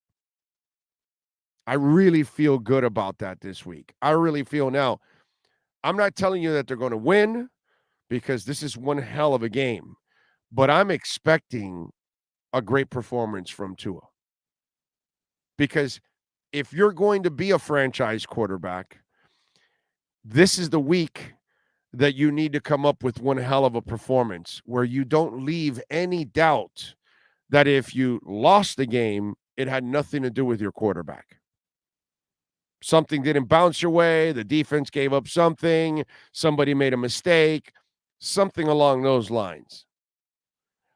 I really feel good about that this week. I really feel now. I'm not telling you that they're going to win because this is one hell of a game, but I'm expecting a great performance from Tua. Because if you're going to be a franchise quarterback, this is the week that you need to come up with one hell of a performance where you don't leave any doubt that if you lost the game, it had nothing to do with your quarterback. Something didn't bounce your way, the defense gave up something, somebody made a mistake, something along those lines.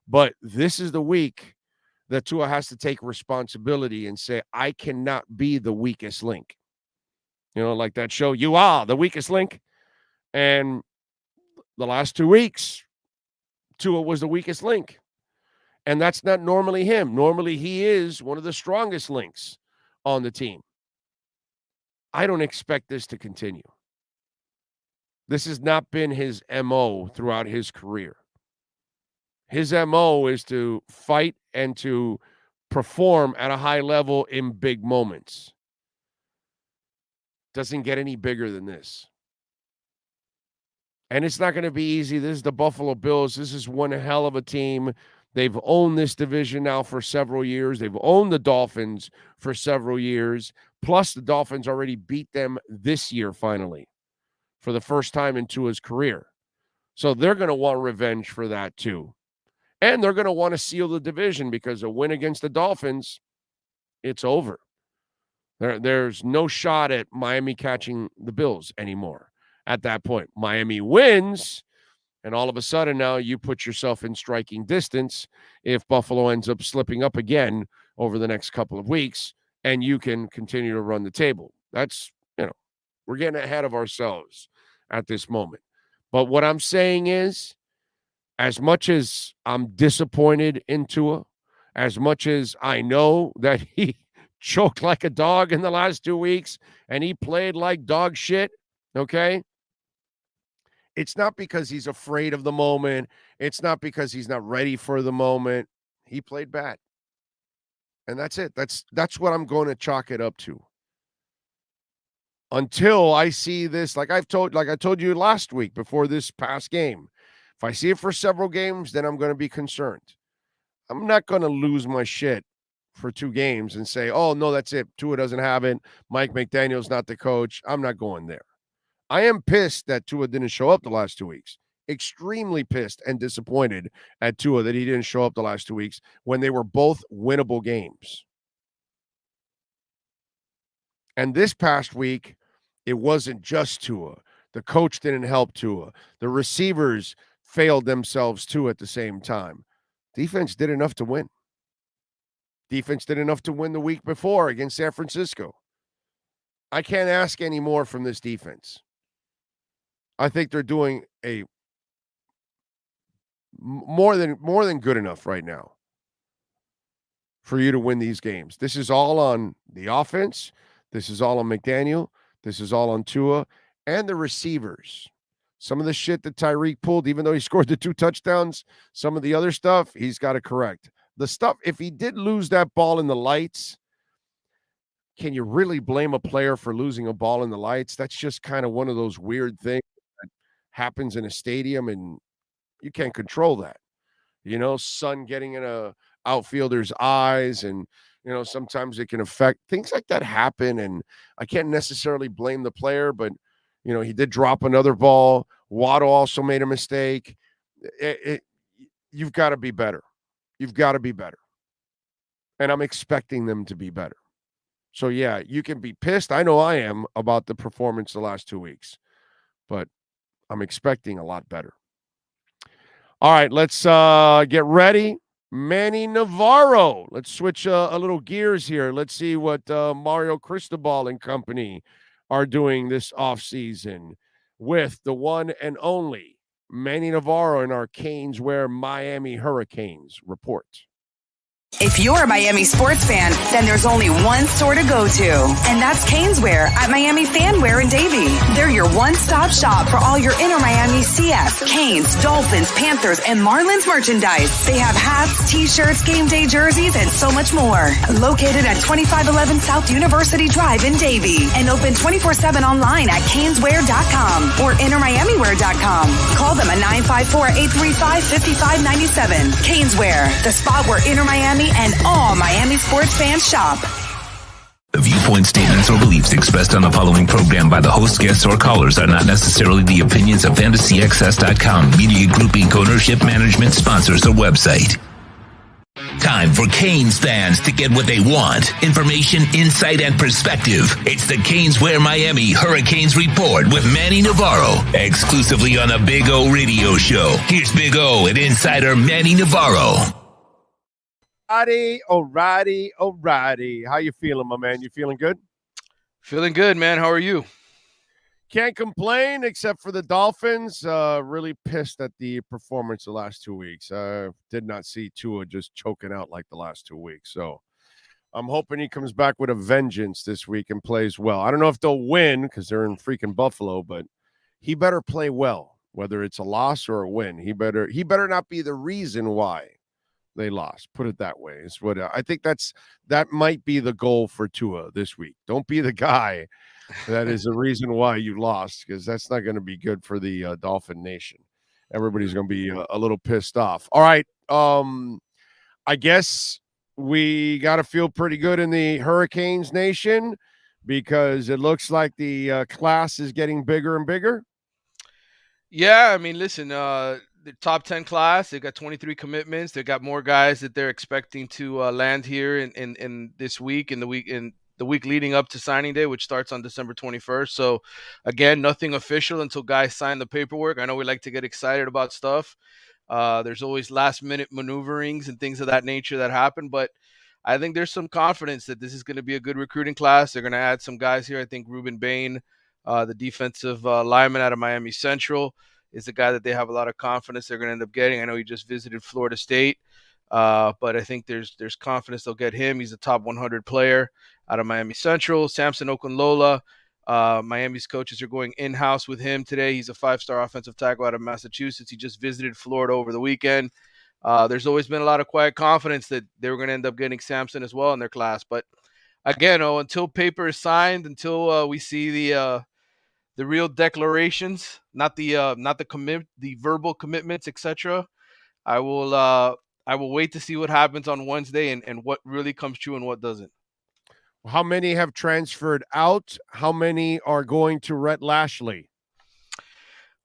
But this is the week that Tua has to take responsibility and say, I cannot be the weakest link. Like that show, You Are the Weakest Link. And the last 2 weeks, Tua was the weakest link. And that's not normally him. Normally, he is one of the strongest links on the team. I don't expect this to continue. This has not been his MO throughout his career. His MO is to fight and to perform at a high level in big moments. Doesn't get any bigger than this. And it's not going to be easy. This is the Buffalo Bills. This is one hell of a team. They've owned this division now for several years. They've owned the Dolphins for several years. Plus, the Dolphins already beat them this year, finally, for the first time in Tua's career. So they're going to want revenge for that, too. And they're going to want to seal the division because a win against the Dolphins, it's over. There's no shot at Miami catching the Bills anymore at that point. Miami wins, and all of a sudden now you put yourself in striking distance if Buffalo ends up slipping up again over the next couple of weeks, and you can continue to run the table. That's, we're getting ahead of ourselves at this moment. But what I'm saying is, as much as I'm disappointed in Tua, as much as I know that he choked like a dog in the last 2 weeks and he played like dog shit, okay? It's not because he's afraid of the moment. It's not because he's not ready for the moment. He played bad. And that's it. That's what I'm going to chalk it up to. Until I see this, like I told you last week before this past game, if I see it for several games, then I'm going to be concerned. I'm not going to lose my shit for 2 games and say, oh, no, that's it. Tua doesn't have it. Mike McDaniel's not the coach. I'm not going there. I am pissed that Tua didn't show up the last 2 weeks. Extremely pissed and disappointed at Tua that he didn't show up the last 2 weeks when they were both winnable games. And this past week, it wasn't just Tua. The coach didn't help Tua. The receivers failed themselves too at the same time. Defense did enough to win. Defense did enough to win the week before against San Francisco. I can't ask any more from this defense. I think they're doing a more than good enough right now for you to win these games. This is all on the offense. This is all on McDaniel. This is all on Tua and the receivers. Some of the shit that Tyreek pulled, even though he scored the 2 touchdowns, some of the other stuff, he's got to correct. The stuff, if he did lose that ball in the lights, can you really blame a player for losing a ball in the lights? That's just kind of one of those weird things that happens in a stadium, and you can't control that. Sun getting in a outfielder's eyes, and sometimes it can affect things like that happen. And I can't necessarily blame the player, but he did drop another ball. Waddle also made a mistake. You've got to be better. You've got to be better. And I'm expecting them to be better. So, yeah, you can be pissed. I know I am about the performance the last 2 weeks, but I'm expecting a lot better. All right, let's get ready. Manny Navarro. Let's switch a little gears here. Let's see what Mario Cristobal and company are doing this offseason with the one and only Manny Navarro in our Canes Wear Miami Hurricanes report. If you're a Miami sports fan, then there's only one store to go to, and that's Caneswear at Miami Fanwear in Davie. They're your one-stop shop for all your inner Miami CF, Canes, Dolphins, Panthers, and Marlins merchandise. They have hats, t-shirts, game day jerseys, and so much more. Located at 2511 South University Drive in Davie, and open 24/7 online at caneswear.com or innermiamiwear.com. Call them at 954-835-5597. Caneswear, the spot where inner Miami and all Miami sports fans shop. The viewpoint statements or beliefs expressed on the following program by the host, guests, or callers are not necessarily the opinions of FantasyAccess.com, Media Group Inc. ownership, management, sponsors, or website. Time for Canes fans to get what they want. Information, insight, and perspective. It's the Canes Wear Miami Hurricanes Report with Manny Navarro, exclusively on the Big O Radio Show. Here's Big O and insider Manny Navarro. Alrighty. How you feeling, my man? You feeling good? Feeling good, man. How are you? Can't complain, except for the Dolphins. Really pissed at the performance the last 2 weeks. Did not see Tua just choking out like the last 2 weeks. So I'm hoping he comes back with a vengeance this week and plays well. I don't know if they'll win because they're in freaking Buffalo, but he better play well, whether it's a loss or a win. He better not be the reason why they lost. Put it that way. Is what I think that might be the goal for Tua this week. Don't be the guy that is the reason why you lost, because that's not going to be good for the Dolphin Nation. Everybody's going to be a little pissed off. All right. I guess we got to feel pretty good in the Hurricanes Nation because it looks like the class is getting bigger and bigger. Yeah, I mean, listen, the top 10 class, they've got 23 commitments. They've got more guys that they're expecting to land here in this week, in the week leading up to signing day, which starts on December 21st. So again, nothing official until guys sign the paperwork. I know we like to get excited about stuff. There's always last minute maneuverings and things of that nature that happen, but I think there's some confidence that this is going to be a good recruiting class. They're going to add some guys here. I think Ruben Bain, the defensive lineman out of Miami Central, is a guy that they have a lot of confidence they're going to end up getting. I know he just visited Florida State, but I think there's confidence they'll get him. He's a top 100 player out of Miami Central. Samson Okunlola, Miami's coaches are going in-house with him today. He's a 5-star offensive tackle out of Massachusetts. He just visited Florida over the weekend. There's always been a lot of quiet confidence that they were going to end up getting Samson as well in their class. But again, until paper is signed, until we see the real declarations, not the verbal commitments, etc., I will wait to see what happens on Wednesday and what really comes true and what doesn't. How many have transferred out? How many are going to Rhett Lashley?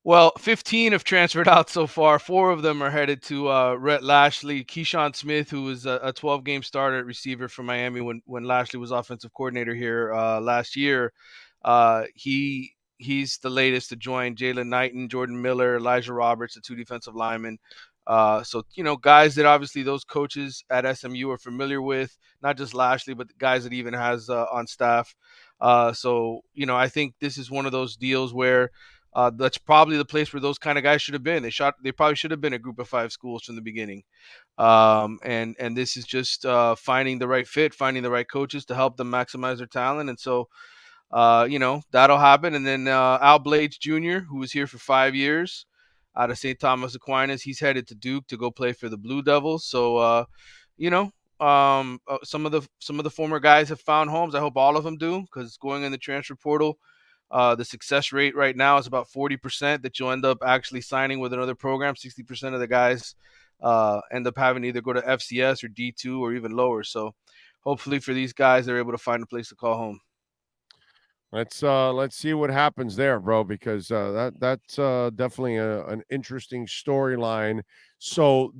Well, 15 have transferred out so far. 4 of them are headed to Rhett Lashley. Keyshawn Smith, who was a 12-game starter at receiver for Miami when Lashley was offensive coordinator here last year. He's the latest to join. Jalen Knighton, Jordan Miller, Elijah Roberts, the 2 defensive linemen. So, guys that obviously those coaches at SMU are familiar with, not just Lashley, but the guys that even has on staff. So, I think this is one of those deals where that's probably the place where those kind of guys should have been. They probably should have been a group of 5 schools from the beginning. And this is just finding the right fit, finding the right coaches to help them maximize their talent. And so, that'll happen. And then Al Blades Jr., who was here for 5 years out of St. Thomas Aquinas, he's headed to Duke to go play for the Blue Devils. So, some of the former guys have found homes. I hope all of them do, because going in the transfer portal, the success rate right now is about 40% that you'll end up actually signing with another program. 60% of the guys end up having to either go to FCS or D2 or even lower. So hopefully for these guys, they're able to find a place to call home. Let's see what happens there, bro, because that's definitely an interesting storyline. So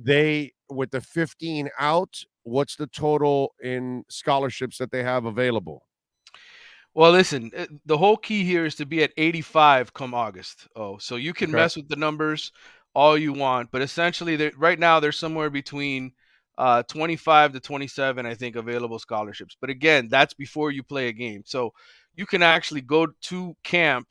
with the 15 out, what's the total in scholarships that they have available? Well, listen, the whole key here is to be at 85 come August. Oh, so you can Okay. mess with the numbers all you want, but essentially, right now they're somewhere between 25 to 27, I think, available scholarships. But again, that's before you play a game, so you can actually go to camp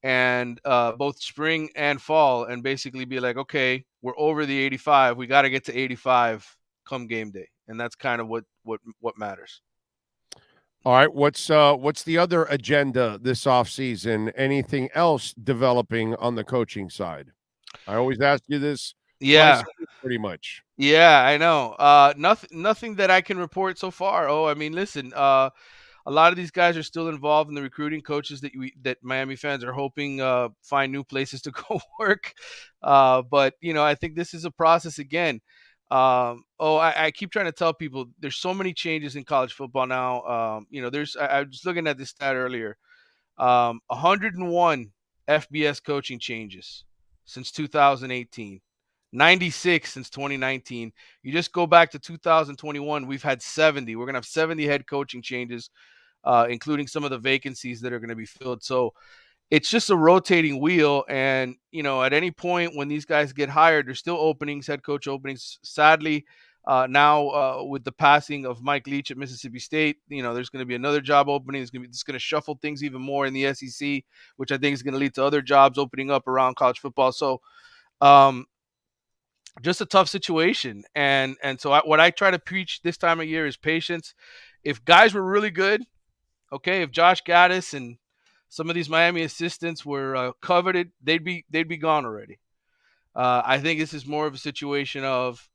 and both spring and fall, and basically be like, okay, we're over the 85. We got to get to 85 come game day, and that's kind of what matters. All right, what's the other agenda this offseason? Anything else developing on the coaching side? I always ask you this twice Yeah. a week, pretty much. Yeah, I know. Nothing that I can report so far. Oh, I mean, listen, a lot of these guys are still involved in the recruiting. Coaches that Miami fans are hoping find new places to go work. But I think this is a process again. I keep trying to tell people there's so many changes in college football now. I was looking at this stat earlier. 101 FBS coaching changes since 2018. 96 since 2019. You just go back to 2021, we've had 70. We're going to have 70 head coaching changes, including some of the vacancies that are going to be filled. So it's just a rotating wheel. And, at any point when these guys get hired, there's still openings, head coach openings. Sadly, now with the passing of Mike Leach at Mississippi State, there's going to be another job opening. It's going to shuffle things even more in the SEC, which I think is going to lead to other jobs opening up around college football. So, just a tough situation. And so what I try to preach this time of year is patience. If guys were really good, okay, if Josh Gaddis and some of these Miami assistants were coveted, they'd be gone already. I think this is more of a situation of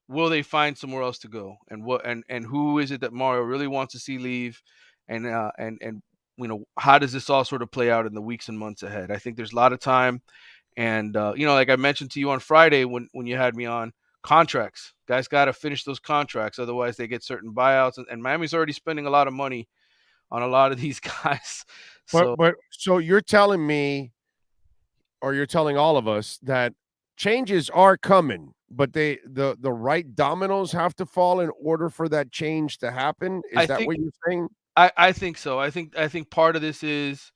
will they find somewhere else to go, and who is it that Mario really wants to see leave, and how does this all sort of play out in the weeks and months ahead? I think there's a lot of time. And, like I mentioned to you on Friday when you had me on, contracts. Guys got to finish those contracts. Otherwise, they get certain buyouts. And Miami's already spending a lot of money on a lot of these guys. So, So you're telling me, or you're telling all of us, that changes are coming, but the right dominoes have to fall in order for that change to happen? Is that what you're saying? I think so. I think part of this is,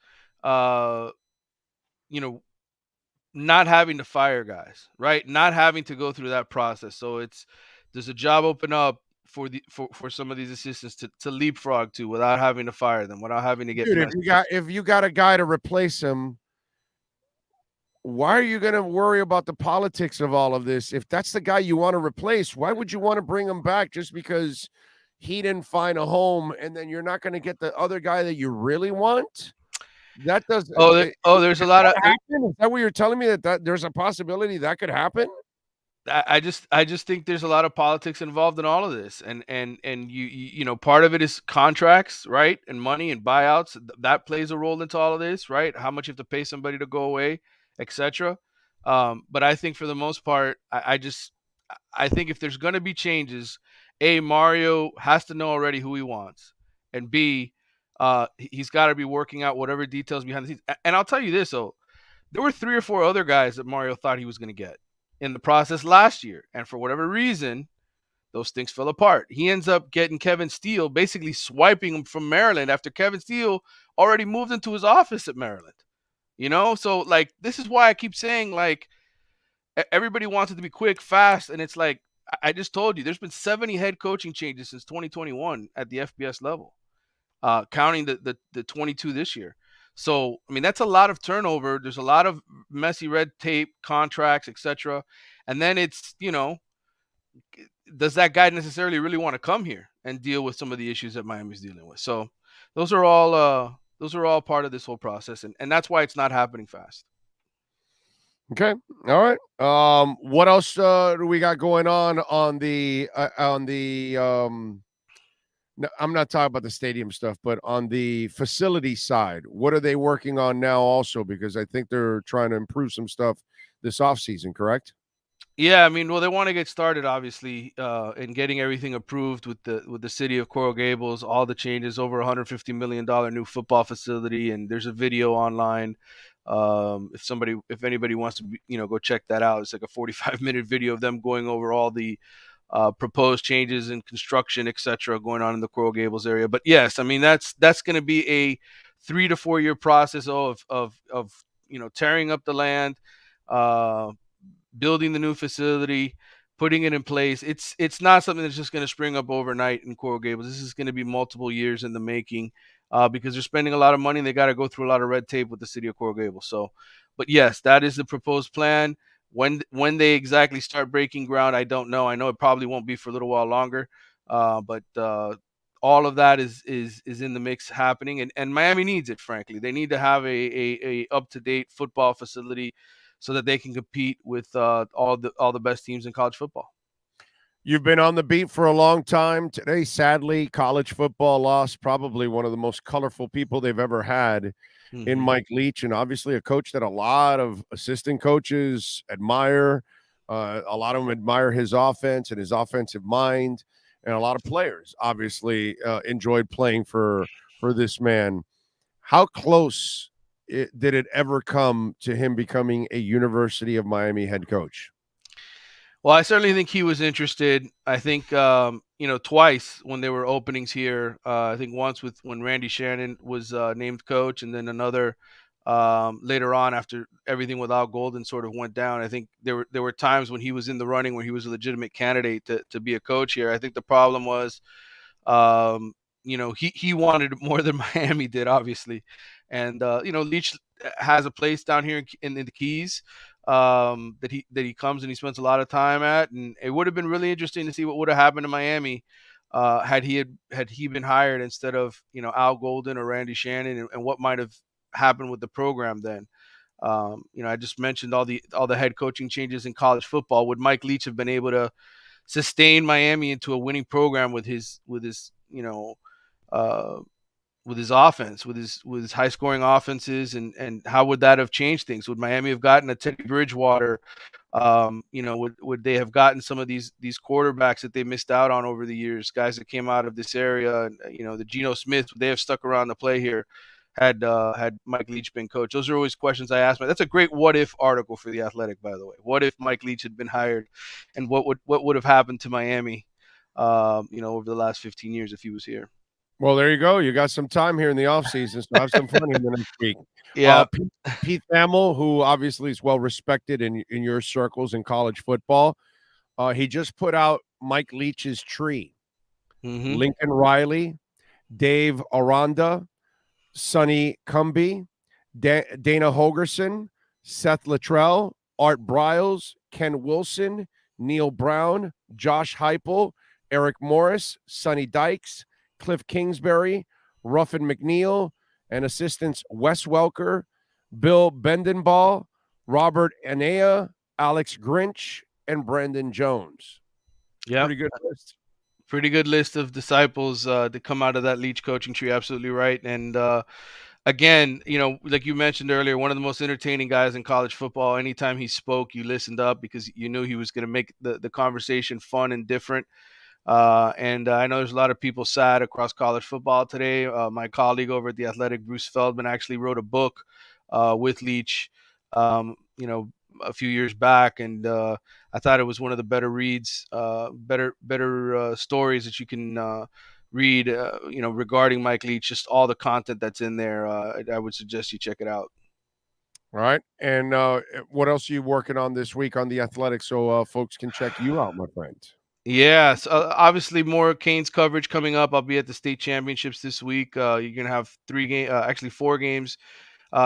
not having to fire guys, right? Not having to go through that process. So there's a job open up for some of these assistants to leapfrog to without having to fire them, without having to get. Dude, if you got a guy to replace him, why are you going to worry about the politics of all of this? If that's the guy you want to replace, why would you want to bring him back just because he didn't find a home, and then you're not going to get the other guy that you really want? That does. There's a lot of. Is that what you're telling me, that there's a possibility that could happen? I just think there's a lot of politics involved in all of this, and part of it is contracts, right, and money and buyouts. That plays a role into all of this, right? How much you have to pay somebody to go away, etc. But I think for the most part, I think if there's going to be changes, A, Mario has to know already who he wants, and B, he's got to be working out whatever details behind the scenes. And I'll tell you this, though, there were 3 or 4 other guys that Mario thought he was going to get in the process last year, and for whatever reason, those things fell apart. He ends up getting Kevin Steele, basically swiping him from Maryland after Kevin Steele already moved into his office at Maryland. So like, this is why I keep saying, like, everybody wants it to be quick, fast, and it's like I just told you, there's been 70 head coaching changes since 2021 at the FBS level, counting the 22 this year. So, I mean, that's a lot of turnover. There's a lot of messy red tape, contracts, etc. And then it's, does that guy necessarily really want to come here and deal with some of the issues that Miami's dealing with? So those are all part of this whole process. And that's why it's not happening fast. Okay. All right. What else do we got going on the no, I'm not talking about the stadium stuff, but on the facility side, what are they working on now also? Because I think they're trying to improve some stuff this offseason, correct? Yeah, I mean, well, they want to get started, obviously, in getting everything approved with the city of Coral Gables, all the changes, over $150 million new football facility, and there's a video online. If anybody wants to, go check that out. It's like a 45-minute video of them going over all the proposed changes in construction, etc., going on in the Coral Gables area. But yes, I mean that's going to be a 3 to 4 year process of tearing up the land, building the new facility, putting it in place. It's not something that's just going to spring up overnight in Coral Gables. This is going to be multiple years in the making, because they're spending a lot of money and they got to go through a lot of red tape with the city of Coral Gables. So, but yes, that is the proposed plan. When they exactly start breaking ground, I don't know. I know it probably won't be for a little while longer, but all of that is in the mix happening, and Miami needs it. Frankly, they need to have a up to date football facility so that they can compete with all the best teams in college football. You've been on the beat for a long time. Today, sadly, college football lost probably one of the most colorful people they've ever had in Mike Leach, and obviously a coach that a lot of assistant coaches admire. A lot of them admire his offense and his offensive mind, and a lot of players obviously enjoyed playing for this man. How close did it ever come to him becoming a University of Miami head coach? Well, I certainly think he was interested. I think, twice when there were openings here. I think once when Randy Shannon was named coach, and then another later on after everything with Al Golden sort of went down. I think there were times when he was in the running where he was a legitimate candidate to be a coach here. I think the problem was, he wanted it more than Miami did, obviously. And, Leach has a place down here in the Keys that he comes and he spends a lot of time at, and it would have been really interesting to see what would have happened to Miami had he been hired instead of Al Golden or Randy Shannon, and what might have happened with the program then. I just mentioned all the head coaching changes in college football. Would Mike Leach have been able to sustain Miami into a winning program with his offense, with his high scoring offenses, and how would that have changed things? Would Miami have gotten a Teddy Bridgewater? Would they have gotten some of these quarterbacks that they missed out on over the years, guys that came out of this area, and the Geno Smith? Would they have stuck around to play here had Mike Leach been coach? Those are always questions I ask. That's a great what if article for The Athletic, by the way. What if Mike Leach had been hired, and what would have happened to Miami over the last 15 years if he was here? Well, there you go. You got some time here in the offseason, so have some fun in the next week. Yeah. Pete Thamel, who obviously is well respected in your circles in college football, he just put out Mike Leach's tree. Lincoln Riley, Dave Aranda, Sonny Cumbie, Dana Holgerson, Seth Luttrell, Art Briles, Ken Wilson, Neil Brown, Josh Heupel, Eric Morris, Sonny Dykes, Cliff Kingsbury, Ruffin McNeil, and assistants Wes Welker, Bill Bendenball, Robert Anea, Alex Grinch, and Brandon Jones. Yeah, pretty good list. Pretty good list of disciples that come out of that Leach coaching tree. Absolutely right. And again, like you mentioned earlier, one of the most entertaining guys in college football. Anytime he spoke, you listened up because you knew he was going to make the conversation fun and different. And I know there's a lot of people sad across college football today. My colleague over at The Athletic, Bruce Feldman, actually wrote a book with Leach, a few years back, and I thought it was one of the better reads, better stories that you can read, regarding Mike Leach. Just all the content that's in there. I would suggest you check it out. All right. And what else are you working on this week on The Athletic so folks can check you out, my friend? Yes, obviously more Canes coverage coming up. I'll be at the state championships this week. You're gonna have 4 games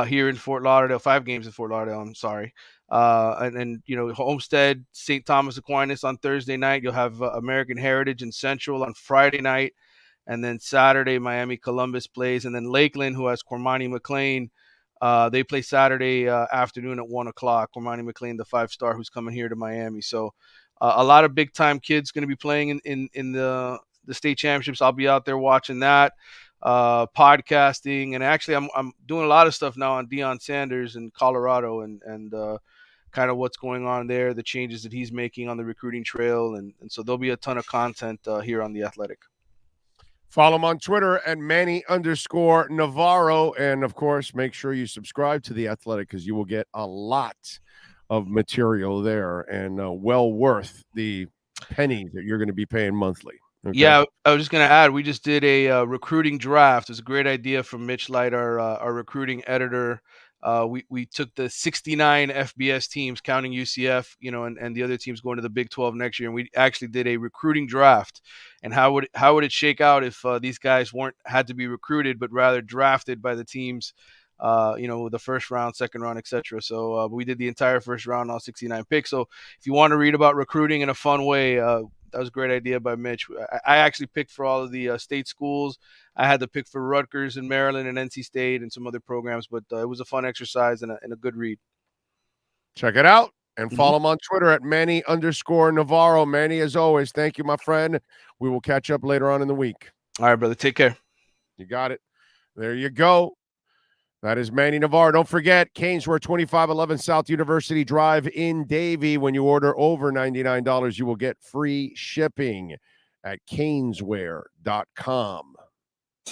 here in Fort Lauderdale, 5 games in Fort Lauderdale. I'm sorry, and then Homestead, St. Thomas Aquinas on Thursday night. You'll have American Heritage and Central on Friday night, and then Saturday Miami Columbus plays, and then Lakeland, who has Cormani McLean. They play Saturday afternoon at 1:00. Cormani McLean, the 5-star who's coming here to Miami. So. A lot of big time kids going to be playing in the state championships. I'll be out there watching that, podcasting, and actually I'm doing a lot of stuff now on Deion Sanders in Colorado and kind of what's going on there, the changes that he's making on the recruiting trail, and so there'll be a ton of content here on The Athletic. Follow him on Twitter at Manny_Navarro, and of course make sure you subscribe to The Athletic because you will get a lot of material there, and well worth the pennies that you're going to be paying monthly. Okay? Yeah, I was just going to add, we just did a recruiting draft. It was a great idea from Mitch Light, our recruiting editor. We took the 69 FBS teams, counting UCF, and the other teams going to the Big 12 next year, and we actually did a recruiting draft. And how would it shake out if these guys had to be recruited, but rather drafted by the teams, the first round, second round, etc. So we did the entire first round, all 69 picks. So if you want to read about recruiting in a fun way, that was a great idea by Mitch. I actually picked for all of the state schools. I had to pick for Rutgers and Maryland and NC State and some other programs, but it was a fun exercise and a good read. Check it out and follow him on Twitter at Manny_Navarro. Manny, as always, thank you, my friend. We will catch up later on in the week. All right, brother. Take care. You got it. There you go. That is Manny Navarro. Don't forget, Caneswear, 2511 South University Drive in Davie. When you order over $99, you will get free shipping at caneswear.com.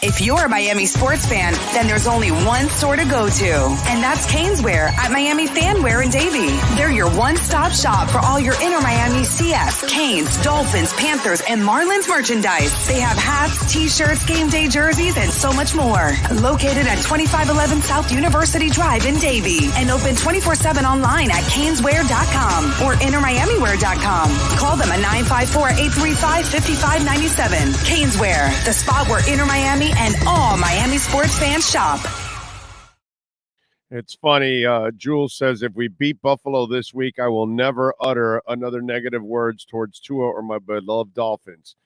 If you're a Miami sports fan, then there's only one store to go to, and that's Caneswear at Miami Fanwear in Davie. They're your one-stop shop for all your inner Miami CFs, Canes, Dolphins, Panthers, and Marlins merchandise. They have hats, t-shirts, game day jerseys, and so much more. Located at 2511 South University Drive in Davie, and open 24/7 online at caneswear.com or innermiamiwear.com. Call them at 954-835-5597. Caneswear, the spot where inner Miami and all Miami sports fans shop. It's funny. Jules says, if we beat Buffalo this week, I will never utter another negative words towards Tua or my beloved Dolphins.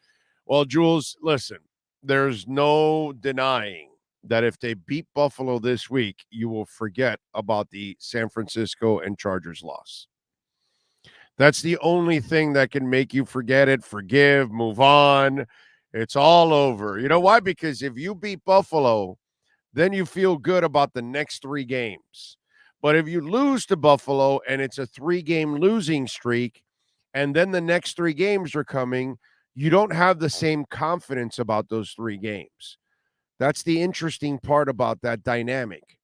Well, Jules, listen, there's no denying that if they beat Buffalo this week, you will forget about the San Francisco and Chargers loss. That's the only thing that can make you forget it, forgive, move on. It's all over. You know why? Because if you beat Buffalo, then you feel good about the next 3 games. But if you lose to Buffalo and it's a 3-game losing streak, and then the next 3 games are coming, you don't have the same confidence about those 3 games. That's the interesting part about that dynamic.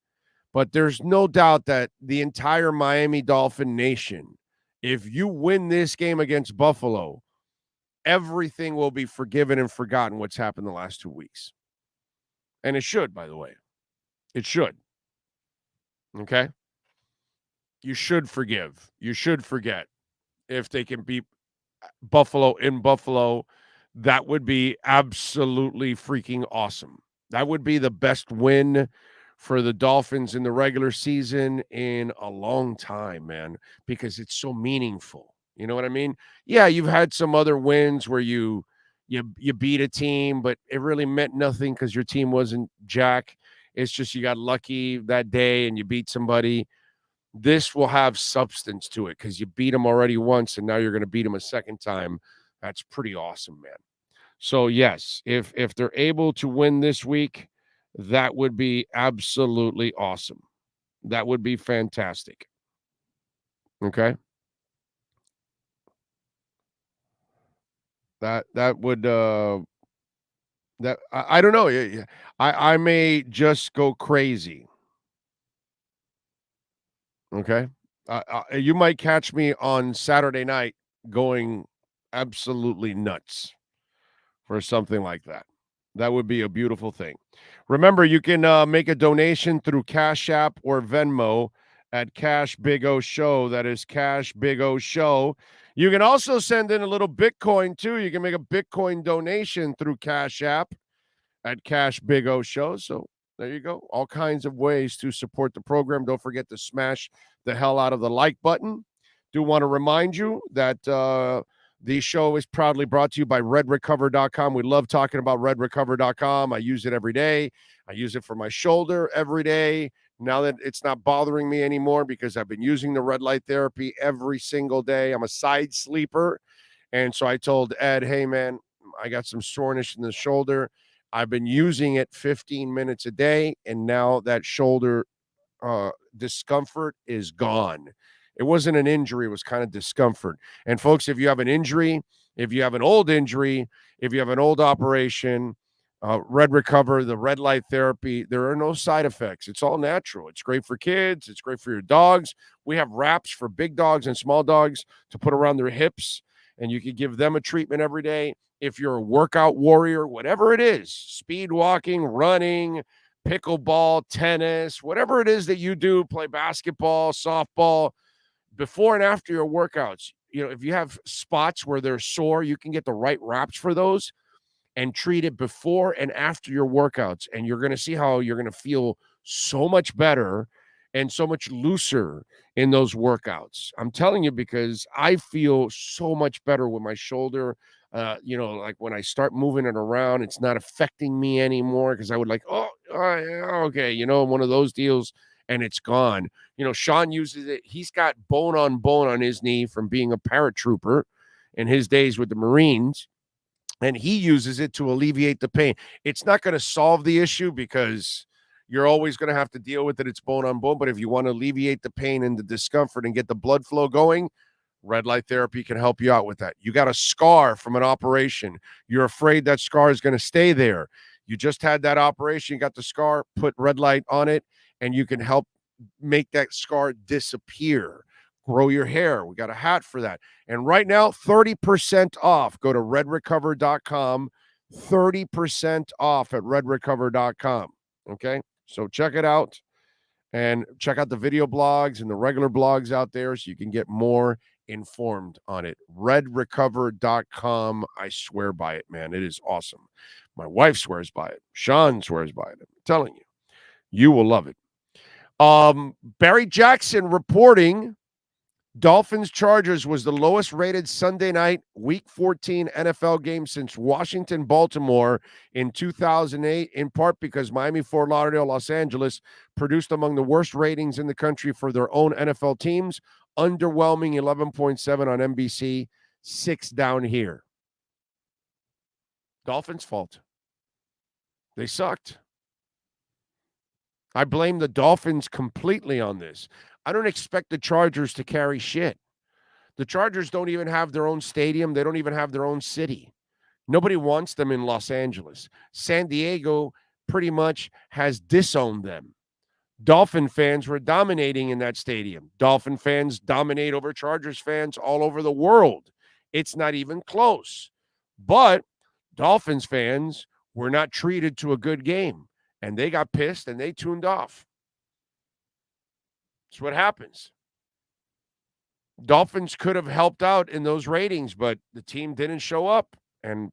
But there's no doubt that the entire Miami Dolphin nation, if you win this game against Buffalo, everything will be forgiven and forgotten what's happened the last 2 weeks. And it should, by the way. It should. Okay? You should forgive. You should forget. If they can beat Buffalo in Buffalo, that would be absolutely freaking awesome. That would be the best win for the Dolphins in the regular season in a long time, man, because it's so meaningful. You know what I mean? Yeah, you've had some other wins where you beat a team, but it really meant nothing because your team wasn't jack. It's just you got lucky that day and you beat somebody. This will have substance to it because you beat them already once and now you're going to beat them a second time. That's pretty awesome, man. So, yes, if they're able to win this week, that would be absolutely awesome. That would be fantastic. Okay? That would that I don't know. I may just go crazy. Okay, you might catch me on Saturday night going absolutely nuts for something like that. That would be a beautiful thing. Remember, you can make a donation through Cash App or Venmo at Cash Big O Show. That is Cash Big O Show. You can also send in a little Bitcoin, too. You can make a Bitcoin donation through Cash App at Cash Big O Show. So there you go. All kinds of ways to support the program. Don't forget to smash the hell out of the like button. Do want to remind you that the show is proudly brought to you by redrecover.com. We love talking about redrecover.com. I use it every day. I use it for my shoulder every day. Now that it's not bothering me anymore because I've been using the red light therapy every single day. I'm a side sleeper. And so I told Ed, hey, man, I got some soreness in the shoulder. I've been using it 15 minutes a day, and now that shoulder discomfort is gone. It wasn't an injury. It was kind of discomfort. And, folks, if you have an injury, if you have an old injury, if you have an old operation, Red Recover, the red light therapy, there are no side effects. It's all natural. It's great for kids. It's great for your dogs. We have wraps for big dogs and small dogs to put around their hips and you could give them a treatment every day. If you're a workout warrior, whatever it is, speed walking, running, pickleball, tennis, whatever it is that you do, play basketball, softball, before and after your workouts, if you have spots where they're sore, you can get the right wraps for those and treat it before and after your workouts. And you're going to see how you're going to feel so much better and so much looser in those workouts. I'm telling you, because I feel so much better with my shoulder. Like when I start moving it around, it's not affecting me anymore, because I would okay, one of those deals, and it's gone. Sean uses it. He's got bone on his knee from being a paratrooper in his days with the Marines, and he uses it to alleviate the pain. It's not going to solve the issue, because you're always going to have to deal with it. It's bone on bone. But if you want to alleviate the pain and the discomfort and get the blood flow going, red light therapy can help you out with that. You got a scar from an operation. You're afraid that scar is going to stay there. You just had that operation. You got the scar, put red light on it, and you can help make that scar disappear. Grow your hair. We got a hat for that. And right now, 30% off. Go to redrecover.com. 30% off at redrecover.com. Okay? So check it out. And check out the video blogs and the regular blogs out there so you can get more informed on it. Redrecover.com. I swear by it, man. It is awesome. My wife swears by it. Sean swears by it. I'm telling you. You will love it. Barry Jackson reporting Dolphins-Chargers was the lowest rated Sunday night Week 14 NFL game since Washington-Baltimore in 2008, in part because Miami, Fort Lauderdale, Los Angeles produced among the worst ratings in the country for their own NFL teams. Underwhelming 11.7 on NBC, 6 down here. Dolphins' fault. They sucked. I blame the Dolphins completely on this. I don't expect the Chargers to carry shit. The Chargers don't even have their own stadium. They don't even have their own city. Nobody wants them in Los Angeles. San Diego pretty much has disowned them. Dolphin fans were dominating in that stadium. Dolphin fans dominate over Chargers fans all over the world. It's not even close. But Dolphins fans were not treated to a good game, and they got pissed and they tuned off. That's what happens. Dolphins could have helped out in those ratings, but the team didn't show up, and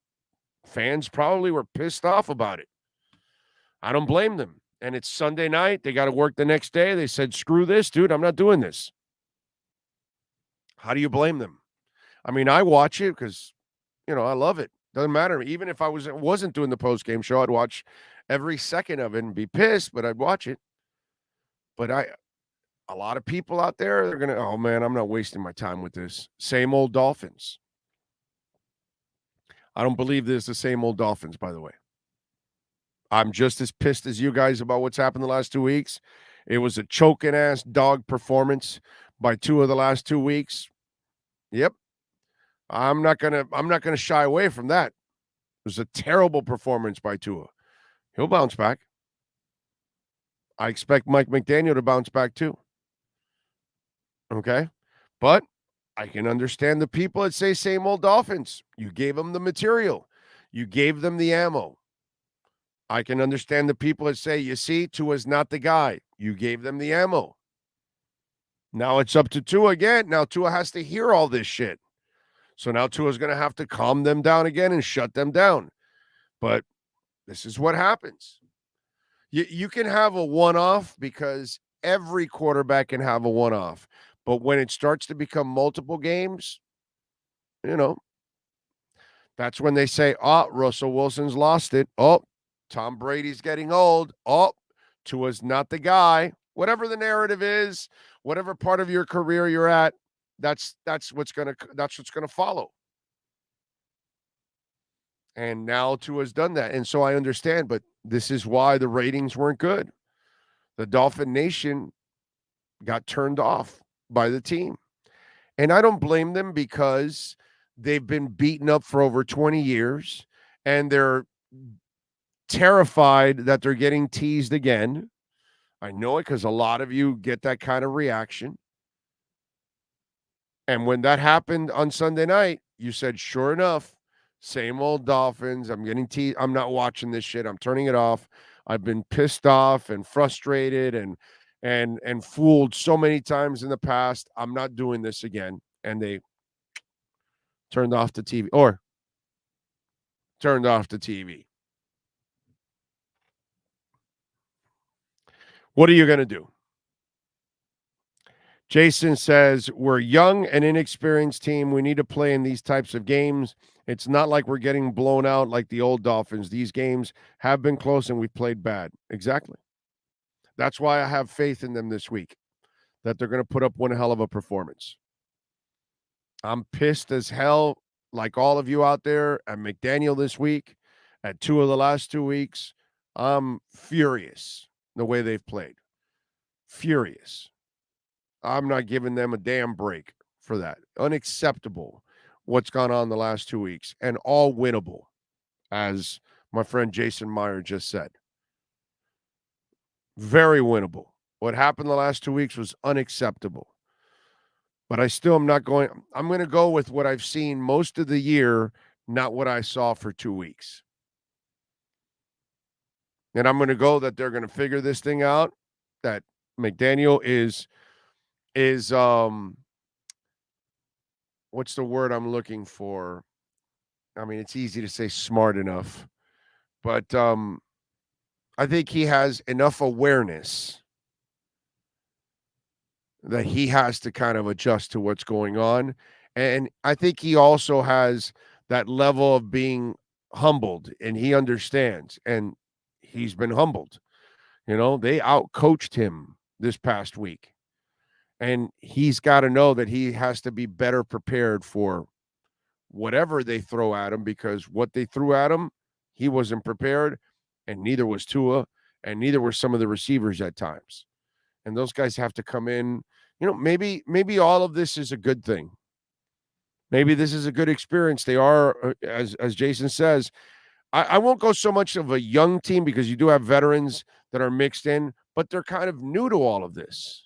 fans probably were pissed off about it. I don't blame them. And it's Sunday night. They got to work the next day. They said, screw this, dude. I'm not doing this. How do you blame them? I mean, I watch it because, I love it. Doesn't matter. Even if I wasn't doing the post-game show, I'd watch every second of it and be pissed, but I'd watch it. But a lot of people out there, they're going to, oh, man, I'm not wasting my time with this. Same old Dolphins. I don't believe this is the same old Dolphins, by the way. I'm just as pissed as you guys about what's happened the last 2 weeks. It was a choking-ass dog performance by Tua of the last 2 weeks. Yep. I'm not gonna shy away from that. It was a terrible performance by Tua. He'll bounce back. I expect Mike McDaniel to bounce back too. Okay? But I can understand the people that say same old Dolphins. You gave them the material. You gave them the ammo. I can understand the people that say, you see, Tua's not the guy. You gave them the ammo. Now it's up to Tua again. Now Tua has to hear all this shit. So now Tua's going to have to calm them down again and shut them down. But this is what happens. You can have a one-off because every quarterback can have a one-off. But when it starts to become multiple games, that's when they say, oh, Russell Wilson's lost it. Oh, Tom Brady's getting old. Oh, Tua's not the guy. Whatever the narrative is, whatever part of your career you're at, that's what's gonna follow. And now Tua's done that. And so I understand, but this is why the ratings weren't good. The Dolphin Nation got turned off by the team. And I don't blame them because they've been beaten up for over 20 years and they're terrified that they're getting teased again. I know it because a lot of you get that kind of reaction. And when that happened on Sunday night, you said, sure enough, same old Dolphins. I'm getting I'm not watching this shit. I'm turning it off. I've been pissed off and frustrated and fooled so many times in the past. I'm not doing this again. And they turned off the TV or turned off the TV. What are you going to do? Jason says, we're young and inexperienced team. We need to play in these types of games. It's not like we're getting blown out like the old Dolphins. These games have been close and we've played bad. Exactly. That's why I have faith in them this week, that they're going to put up one hell of a performance. I'm pissed as hell, like all of you out there, at McDaniel this week, at 2 of the last 2 weeks. I'm furious the way they've played. Furious. I'm not giving them a damn break for that. Unacceptable what's gone on the last 2 weeks, and all winnable, as my friend Jason Meyer just said. Very winnable. What happened the last 2 weeks was unacceptable. But I still am not going. I'm going to go with what I've seen most of the year, not what I saw for 2 weeks. And I'm going to go that they're going to figure this thing out, that McDaniel is what's the word I'm looking for? I mean, it's easy to say smart enough, but I think he has enough awareness that he has to kind of adjust to what's going on. And I think he also has that level of being humbled, and he understands, and he's been humbled. You know, they outcoached him this past week. And he's got to know that he has to be better prepared for whatever they throw at him, because what they threw at him, he wasn't prepared, and neither was Tua, and neither were some of the receivers at times. And those guys have to come in. You know, maybe all of this is a good thing. Maybe this is a good experience. They are, as Jason says, I won't go so much of a young team, because you do have veterans that are mixed in, but they're kind of new to all of this.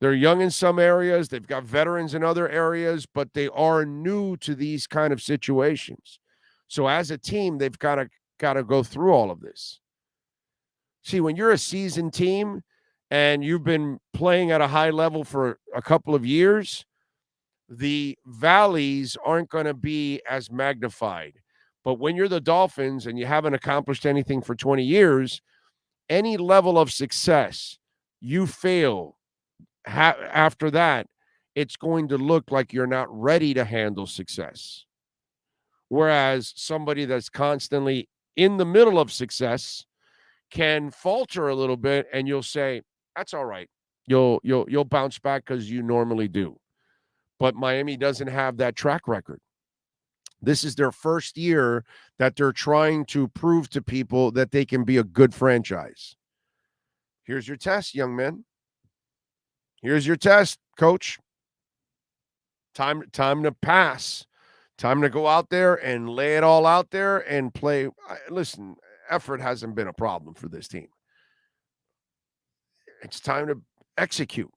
They're young in some areas. They've got veterans in other areas, but they are new to these kind of situations. So as a team, they've got to go through all of this. See, when you're a seasoned team and you've been playing at a high level for a couple of years, the valleys aren't going to be as magnified. But when you're the Dolphins and you haven't accomplished anything for 20 years, any level of success, you fail. After that, it's going to look like you're not ready to handle success. Whereas somebody that's constantly in the middle of success can falter a little bit, and you'll say, that's all right. You'll bounce back because you normally do. But Miami doesn't have that track record. This is their first year that they're trying to prove to people that they can be a good franchise. Here's your test, young men. Here's your test, coach. Time to pass. Time to go out there and lay it all out there and play. Listen, effort hasn't been a problem for this team. It's time to execute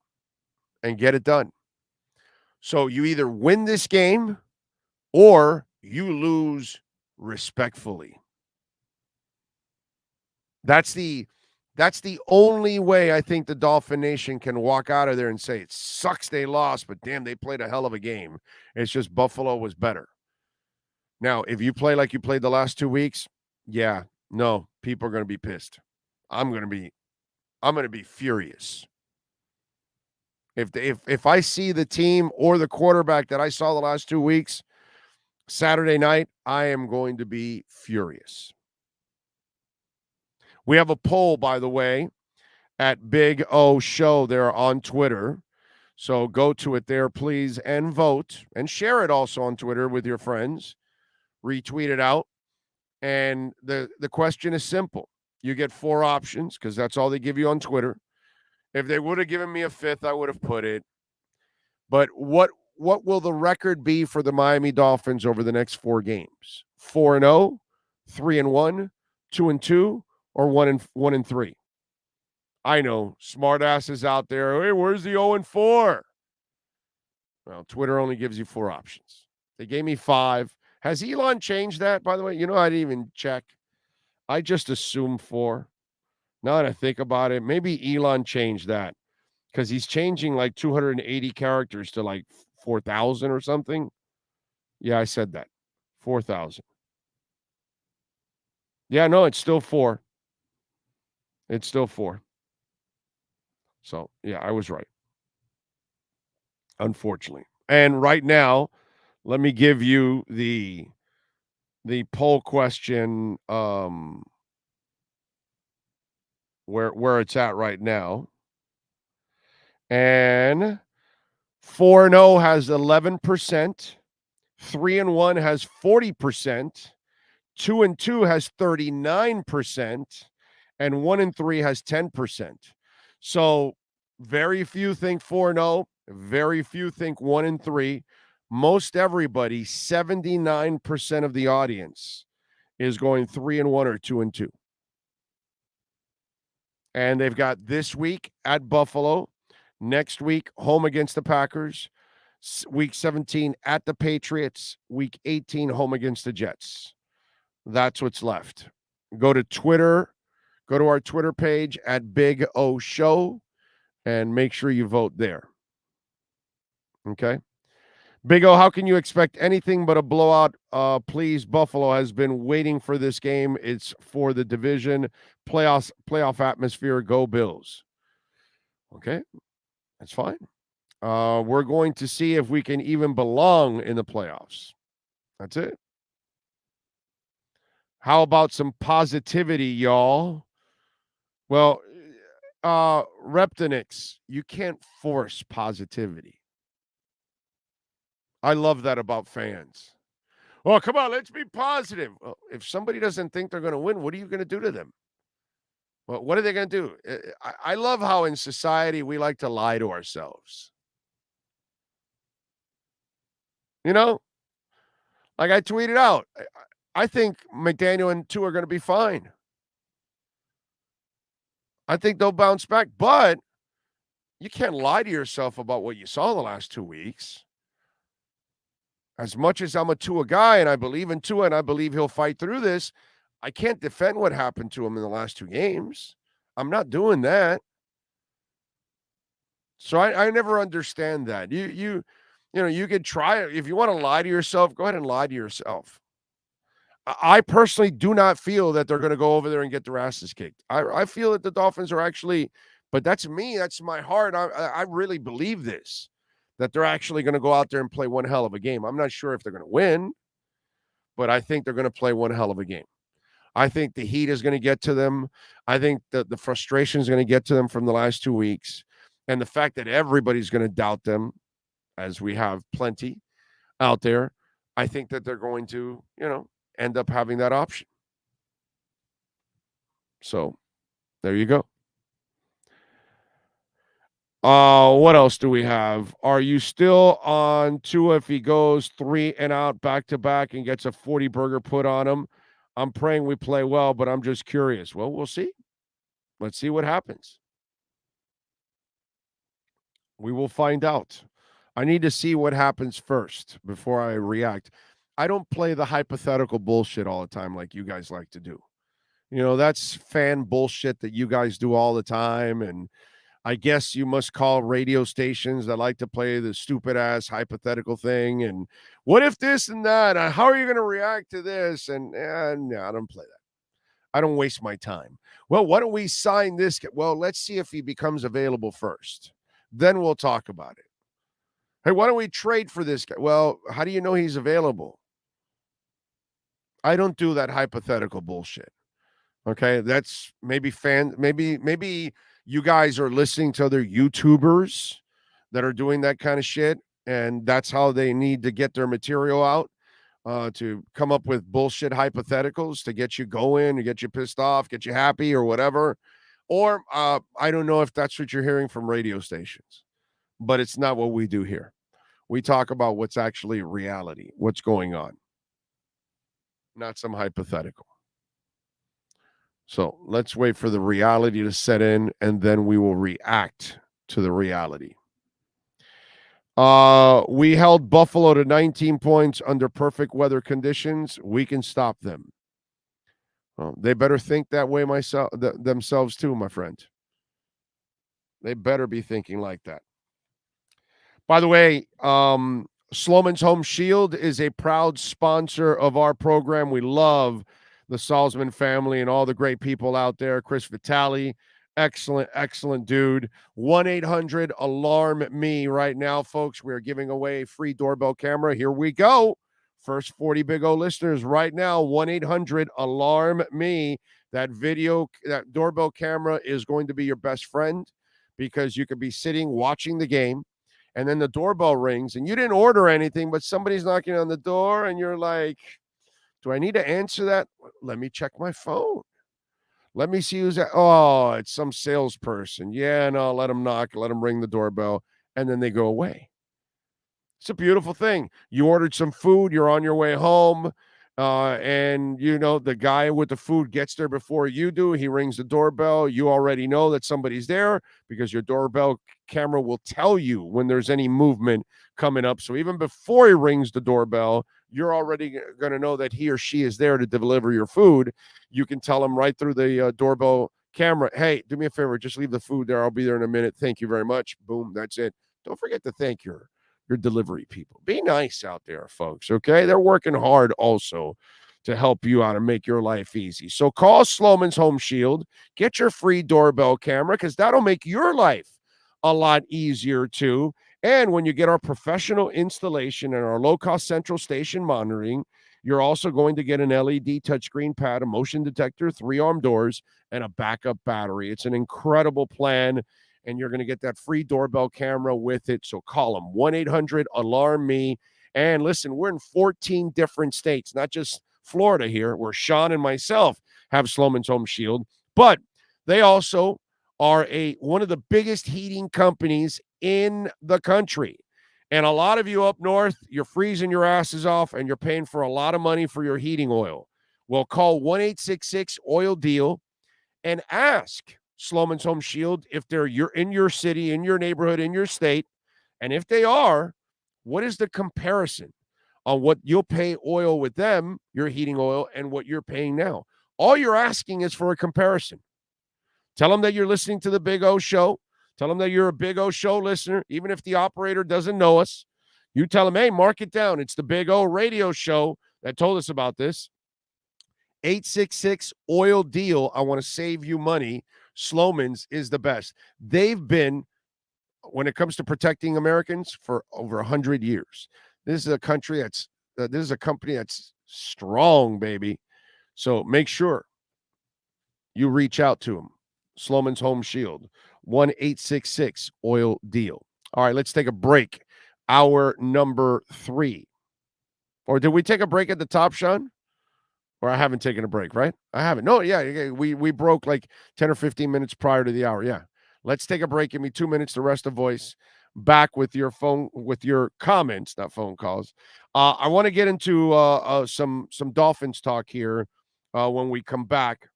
and get it done. So you either win this game or you lose respectfully. That's the only way I think the Dolphin Nation can walk out of there and say, it sucks they lost, but damn, they played a hell of a game. It's just Buffalo was better. Now, if you play like you played the last 2 weeks, yeah, no, people are going to be pissed. I'm going to be furious. If I see the team or the quarterback that I saw the last 2 weeks, Saturday night, I am going to be furious. We have a poll, by the way, at Big O Show there on Twitter. So go to it there, please, and vote. And share it also on Twitter with your friends. Retweet it out. And the question is simple. You get 4 options, because that's all they give you on Twitter. If they would have given me a 5th, I would have put it. But what will the record be for the Miami Dolphins over the next 4 games? 4-0, 3-1, 2-2, or 1-3? I know, smart asses out there. Hey, where's the 0-4? Well, Twitter only gives you 4 options. They gave me 5. Has Elon changed that, by the way? I didn't even check. I just assumed 4. Now that I think about it, maybe Elon changed that because he's changing like 280 characters to like 4,000 or something. Yeah, I said that. 4,000. Yeah, no, it's still 4. It's still 4. So, yeah, I was right. Unfortunately. And right now, let me give you the poll question where it's at right now. And 4-0 has 11%, 3-1 has 40%, 2-2 has 39%, and 1-3 has 10%. So very few think 4-0, very few think 1-3. Most everybody, 79% of the audience, is going 3-1 or 2-2. And they've got this week at Buffalo, next week home against the Packers, week 17 at the Patriots, week 18 home against the Jets. That's what's left. Go to Twitter, go to our Twitter page at Big O Show, and make sure you vote there. Okay? Big O, how can you expect anything but a blowout? Please, Buffalo has been waiting for this game. It's for the division, playoff atmosphere. Go Bills. Okay, that's fine. We're going to see if we can even belong in the playoffs. That's it. How about some positivity, y'all? Well, Reptonix, you can't force positivity. I love that about fans. Oh, come on, let's be positive. Well, if somebody doesn't think they're going to win, what are you going to do to them? Well, what are they going to do? I love how in society we like to lie to ourselves. Like I tweeted out, I think McDaniel and Tua are going to be fine. I think they'll bounce back, but you can't lie to yourself about what you saw the last 2 weeks. As much as I'm a Tua guy and I believe in Tua and I believe he'll fight through this, I can't defend what happened to him in the last 2 games. I'm not doing that. So I never understand that. You could try it. If you want to lie to yourself, go ahead and lie to yourself. I personally do not feel that they're going to go over there and get their asses kicked. I feel that the Dolphins are actually, but that's me. That's my heart. I really believe this, that they're actually going to go out there and play one hell of a game. I'm not sure if they're going to win, but I think they're going to play one hell of a game. I think the heat is going to get to them. I think that the frustration is going to get to them from the last 2 weeks. And the fact that everybody's going to doubt them, as we have plenty out there, I think that they're going to, end up having that option. So there you go. What else do we have? Are you still on Tua if he goes 3 and out back to back and gets a 40 burger put on him? I'm praying we play well, but I'm just curious. Well, we'll see. Let's see what happens. We will find out. I need to see what happens first before I react. I don't play the hypothetical bullshit all the time like you guys like to do. That's fan bullshit that you guys do all the time. And I guess you must call radio stations that like to play the stupid ass hypothetical thing. And what if this and that? How are you going to react to this? And no, I don't play that. I don't waste my time. Well, why don't we sign this? Well, let's see if he becomes available first. Then we'll talk about it. Hey, why don't we trade for this guy? Well, how do you know he's available? I don't do that hypothetical bullshit. Okay, that's maybe maybe you guys are listening to other YouTubers that are doing that kind of shit, and that's how they need to get their material out, to come up with bullshit hypotheticals to get you going, to get you pissed off, get you happy or whatever. Or I don't know if that's what you're hearing from radio stations, but it's not what we do here. We talk about what's actually reality, what's going on, not some hypothetical. So let's wait for the reality to set in, and then we will react to the reality. We held Buffalo to 19 points under perfect weather conditions. We can stop them. Well, they better think that way themselves too, my friend. They better be thinking like that. By the way, Sloman's Home Shield is a proud sponsor of our program. We love the Salzman family and all the great people out there. Chris Vitale, excellent dude. 1-800-ALARM-ME right now, folks. We are giving away a free doorbell camera. Here we go. First 40 Big O listeners right now, 1-800-ALARM-ME. That doorbell camera is going to be your best friend because you could be sitting watching the game, and then the doorbell rings, and you didn't order anything, but somebody's knocking on the door, and you're like, do I need to answer that? Let me check my phone. Let me see who's that. Oh, it's some salesperson. Yeah, no, let them knock, let them ring the doorbell, and then they go away. It's a beautiful thing. You ordered some food, you're on your way home, and the guy with the food gets there before you do. He rings the doorbell. You already know that somebody's there because your doorbell camera will tell you when there's any movement coming up. So even before he rings the doorbell, you're already going to know that he or she is there to deliver your food. You can tell him right through the doorbell camera, hey, do me a favor, just leave the food there. I'll be there in a minute. Thank you very much. Boom, that's it. Don't forget to thank your delivery people. Be nice out there, folks, okay? They're working hard also to help you out and make your life easy. So call Sloman's Home Shield. Get your free doorbell camera because that'll make your life a lot easier too. And when you get our professional installation and our low-cost central station monitoring, you're also going to get an LED touchscreen pad, a motion detector, 3-arm doors, and a backup battery. It's an incredible plan, and you're going to get that free doorbell camera with it. So call them, 1-800-ALARM-ME. And listen, we're in 14 different states, not just Florida here, where Sean and myself have Sloman's Home Shield, but they also are one of the biggest heating companies in the country. And a lot of you up north, you're freezing your asses off and you're paying for a lot of money for your heating oil. Well, call 1-866-OIL-DEAL and ask Sloman's Home Shield if you're in your city, in your neighborhood, in your state. And if they are, what is the comparison on what you'll pay oil with them, your heating oil, and what you're paying now? All you're asking is for a comparison. Tell them that you're listening to the Big O Show. Tell them that you're a Big O Show listener, even if the operator doesn't know us. You tell them, hey, mark it down. It's the Big O radio show that told us about this. 866-OIL-DEAL. I want to save you money. Sloman's is the best. They've been, when it comes to protecting Americans, for over 100 years. This is a company that's strong, baby. So make sure you reach out to them. Sloman's Home Shield, 1-866-OIL-DEAL. All right, let's take a break. Hour number 3. Or did we take a break at the top, Sean? Or I haven't taken a break, right? I haven't. No, yeah, we broke like 10 or 15 minutes prior to the hour. Yeah. Let's take a break. Give me 2 minutes to rest a voice. Back with your comments, not phone calls. I want to get into some Dolphins talk here when we come back.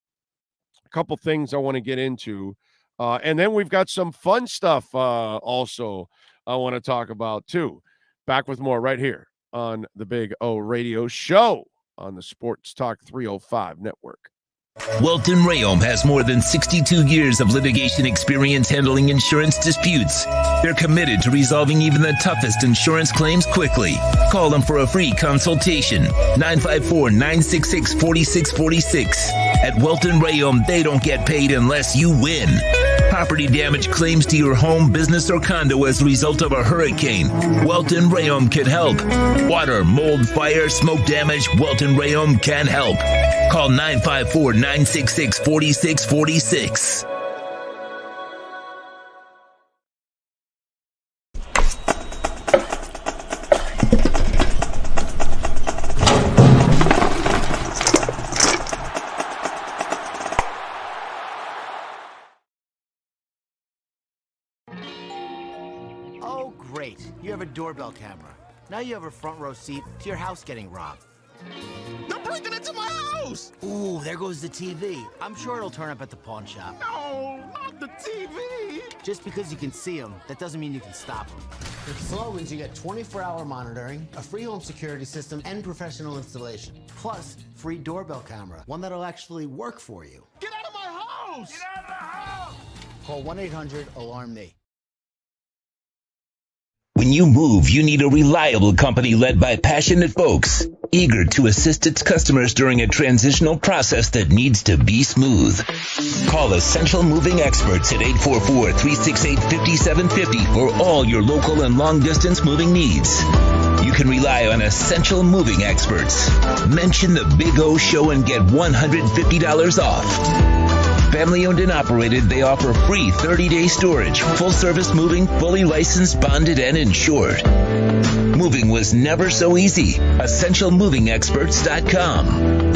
A couple things I want to get into. And then we've got some fun stuff also I want to talk about too. Back with more right here on the Big O Radio Show on the Sports Talk 305 network. Welton Rayom has more than 62 years of litigation experience handling insurance disputes. They're committed to resolving even the toughest insurance claims quickly. Call them for a free consultation. 954-966-4646. At Welton Rayom, they don't get paid unless you win. Property damage claims to your home, business, or condo as a result of a hurricane. Welton Rayom can help. Water, mold, fire, smoke damage, Welton Rayom can help. Call 954-966-4646. Oh, great. You have a doorbell camera. Now you have a front row seat to your house getting robbed. The police breaking into my house! Ooh, there goes the TV. I'm sure it'll turn up at the pawn shop. No, not the TV! Just because you can see them, that doesn't mean you can stop them. With Slogans, you get 24-hour monitoring, a free home security system, and professional installation. Plus, free doorbell camera, one that'll actually work for you. Get out of my house! Get out of the house! Call 1-800-ALARM-ME. When you move, you need a reliable company led by passionate folks, eager to assist its customers during a transitional process that needs to be smooth. Call Essential Moving Experts at 844-368-5750 for all your local and long-distance moving needs. You can rely on Essential Moving Experts. Mention the Big O Show and get $150 off. Family owned and operated, they offer free 30-day storage, full-service moving, fully licensed, bonded, and insured. Moving was never so easy. EssentialMovingExperts.com.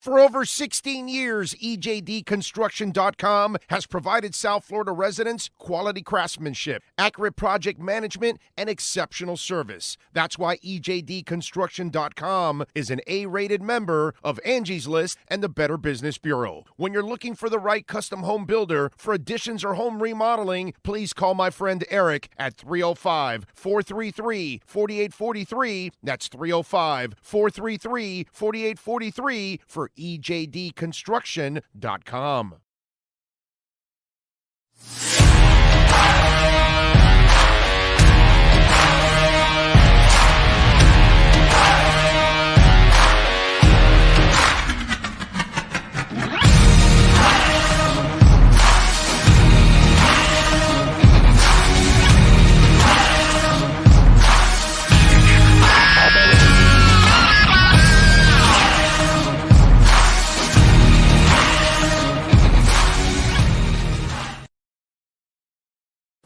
For over 16 years, EJDConstruction.com has provided South Florida residents quality craftsmanship, accurate project management, and exceptional service. That's why EJDConstruction.com is an A-rated member of Angie's List and the Better Business Bureau. When you're looking for the right custom home builder for additions or home remodeling, please call my friend Eric at 305-433-4843. That's 305-433-4843 for EJDConstruction.com.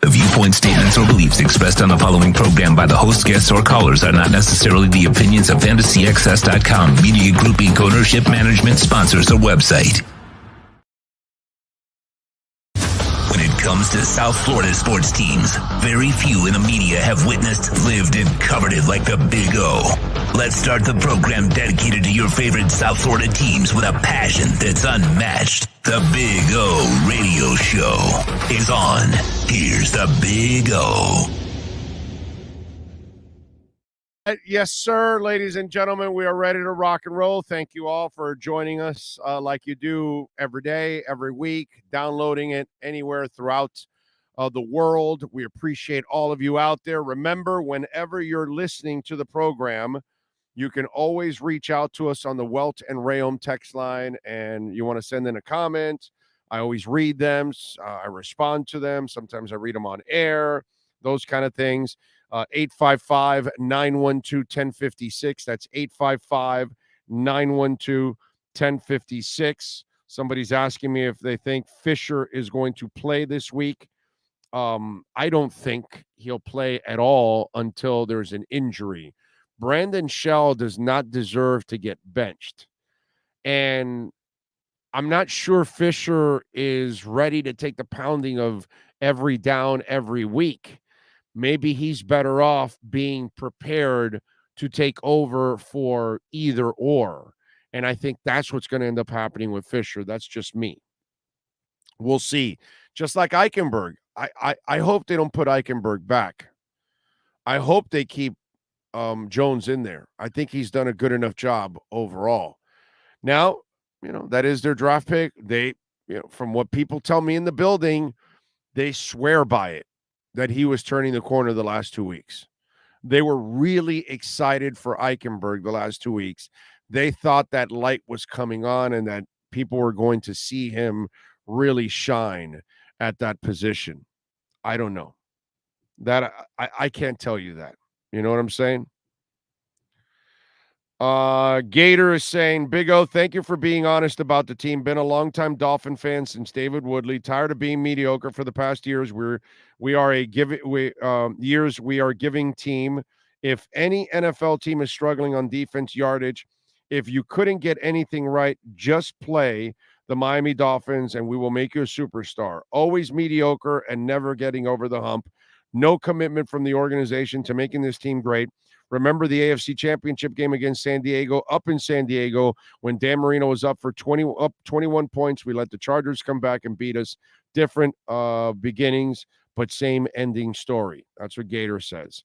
Viewpoint statements or beliefs expressed on the following program by the host, guests, or callers are not necessarily the opinions of FantasyXS.com, Media Group Inc., ownership, management, sponsors, or website. When it comes to South Florida sports teams, very few in the media have witnessed, lived, and covered it like the Big O. Let's start the program dedicated to your favorite South Florida teams with a passion that's unmatched. The Big O Radio Show is on. Here's the Big O. Yes, sir. Ladies and gentlemen, we are ready to rock and roll. Thank you all for joining us like you do every day, every week, downloading it anywhere throughout the world. We appreciate all of you out there. Remember, whenever you're listening to the program, you can always reach out to us on the Welt and Rayom text line, and you want to send in a comment. I always read them. I respond to them. Sometimes I read them on air, those kind of things. 855-912-1056. That's 855-912-1056. Somebody's asking me if they think Fisher is going to play this week. I don't think he'll play at all until there's an injury. Brandon Shell does not deserve to get benched. And I'm not sure Fisher is ready to take the pounding of every down every week. Maybe he's better off being prepared to take over for either or. And I think that's what's going to end up happening with Fisher. That's just me. We'll see. Just like Eichenberg. I hope they don't put Eichenberg back. I hope they keep Jones in there. I think he's done a good enough job overall. Now, that is their draft pick. They, from what people tell me in the building, they swear by it, that he was turning the corner the last 2 weeks. They were really excited for Eichenberg the last 2 weeks. They thought that light was coming on and that people were going to see him really shine at that position. I don't know. That I can't tell you that. You know what I'm saying? Gator is saying, Big O, thank you for being honest about the team. Been a longtime Dolphin fan since David Woodley. Tired of being mediocre for the past years. We are a giving team. If any NFL team is struggling on defense yardage, if you couldn't get anything right, just play the Miami Dolphins and we will make you a superstar. Always mediocre and never getting over the hump. No commitment from the organization to making this team great. Remember the AFC Championship game against San Diego, up in San Diego, when Dan Marino was up 21 points. We let the Chargers come back and beat us. Different beginnings, but same ending story. That's what Gator says.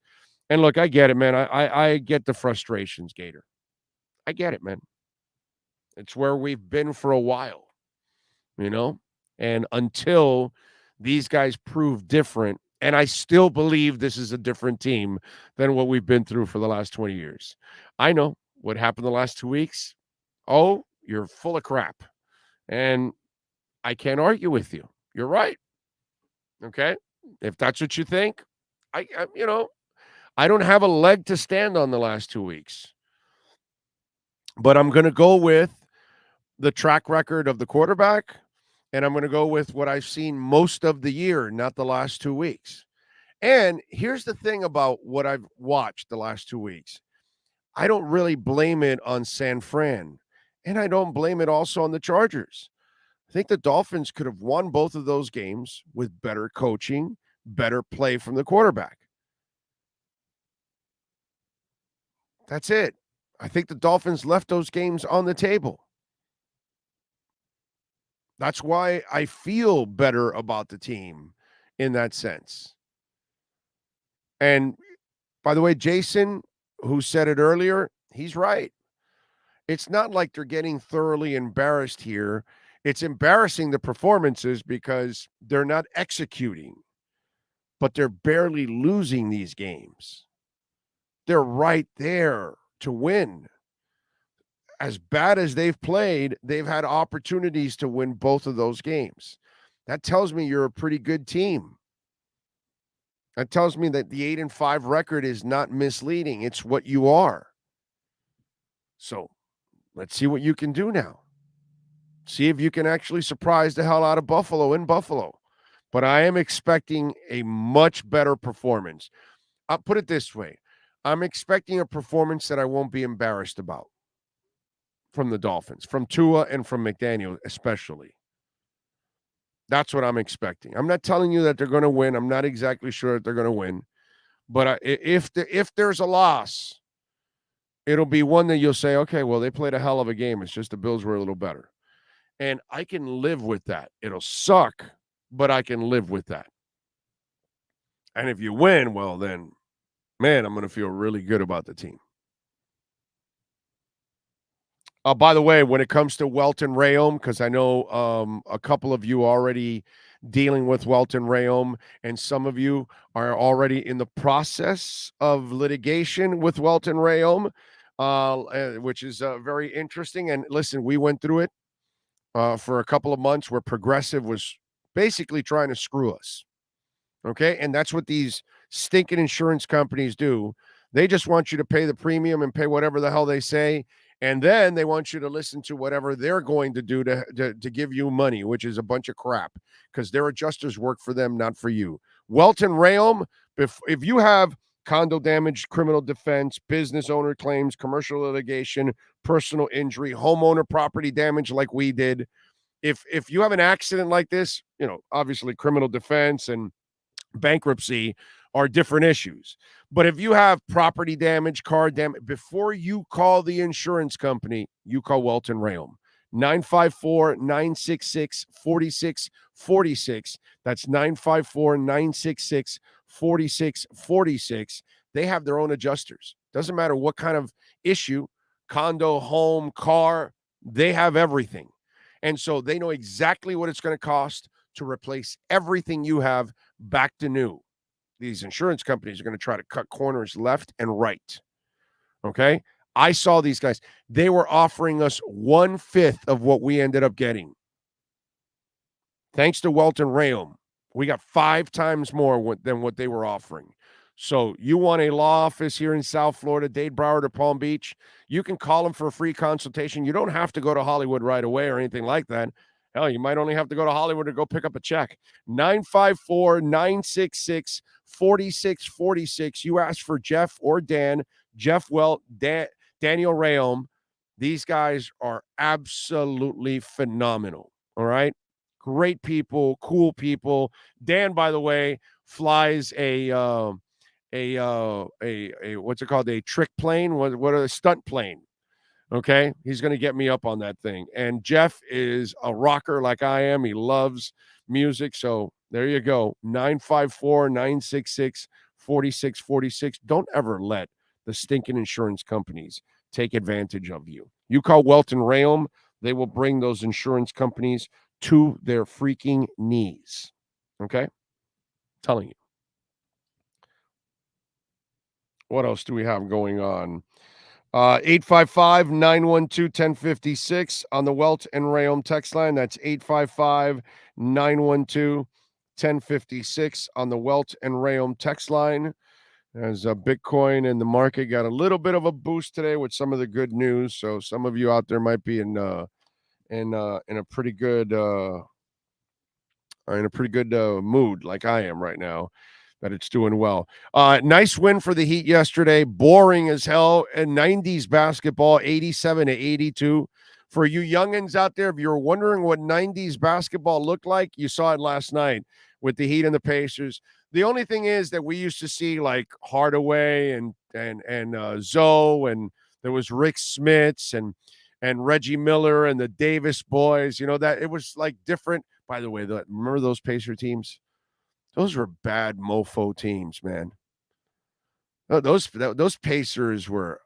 And look, I get it, man. I get the frustrations, Gator. I get it, man. It's where we've been for a while, and until these guys prove different, and I still believe this is a different team than what we've been through for the last 20 years. I know what happened the last 2 weeks. Oh, you're full of crap. And I can't argue with you. You're right. Okay? If that's what you think, I don't have a leg to stand on the last 2 weeks. But I'm going to go with the track record of the quarterback, and I'm going to go with what I've seen most of the year, not the last 2 weeks. And here's the thing about what I've watched the last 2 weeks. I don't really blame it on San Fran, and I don't blame it also on the Chargers. I think the Dolphins could have won both of those games with better coaching, better play from the quarterback. That's it. I think the Dolphins left those games on the table. That's why I feel better about the team in that sense. And by the way, Jason, who said it earlier, he's right. It's not like they're getting thoroughly embarrassed here. It's embarrassing the performances because they're not executing, but they're barely losing these games. They're right there to win. As bad as they've played, they've had opportunities to win both of those games. That tells me you're a pretty good team. That tells me that the 8-5 record is not misleading. It's what you are. So let's see what you can do now. See if you can actually surprise the hell out of Buffalo in Buffalo. But I am expecting a much better performance. I'll put it this way. I'm expecting a performance that I won't be embarrassed about from the Dolphins, from Tua and from McDaniel especially. That's what I'm expecting. I'm not telling you that they're going to win. I'm not exactly sure that they're going to win. But if there's a loss, it'll be one that you'll say, okay, well, they played a hell of a game. It's just the Bills were a little better. And I can live with that. It'll suck, but I can live with that. And if you win, well, then, man, I'm going to feel really good about the team. By the way, when it comes to Welton Rayom, because I know a couple of you are already dealing with Welton Rayom, and some of you are already in the process of litigation with Welton Rayom, which is very interesting. And listen, we went through it for a couple of months where Progressive was basically trying to screw us. Okay, and that's what these stinking insurance companies do. They just want you to pay the premium and pay whatever the hell they say. And then they want you to listen to whatever they're going to do to give you money, which is a bunch of crap because their adjusters work for them, not for you. Welton Rayom, if you have condo damage, criminal defense, business owner claims, commercial litigation, personal injury, homeowner property damage like we did, if you have an accident like this, obviously criminal defense and bankruptcy are different issues. But if you have property damage, car damage, before you call the insurance company, you call Welton Rayom. 954-966-4646. That's 954-966-4646. They have their own adjusters. Doesn't matter what kind of issue, condo, home, car, they have everything. And so they know exactly what it's going to cost to replace everything you have back to new. These insurance companies are going to try to cut corners left and right. Okay? I saw these guys. They were offering us 1/5 of what we ended up getting. Thanks to Welton Rayom, we got 5 times more than what they were offering. So you want a law office here in South Florida, Dade, Broward, or Palm Beach, you can call them for a free consultation. You don't have to go to Hollywood right away or anything like that. Hell, you might only have to go to Hollywood to go pick up a check. 954-966-4646. You ask for Jeff or Dan, Jeff Welt, Daniel Rayom. These guys are absolutely phenomenal. All right? Great people, cool people. Dan, by the way, flies a what's it called? A trick plane? What a stunt plane. Okay. He's going to get me up on that thing. And Jeff is a rocker like I am. He loves music. So there you go. 954-966-4646. Don't ever let the stinking insurance companies take advantage of you. You call Welton Rayom, they will bring those insurance companies to their freaking knees. Okay? Telling you. What else do we have going on? 855-912-1056 on the Welt and Rayom text line. That's 855-912-1056 on the Welt and Rayom text line. As Bitcoin and the market got a little bit of a boost today with some of the good news. So some of you out there might be in a pretty good mood like I am right now. That it's doing well. Nice win for the Heat yesterday. Boring as hell. And 90s basketball, 87-82. For you youngins out there, if you're wondering what 90s basketball looked like, you saw it last night with the Heat and the Pacers. The only thing is that we used to see like Hardaway and Zoe, and there was Rick Smits and Reggie Miller and the Davis boys. You know, that it was like different. By the way, remember those Pacer teams? Those were bad mofo teams, man. Those Pacers were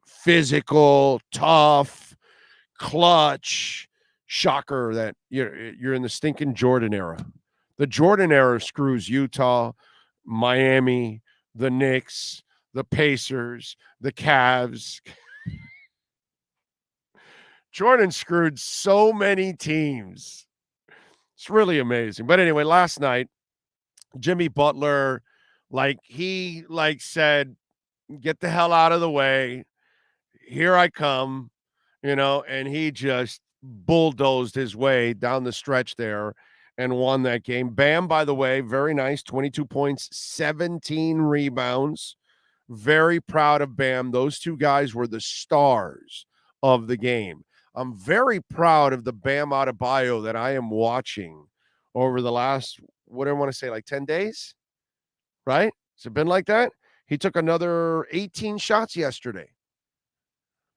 physical, tough, clutch. Shocker that you're in the stinking Jordan era. The Jordan era screws Utah, Miami, the Knicks, the Pacers, the Cavs. Jordan screwed so many teams. It's really amazing. But anyway, last night, Jimmy Butler, he said, get the hell out of the way. Here I come, and he just bulldozed his way down the stretch there and won that game. Bam, by the way, very nice. 22 points, 17 rebounds. Very proud of Bam. Those two guys were the stars of the game. I'm very proud of the Bam Adebayo that I am watching over the last, what do I want to say, like 10 days, right? Has it been like that? He took another 18 shots yesterday.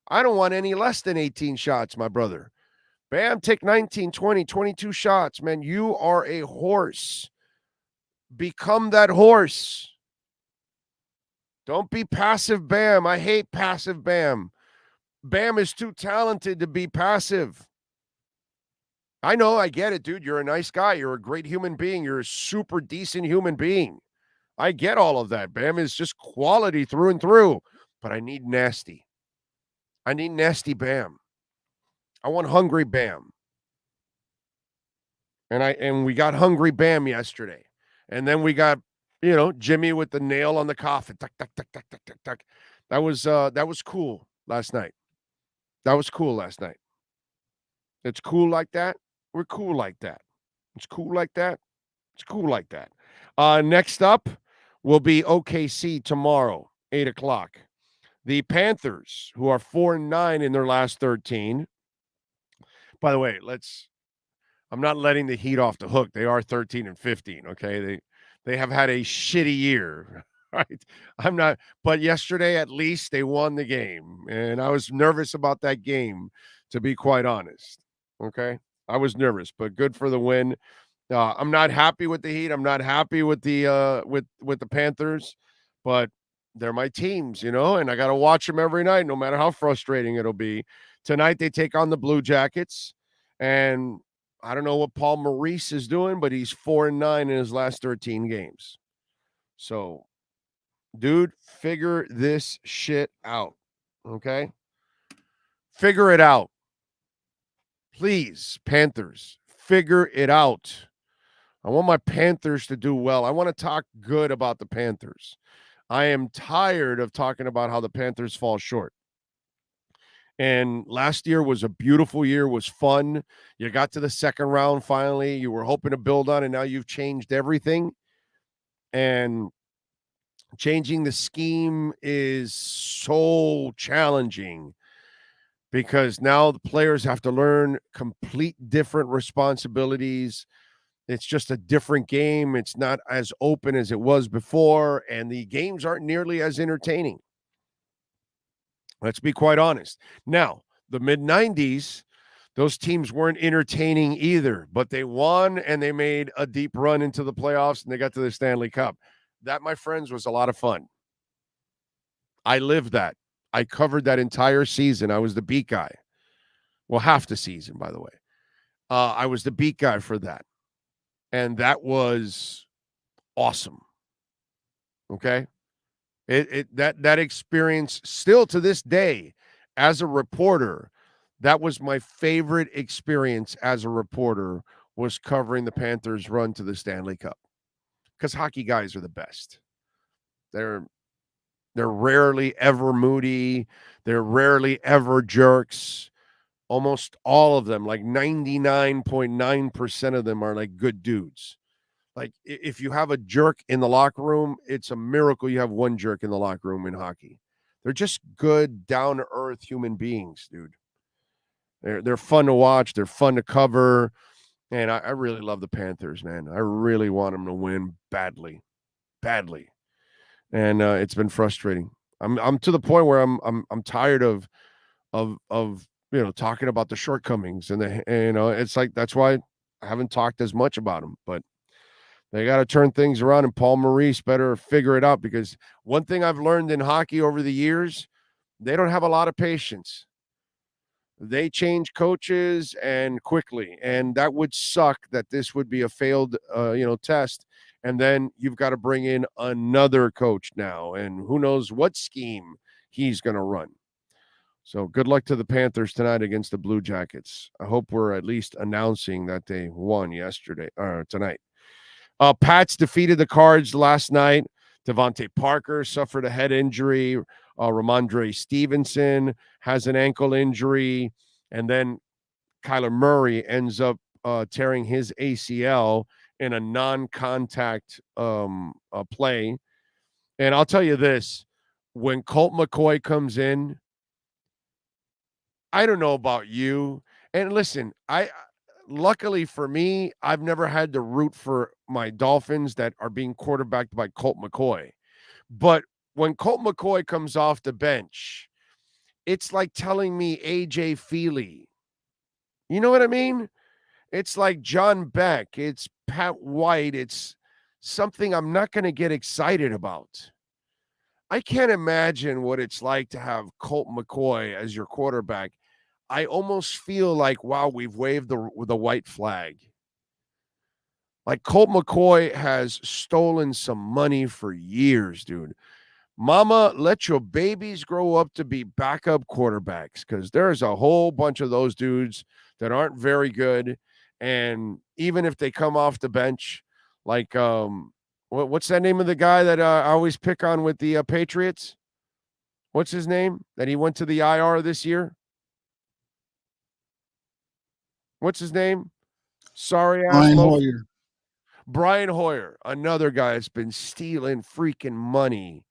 I don't want any less than 18 shots, my brother. Bam, take 19, 20, 22 shots, man. You are a horse. Become that horse. Don't be passive Bam. I hate passive Bam. Bam is too talented to be passive. I know, I get it, dude. You're a nice guy. You're a great human being. You're a super decent human being. I get all of that. Bam is just quality through and through. But I need nasty. I need nasty Bam. I want hungry Bam. And we got hungry Bam yesterday. And then we got, Jimmy with the nail on the coffin. Tuck, tuck, tuck, tuck, tuck, tuck, tuck. That was cool last night. That was cool last night. It's cool like that. We're cool like that. It's cool like that. It's cool like that. Next up will be OKC tomorrow, 8 o'clock. The Panthers, who are 4-9 in their last 13. By the way, I'm not letting the Heat off the hook. They are 13-15, okay? They have had a shitty year, right? I'm not, but yesterday at least they won the game. And I was nervous about that game, to be quite honest. Okay, I was nervous, but good for the win. I'm not happy with the Heat. I'm not happy with the with the Panthers, but they're my teams, and I got to watch them every night, no matter how frustrating it'll be. Tonight they take on the Blue Jackets, and I don't know what Paul Maurice is doing, but he's 4-9 in his last 13 games. So, dude, figure this shit out, okay? Figure it out. Please, Panthers, figure it out. I want my Panthers to do well. I want to talk good about the Panthers. I am tired of talking about how the Panthers fall short. And last year was a beautiful year, was fun. You got to the second round finally. You were hoping to build on, and now you've changed everything. And changing the scheme is so challenging, because now the players have to learn complete different responsibilities. It's just a different game. It's not as open as it was before, and the games aren't nearly as entertaining. Let's be quite honest. Now, the mid-90s, those teams weren't entertaining either, but they won and they made a deep run into the playoffs and they got to the Stanley Cup. That, my friends, was a lot of fun. I lived that. I covered that entire season. I was the beat guy. Well, half the season, by the way. I was the beat guy for that. And that was awesome. Okay? That experience, still to this day, as a reporter, that was my favorite experience as a reporter, was covering the Panthers' run to the Stanley Cup. Because hockey guys are the best. They're rarely ever moody. They're rarely ever jerks. Almost all of them, like 99.9% of them, are like good dudes. Like, if you have a jerk in the locker room, it's a miracle you have one jerk in the locker room in hockey. They're just good, down-to-earth human beings, dude. They're fun to watch. They're fun to cover. And I really love the Panthers, man. I really want them to win badly. And it's been frustrating. I'm to the point where I'm tired of talking about the shortcomings, and it's like, that's why I haven't talked as much about them. But they got to turn things around, and Paul Maurice better figure it out, because one thing I've learned in hockey over the years, they don't have a lot of patience. They change coaches and quickly, and that would suck that this would be a failed test, and then you've got to bring in another coach now, and who knows what scheme he's going to run. So good luck to the Panthers tonight against the Blue Jackets. I hope we're at least announcing that they won tonight. Pats defeated the Cards last night. Devontae Parker suffered a head injury. Ramondre Stevenson has an ankle injury. And then Kyler Murray ends up tearing his ACL in a non-contact play. And I'll tell you this, when Colt McCoy comes in, I don't know about you. And listen, luckily for me, I've never had to root for my Dolphins that are being quarterbacked by Colt McCoy. But when Colt McCoy comes off the bench, it's like telling me AJ Feely. You know what I mean? It's like John Beck. It's Pat White. It's something I'm not going to get excited about. I can't imagine what it's like to have Colt McCoy as your quarterback. I almost feel like, wow, we've waved the white flag. Like, Colt McCoy has stolen some money for years, dude. Mama, let your babies grow up to be backup quarterbacks, because there's a whole bunch of those dudes that aren't very good. And even if they come off the bench, like, what's that name of the guy that I always pick on with the Patriots? What's his name? That he went to the IR this year? What's his name? Sorry, Brian Hoyer. Brian Hoyer, another guy that's been stealing freaking money.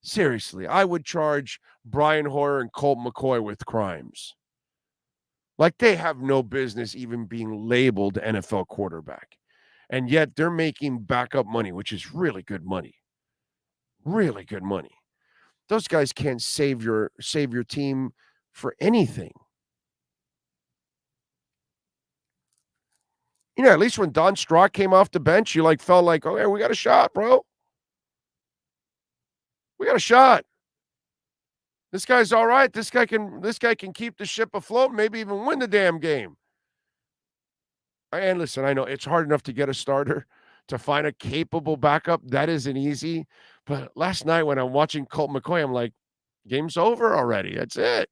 Seriously, I would charge Brian Hoyer and Colt McCoy with crimes. Like, they have no business even being labeled NFL quarterback. And yet they're making backup money, which is really good money. Really good money. Those guys can't save your team for anything. At least when Don Strock came off the bench, you felt like, okay, we got a shot, bro. We got a shot. This guy's all right. This guy can keep the ship afloat, maybe even win the damn game. And listen, I know it's hard enough to get a starter. To find a capable backup, that isn't easy. But last night when I'm watching Colt McCoy, I'm like, game's over already. That's it.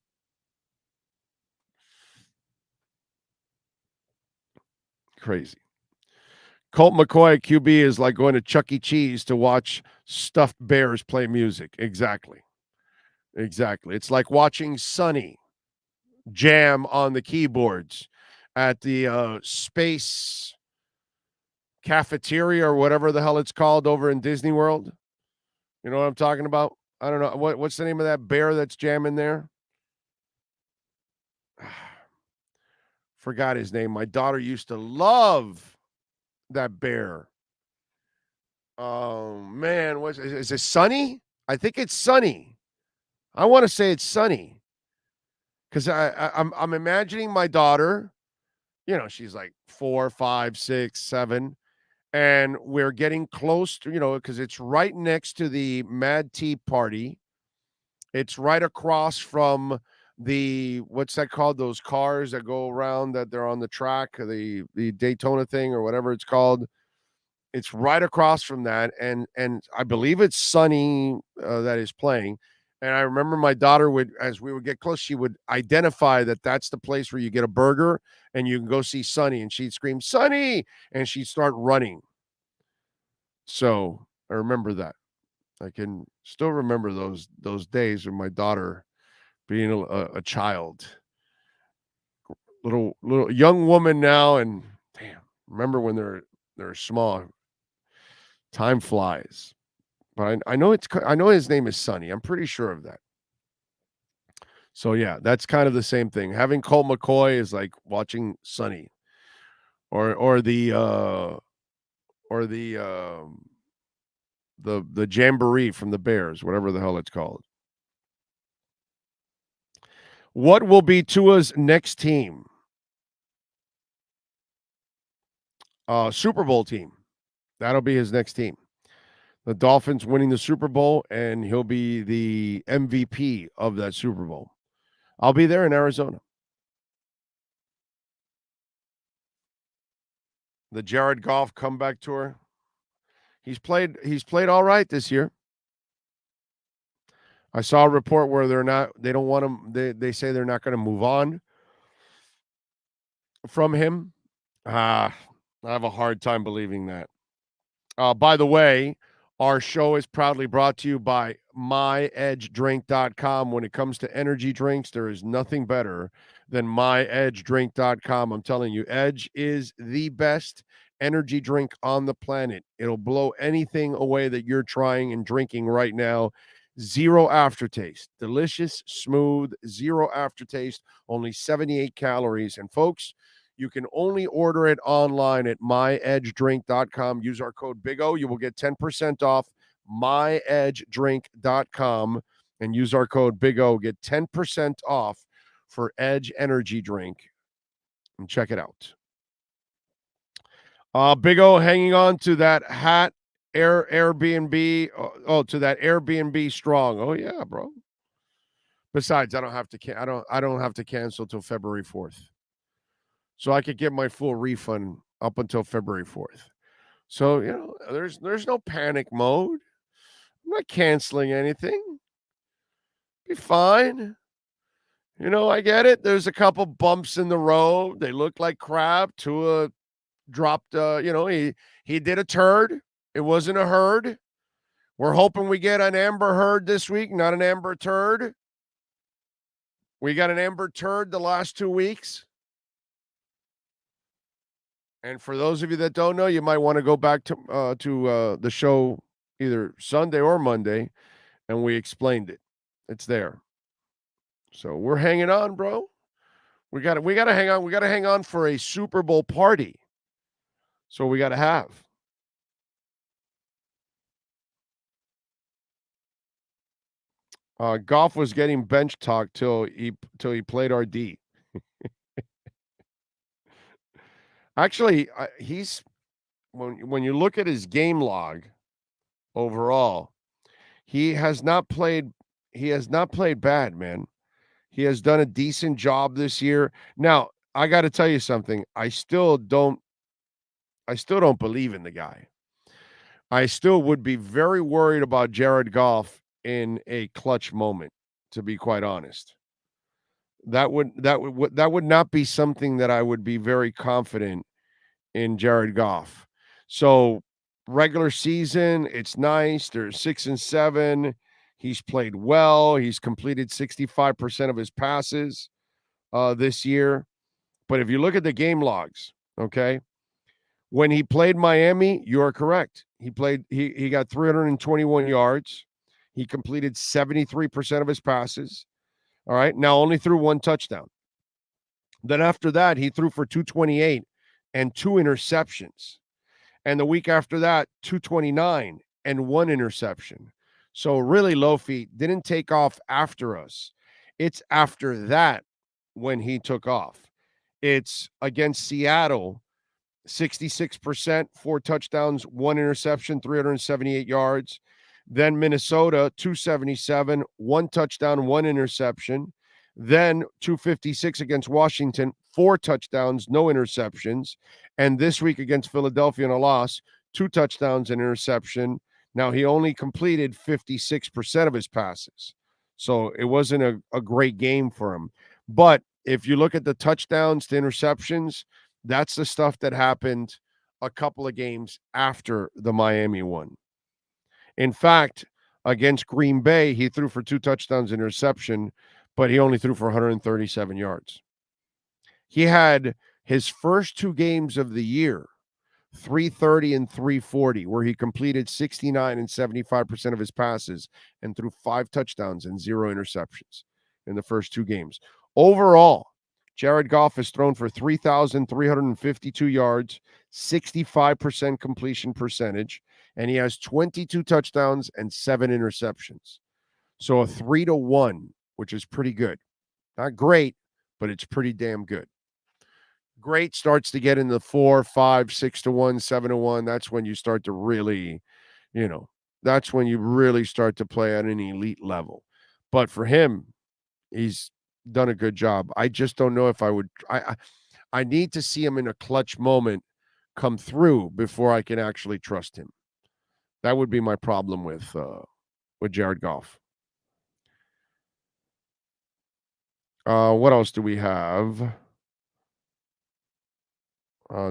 Crazy. Colt McCoy, QB, is like going to Chuck E. Cheese to watch stuffed bears play music. Exactly. It's like watching Sonny jam on the keyboards at the space cafeteria or whatever the hell it's called over in Disney World. You know what I'm talking about? I don't know. What's the name of that bear that's jamming there? Forgot his name. My daughter used to love that bear. Oh man, is it Sunny? I think it's Sunny. I want to say it's Sunny because I'm imagining my daughter. You know, she's like 4, 5, 6, 7, and we're getting close to because it's right next to the Mad Tea Party. It's right across from the what's that called? Those cars that go around that they're on the track, the Daytona thing or whatever it's called. It's right across from that, and I believe it's Sunny that is playing. And I remember my daughter would, as we would get close, she would identify that that's the place where you get a burger and you can go see Sunny, and she'd scream Sunny, and she'd start running. So I remember that. I can still remember those days of my daughter being a child, little young woman now, and damn, remember when they're small. Time flies. But I know his name is Sonny. I'm pretty sure of that. So yeah, that's kind of the same thing. Having Colt McCoy is like watching Sonny, or the jamboree from the Bears, whatever the hell it's called. What will be Tua's next team? Super Bowl team. That'll be his next team. The Dolphins winning the Super Bowl, and he'll be the MVP of that Super Bowl. I'll be there in Arizona. The Jared Goff comeback tour. He's played all right this year. I saw a report where they don't want him. They say they're not going to move on from him. I have a hard time believing that. By the way, our show is proudly brought to you by myedgedrink.com. When it comes to energy drinks, there is nothing better than myedgedrink.com. I'm telling you, Edge is the best energy drink on the planet. It'll blow anything away that you're trying and drinking right now. Zero aftertaste. Delicious, smooth, zero aftertaste, only 78 calories. And folks, you can only order it online at myedgedrink.com. Use our code BIGO. You will get 10% off myedgedrink.com and use our code BIGO. Get 10% off for Edge Energy Drink. And check it out. Big O hanging on to that hat Airbnb. To that Airbnb strong. Oh yeah, bro. Besides, I don't have to cancel till February 4th. So I could get my full refund up until February 4th. So, there's no panic mode. I'm not canceling anything. Be fine. I get it. There's a couple bumps in the road. They look like crap. Tua dropped, he did a turd. It wasn't a herd. We're hoping we get an Amber Heard this week, not an Amber Turd. We got an Amber Turd the last 2 weeks. And for those of you that don't know, you might want to go back to the show either Sunday or Monday, and we explained it. It's there. So we're hanging on, bro. We got to hang on. We got to hang on for a Super Bowl party. So we got to have. Goff was getting bench talk till he played RD. Actually, he's when you look at his game log overall, he has not played bad, man. He has done a decent job this year. Now, I got to tell you something. I still don't believe in the guy. I still would be very worried about Jared Goff in a clutch moment, to be quite honest. That would not be something that I would be very confident in Jared Goff. So regular season, it's nice. They're 6-7. He's played well. He's completed 65% of his passes this year. But if you look at the game logs, okay, when he played Miami, you're correct. He got 321 yards. He completed 73% of his passes. All right. Now only threw one touchdown. Then after that, he threw for 228 and 2 interceptions. And the week after that, 229 and 1 interception. So really, Lofi didn't take off after us. It's after that when he took off. It's against Seattle, 66%, 4 touchdowns, 1 interception, 378 yards. Then Minnesota, 277, 1 touchdown, 1 interception. Then 256 against Washington, 4 touchdowns, no interceptions. And this week against Philadelphia in a loss, 2 touchdowns and interception. Now, he only completed 56% of his passes. So it wasn't a great game for him. But if you look at the touchdowns to interceptions, that's the stuff that happened a couple of games after the Miami one. In fact, against Green Bay, he threw for 2 touchdowns interception, but he only threw for 137 yards. He had his first 2 games of the year, 330 and 340, where he completed 69 and 75% of his passes and threw 5 touchdowns and 0 interceptions in the first 2 games. Overall, Jared Goff has thrown for 3,352 yards, 65% completion percentage, and he has 22 touchdowns and 7 interceptions. So a 3-1, which is pretty good. Not great, but it's pretty damn good. Great starts to get in the 4, 5, 6-1, 7-1. That's when you start to really, that's when you really start to play at an elite level. But for him, he's done a good job. I just don't know if I would. I need to see him in a clutch moment come through before I can actually trust him. That would be my problem with Jared Goff. What else do we have?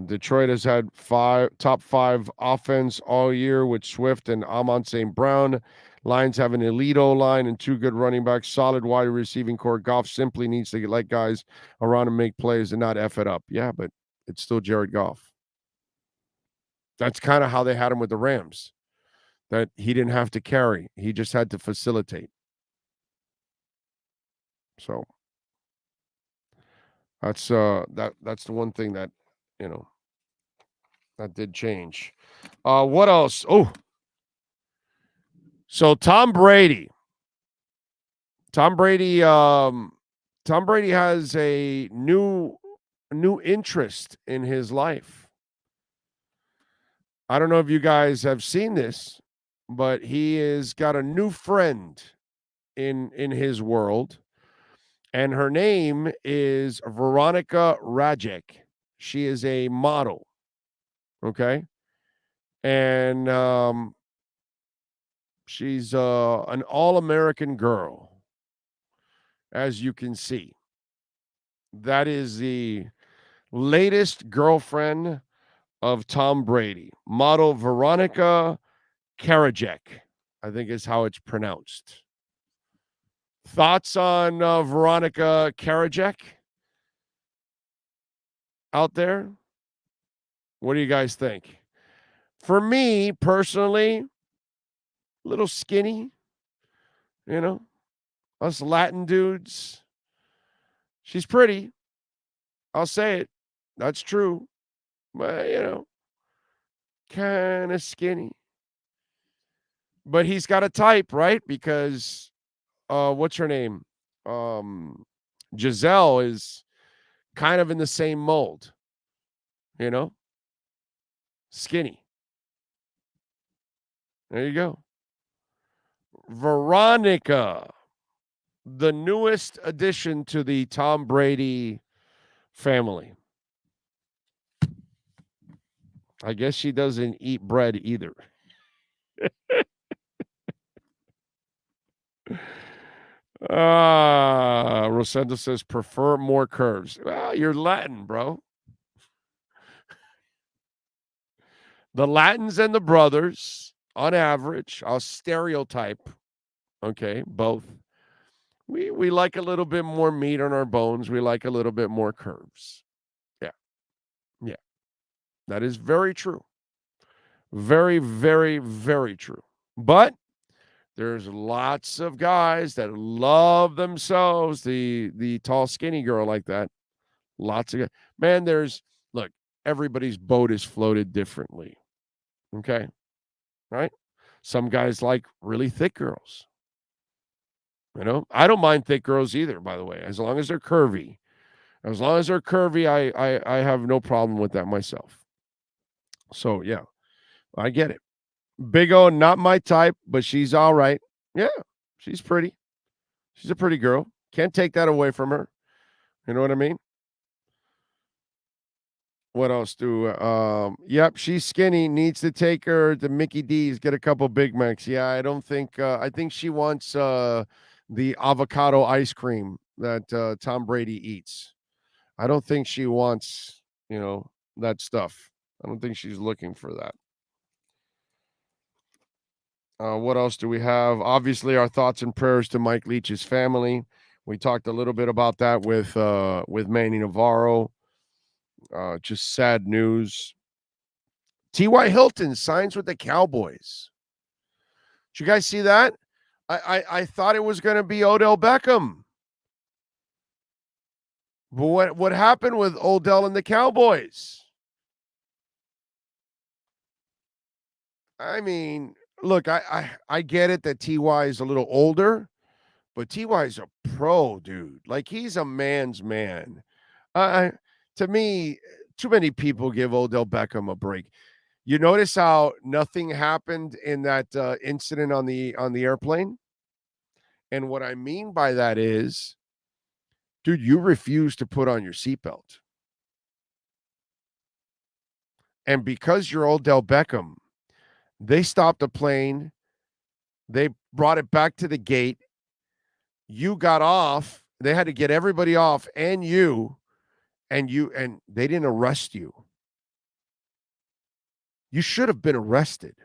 Detroit has had top 5 offense all year with Swift and Amon St. Brown. Lions have an elite O-line and 2 good running backs, solid wide receiving core. Goff simply needs to let guys around and make plays and not F it up. Yeah, but it's still Jared Goff. That's kind of how they had him with the Rams, that he didn't have to carry. He just had to facilitate. So that's that's the one thing that, that did change. What else? Oh, so Tom Brady has a new interest in his life. I don't know if you guys have seen this, but he has got a new friend in his world, and her name is Veronica Rajek. She is a model. Okay. And she's an all-American girl, as you can see. That is the latest girlfriend of Tom Brady, model Veronica Karajek, I think is how it's pronounced. Thoughts on Veronica Karajek out there? What do you guys think? For me, personally, a little skinny, us Latin dudes. She's pretty. I'll say it. That's true. But, kind of skinny. But he's got a type, right? Because, what's her name? Giselle is kind of in the same mold, skinny. There you go. Veronica, the newest addition to the Tom Brady family. I guess she doesn't eat bread either. Rosendo says, prefer more curves. Well, you're Latin, bro. The Latins and the brothers, on average, I'll stereotype, okay, both. We like a little bit more meat on our bones. We like a little bit more curves. Yeah. Yeah. That is very true. Very, very, very true. But there's lots of guys that love themselves, the tall, skinny girl like that. Lots of guys. Man, look, everybody's boat is floated differently. Okay. Right? Some guys like really thick girls. I don't mind thick girls either, by the way, as long as they're curvy. As long as they're curvy, I have no problem with that myself. So, yeah, I get it. Big O, not my type, but she's all right. Yeah, she's pretty. She's a pretty girl. Can't take that away from her. You know what I mean? What else yep, she's skinny, needs to take her to Mickey D's, get a couple Big Macs. Yeah, I don't think I think she wants the avocado ice cream that Tom Brady eats. I don't think she wants, that stuff. I don't think she's looking for that. What else do we have? Obviously, our thoughts and prayers to Mike Leach's family. We talked a little bit about that with Manny Navarro. Just sad news. T.Y. Hilton signs with the Cowboys. Did you guys see that? I thought it was going to be Odell Beckham. But what happened with Odell and the Cowboys? I mean, look, I get it that T.Y. is a little older, but T.Y. is a pro, dude. Like, he's a man's man. To me, too many people give Odell Beckham a break. You notice how nothing happened in that incident on the airplane? And what I mean by that is, dude, you refuse to put on your seatbelt. And because you're Odell Beckham, they stopped the plane. They brought it back to the gate. You got off. They had to get everybody off and they didn't arrest you. You should have been arrested.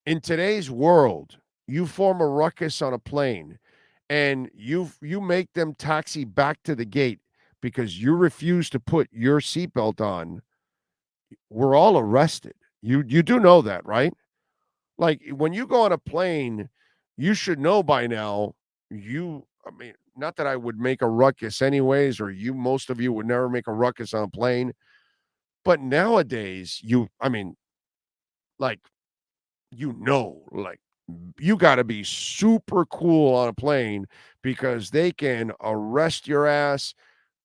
In today's world, you form a ruckus on a plane and you make them taxi back to the gate because you refuse to put your seatbelt on. We're all arrested. You do know that, right? Like, when you go on a plane, you should know by now, not that I would make a ruckus anyways, or most of you would never make a ruckus on a plane. But nowadays, you got to be super cool on a plane because they can arrest your ass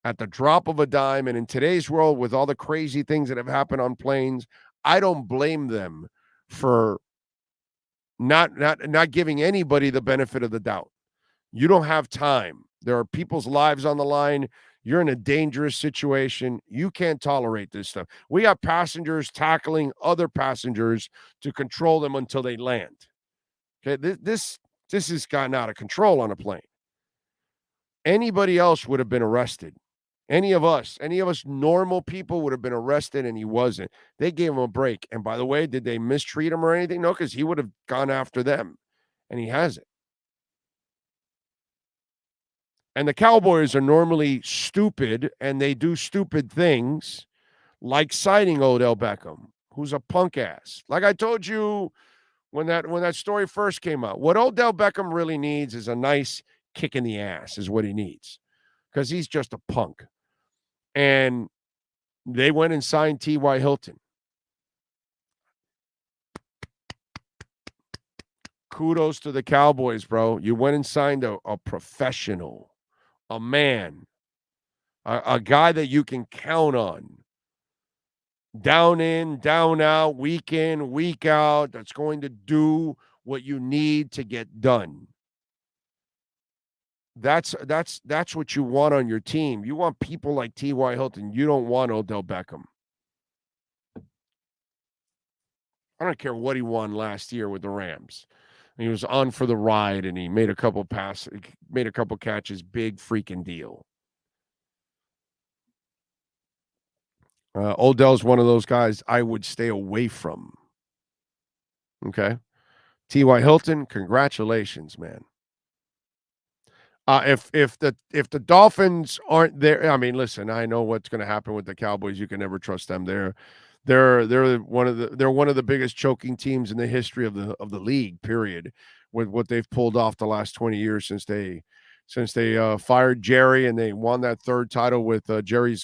at the drop of a dime. And in today's world, with all the crazy things that have happened on planes, I don't blame them for not giving anybody the benefit of the doubt. You don't have time. There are people's lives on the line. You're in a dangerous situation. You can't tolerate this stuff. We got passengers tackling other passengers to control them until they land. Okay, this has gotten out of control on a plane. Anybody else would have been arrested. Any of us normal people would have been arrested, and he wasn't. They gave him a break. And by the way, did they mistreat him or anything? No, because he would have gone after them, and he hasn't. And the Cowboys are normally stupid, and they do stupid things, like signing Odell Beckham, who's a punk ass. Like I told you when that story first came out, what Odell Beckham really needs is a nice kick in the ass is what he needs, because he's just a punk. And they went and signed T.Y. Hilton. Kudos to the Cowboys, bro. You went and signed a professional, a man, a guy that you can count on. Down in, down out, week in, week out, that's going to do what you need to get done. That's what you want on your team. You want people like T.Y. Hilton. You don't want Odell Beckham. I don't care what he won last year with the Rams. He was on for the ride, and he made a couple catches. Big freaking deal. Odell's one of those guys I would stay away from. Okay? T.Y. Hilton, congratulations, man. If the Dolphins aren't there, I mean, listen, I know what's going to happen with the Cowboys. You can never trust them. They're one of the biggest choking teams in the history of the league. Period. With what they've pulled off the last 20 years since they fired Jerry and they won that third title with Jimmy,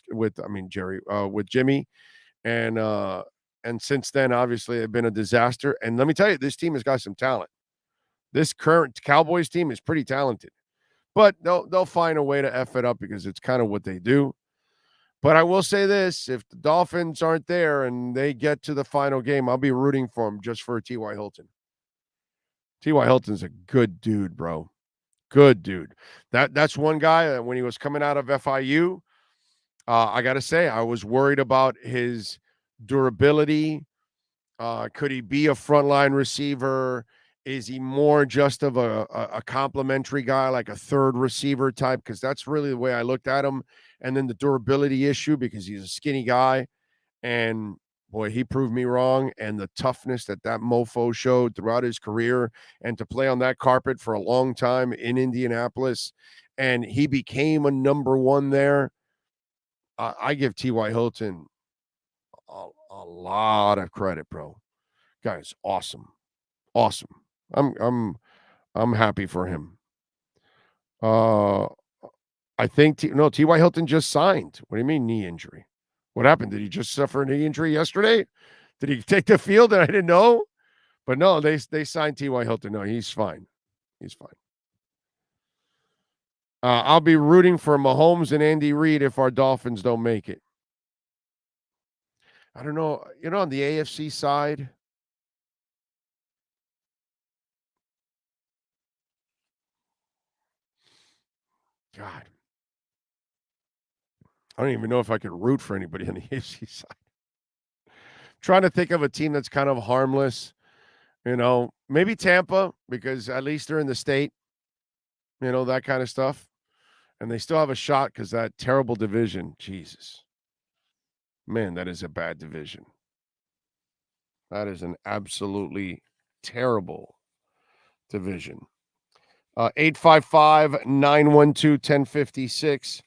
and And since then, obviously, they've been a disaster. And let me tell you, this team has got some talent. This current Cowboys team is pretty talented. But they'll find a way to F it up because it's kind of what they do. But I will say this, if the Dolphins aren't there and they get to the final game, I'll be rooting for them just for T.Y. Hilton. T.Y. Hilton's a good dude, bro. Good dude. That's one guy when he was coming out of FIU, I got to say, I was worried about his durability. Could he be a frontline receiver? Is he more just of a complimentary guy, like a third receiver type? Because that's really the way I looked at him. And then the durability issue, because he's a skinny guy. And, boy, he proved me wrong. And the toughness that mofo showed throughout his career, and to play on that carpet for a long time in Indianapolis. And he became a number one there. I give T.Y. Hilton a lot of credit, bro. Guy's awesome. Awesome. I'm happy for him. I think T.Y. Hilton just signed. What do you mean knee injury? What happened? Did he just suffer a knee injury yesterday? Did he take the field and I didn't know? But no, they signed T.Y. Hilton. No, he's fine. He's fine. I'll be rooting for Mahomes and Andy Reid if our Dolphins don't make it. I don't know. On the AFC side, God, I don't even know if I could root for anybody on the AFC side. Trying to think of a team that's kind of harmless. Maybe Tampa, because at least they're in the state, that kind of stuff. And they still have a shot because that terrible division, Jesus. Man, that is a bad division. That is an absolutely terrible division. 855-912-1056.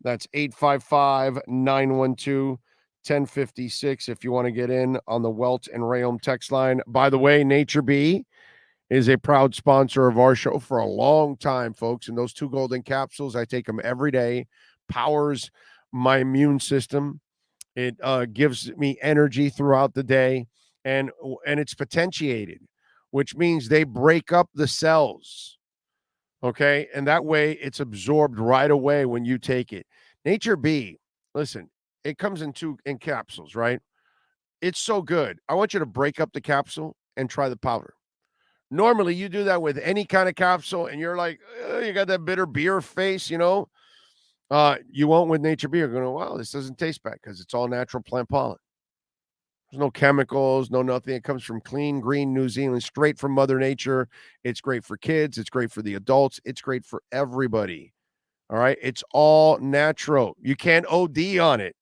That's 855-912-1056 if you want to get in on the Welt and Rayom text line. By the way, Nature Bee is a proud sponsor of our show for a long time, folks. And those 2 golden capsules, I take them every day. Powers my immune system. It gives me energy throughout the day. And it's potentiated, which means they break up the cells. Okay? And that way it's absorbed right away when you take it. Nature Bee, listen, it comes in capsules, right? It's so good. I want you to break up the capsule and try the powder. Normally, you do that with any kind of capsule, and you're like, you got that bitter beer face, You won't with Nature Bee. You're going, wow, this doesn't taste bad because it's all natural plant pollen. There's no chemicals, no nothing. It comes from clean, green New Zealand, straight from Mother Nature. It's great for kids. It's great for the adults. It's great for everybody. All right? It's all natural. You can't OD on it.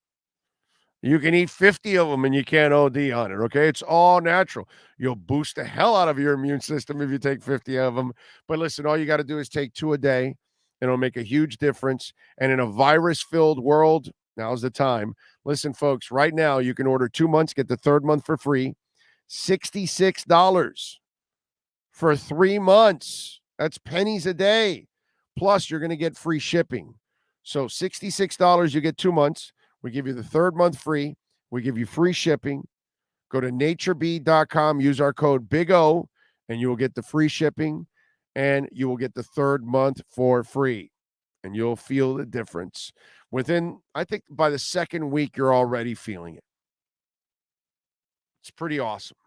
You can eat 50 of them and you can't OD on it, okay? It's all natural. You'll boost the hell out of your immune system if you take 50 of them. But listen, all you got to do is take 2 a day. It'll make a huge difference. And in a virus-filled world, now's the time. Listen, folks, right now you can order 2 months, get the 3rd month for free. $66 for 3 months. That's pennies a day. Plus, you're going to get free shipping. So $66, you get 2 months. We give you the 3rd month free. We give you free shipping. Go to naturebee.com, use our code BIG-O, and you will get the free shipping, and you will get the 3rd month for free. And you'll feel the difference. Within, I think by the 2nd week, you're already feeling it. It's pretty awesome.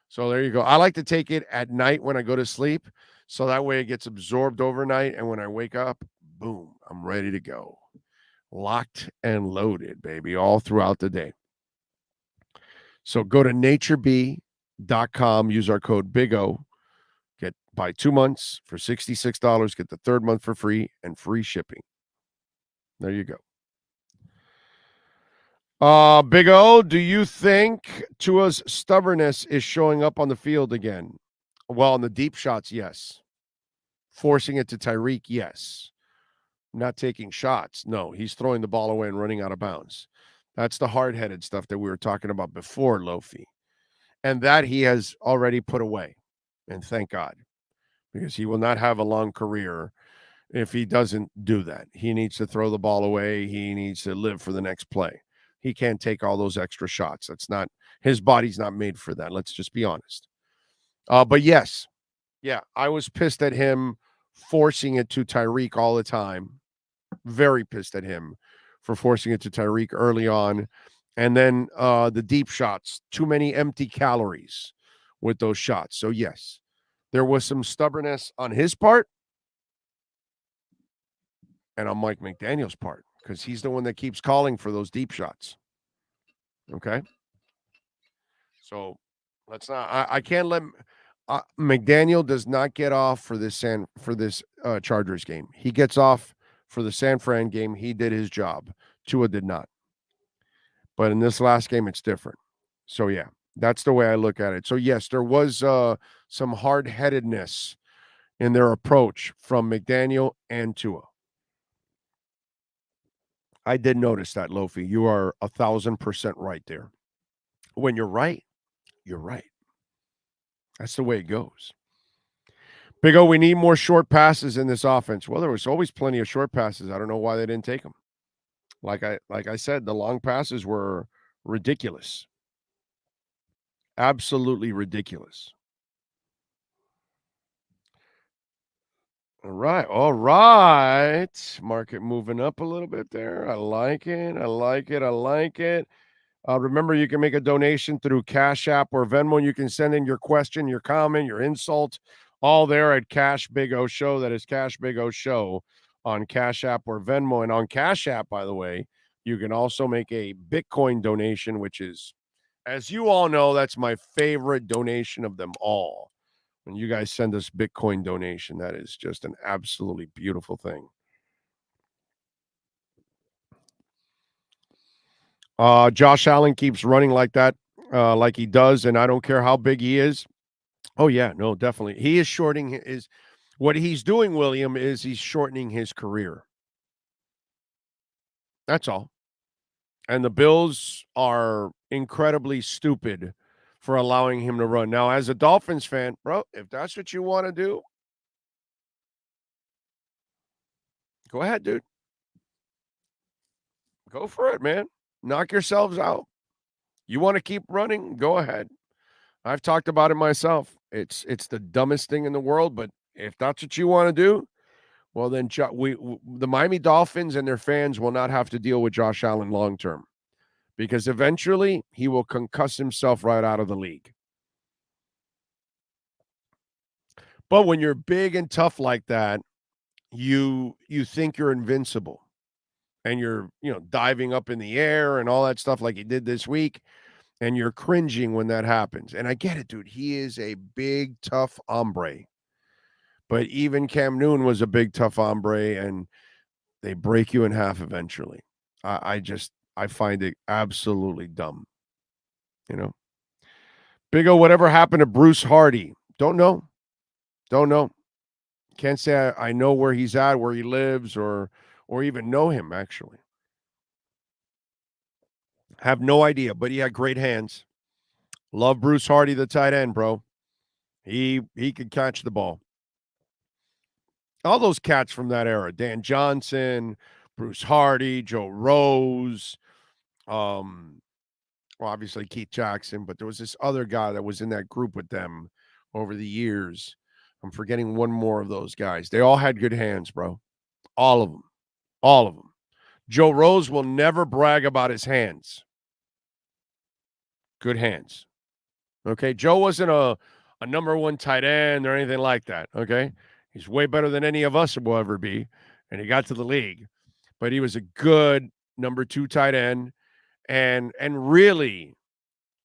So there you go. I like to take it at night when I go to sleep, so that way it gets absorbed overnight, and when I wake up, boom, I'm ready to go. Locked and loaded, baby, all throughout the day. So go to naturebee.com, use our code BIG-O, buy 2 months for $66, get the 3rd month for free, and free shipping. There you go. Big O, do you think Tua's stubbornness is showing up on the field again? Well, on the deep shots, yes. Forcing it to Tyreek, yes. Not taking shots. No, he's throwing the ball away and running out of bounds. That's the hard-headed stuff that we were talking about before, Lofi. And that he has already put away. And thank God. Because he will not have a long career if he doesn't do that. He needs to throw the ball away. He needs to live for the next play. he can't take all those extra shots. That's not his body's not made for that. Let's just be honest. But yes, yeah, I was pissed at him forcing it to Tyreek all the time. Very pissed at him for forcing it to Tyreek early on. And then the deep shots, too many empty calories with those shots. So yes, there was some stubbornness on his part and on Mike McDaniel's part, because he's the one that keeps calling for those deep shots. Okay. So let's not, I can't let McDaniel does not get off for this Chargers game. He gets off for the San Fran game. He did his job. Tua did not. But in this last game, it's different. So yeah, that's the way I look at it. So yes, there was some hard-headedness in their approach from McDaniel and Tua. I did notice that, Lofi. You are 1,000% right there. When you're right, you're right. That's the way it goes. Big O, we need more short passes in this offense. Well, there was always plenty of short passes. I don't know why they didn't take them. Like I said, the long passes were ridiculous. Absolutely ridiculous. All right. Market moving up a little bit there. I like it. Remember, you can make a donation through Cash App or Venmo. You can send in your question, your comment, your insult, all there at Cash Big O Show. That is Cash Big O Show on Cash App or Venmo. And on Cash App, by the way, you can also make a Bitcoin donation, which is, as you all know, that's my favorite donation of them all. When you guys send us Bitcoin donation, that is just an absolutely beautiful thing. Josh Allen keeps running like that, like he does, and I don't care how big he is. Oh, yeah, no, definitely. He is shortening what he's doing, William, is he's shortening his career. That's all. And the Bills are incredibly stupid for allowing him to run. Now, as a Dolphins fan, bro, if that's what you want to do, go ahead, dude. Go for it, man. Knock yourselves out. You want to keep running? Go ahead. I've talked about it myself. It's the dumbest thing in the world, but if that's what you want to do, well, then the Miami Dolphins and their fans will not have to deal with Josh Allen long term, because eventually he will concuss himself right out of the league. But when you're big and tough like that, you think you're invincible, and you're diving up in the air and all that stuff like he did this week, and you're cringing when that happens. And I get it, dude. He is a big, tough hombre. But even Cam Newton was a big, tough hombre, and they break you in half eventually. I find it absolutely dumb. Big O, whatever happened to Bruce Hardy? Don't know. Can't say I know where he's at, where he lives, or even know him, actually. Have no idea, but he had great hands. Love Bruce Hardy, the tight end, bro. He could catch the ball. All those cats from that era, Dan Johnson, Bruce Hardy, Joe Rose, obviously Keith Jackson, but there was this other guy that was in that group with them over the years. I'm forgetting one more of those guys. They all had good hands, bro. All of them. Joe Rose will never brag about his hands. Good hands. Okay, Joe wasn't a number one tight end or anything like that, okay? He's way better than any of us will ever be, and he got to the league. But he was a good number 2 tight end, and really,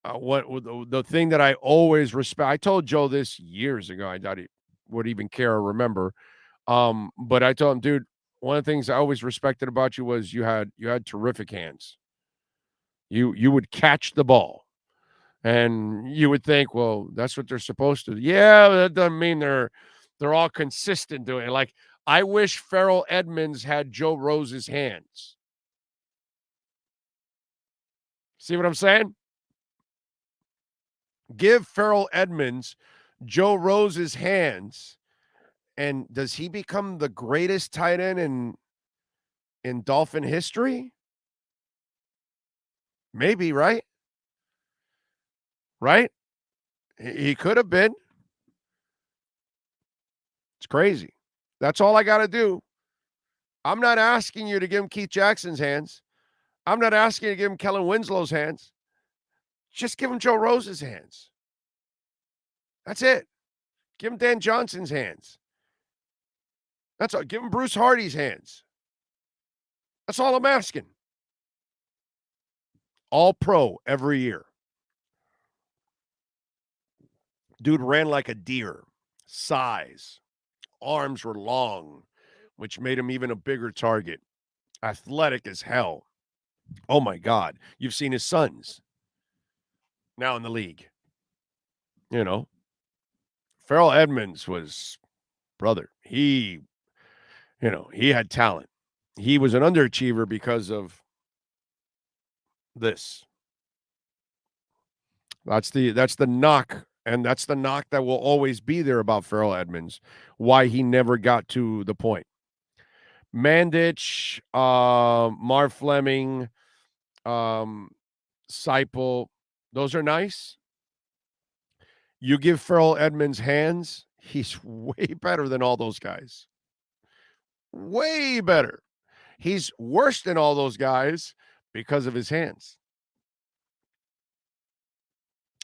the thing that I always respect. I told Joe this years ago. I doubt he would even care or remember. But I told him, dude, one of the things I always respected about you was you had terrific hands. You would catch the ball. And you would think, well, that's what they're supposed to do. Yeah, that doesn't mean they're all consistent doing it. Like, I wish Farrell Edmonds had Joe Rose's hands. See what I'm saying? Give Farrell Edmonds Joe Rose's hands, and does he become the greatest tight end in Dolphin history? Maybe, right? Right? He could have been. It's crazy. That's all I got to do. I'm not asking you to give him Keith Jackson's hands. I'm not asking you to give him Kellen Winslow's hands. Just give him Joe Rose's hands. That's it. Give him Dan Johnson's hands. That's all. Give him Bruce Hardy's hands. That's all I'm asking. All pro every year. Dude ran like a deer. Size. Arms were long, which made him even a bigger target. Athletic as hell. Oh, my God. You've seen his sons now in the league. You know, Farrell Edmunds was, brother, he had talent. He was an underachiever because of this. That's the knock, and that's the knock that will always be there about Farrell Edmunds, why he never got to the point. Mandich, Marv Fleming, Seipel, those are nice. You give Farrell Edmunds hands, he's way better than all those guys. Way better. He's worse than all those guys because of his hands.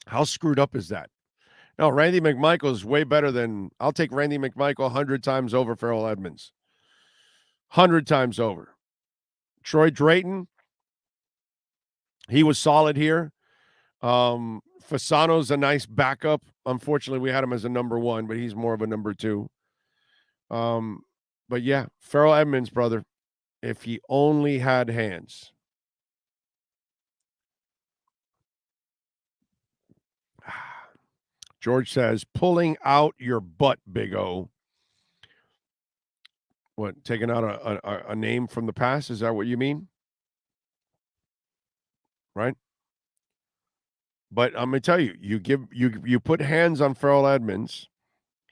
How screwed up is that? No, Randy McMichael is way better than, I'll take Randy McMichael 100 times over Farrell Edmunds. 100 times over. Troy Drayton, he was solid here. Fasano's a nice backup. Unfortunately, we had him as a number one, but he's more of a number two. But yeah, Farrell Edmunds, brother, if he only had hands. George says, pulling out your butt, Big O. What, taking out a name from the past? Is that what you mean? Right? But I'm going to tell you, you put hands on Farrell Edmunds,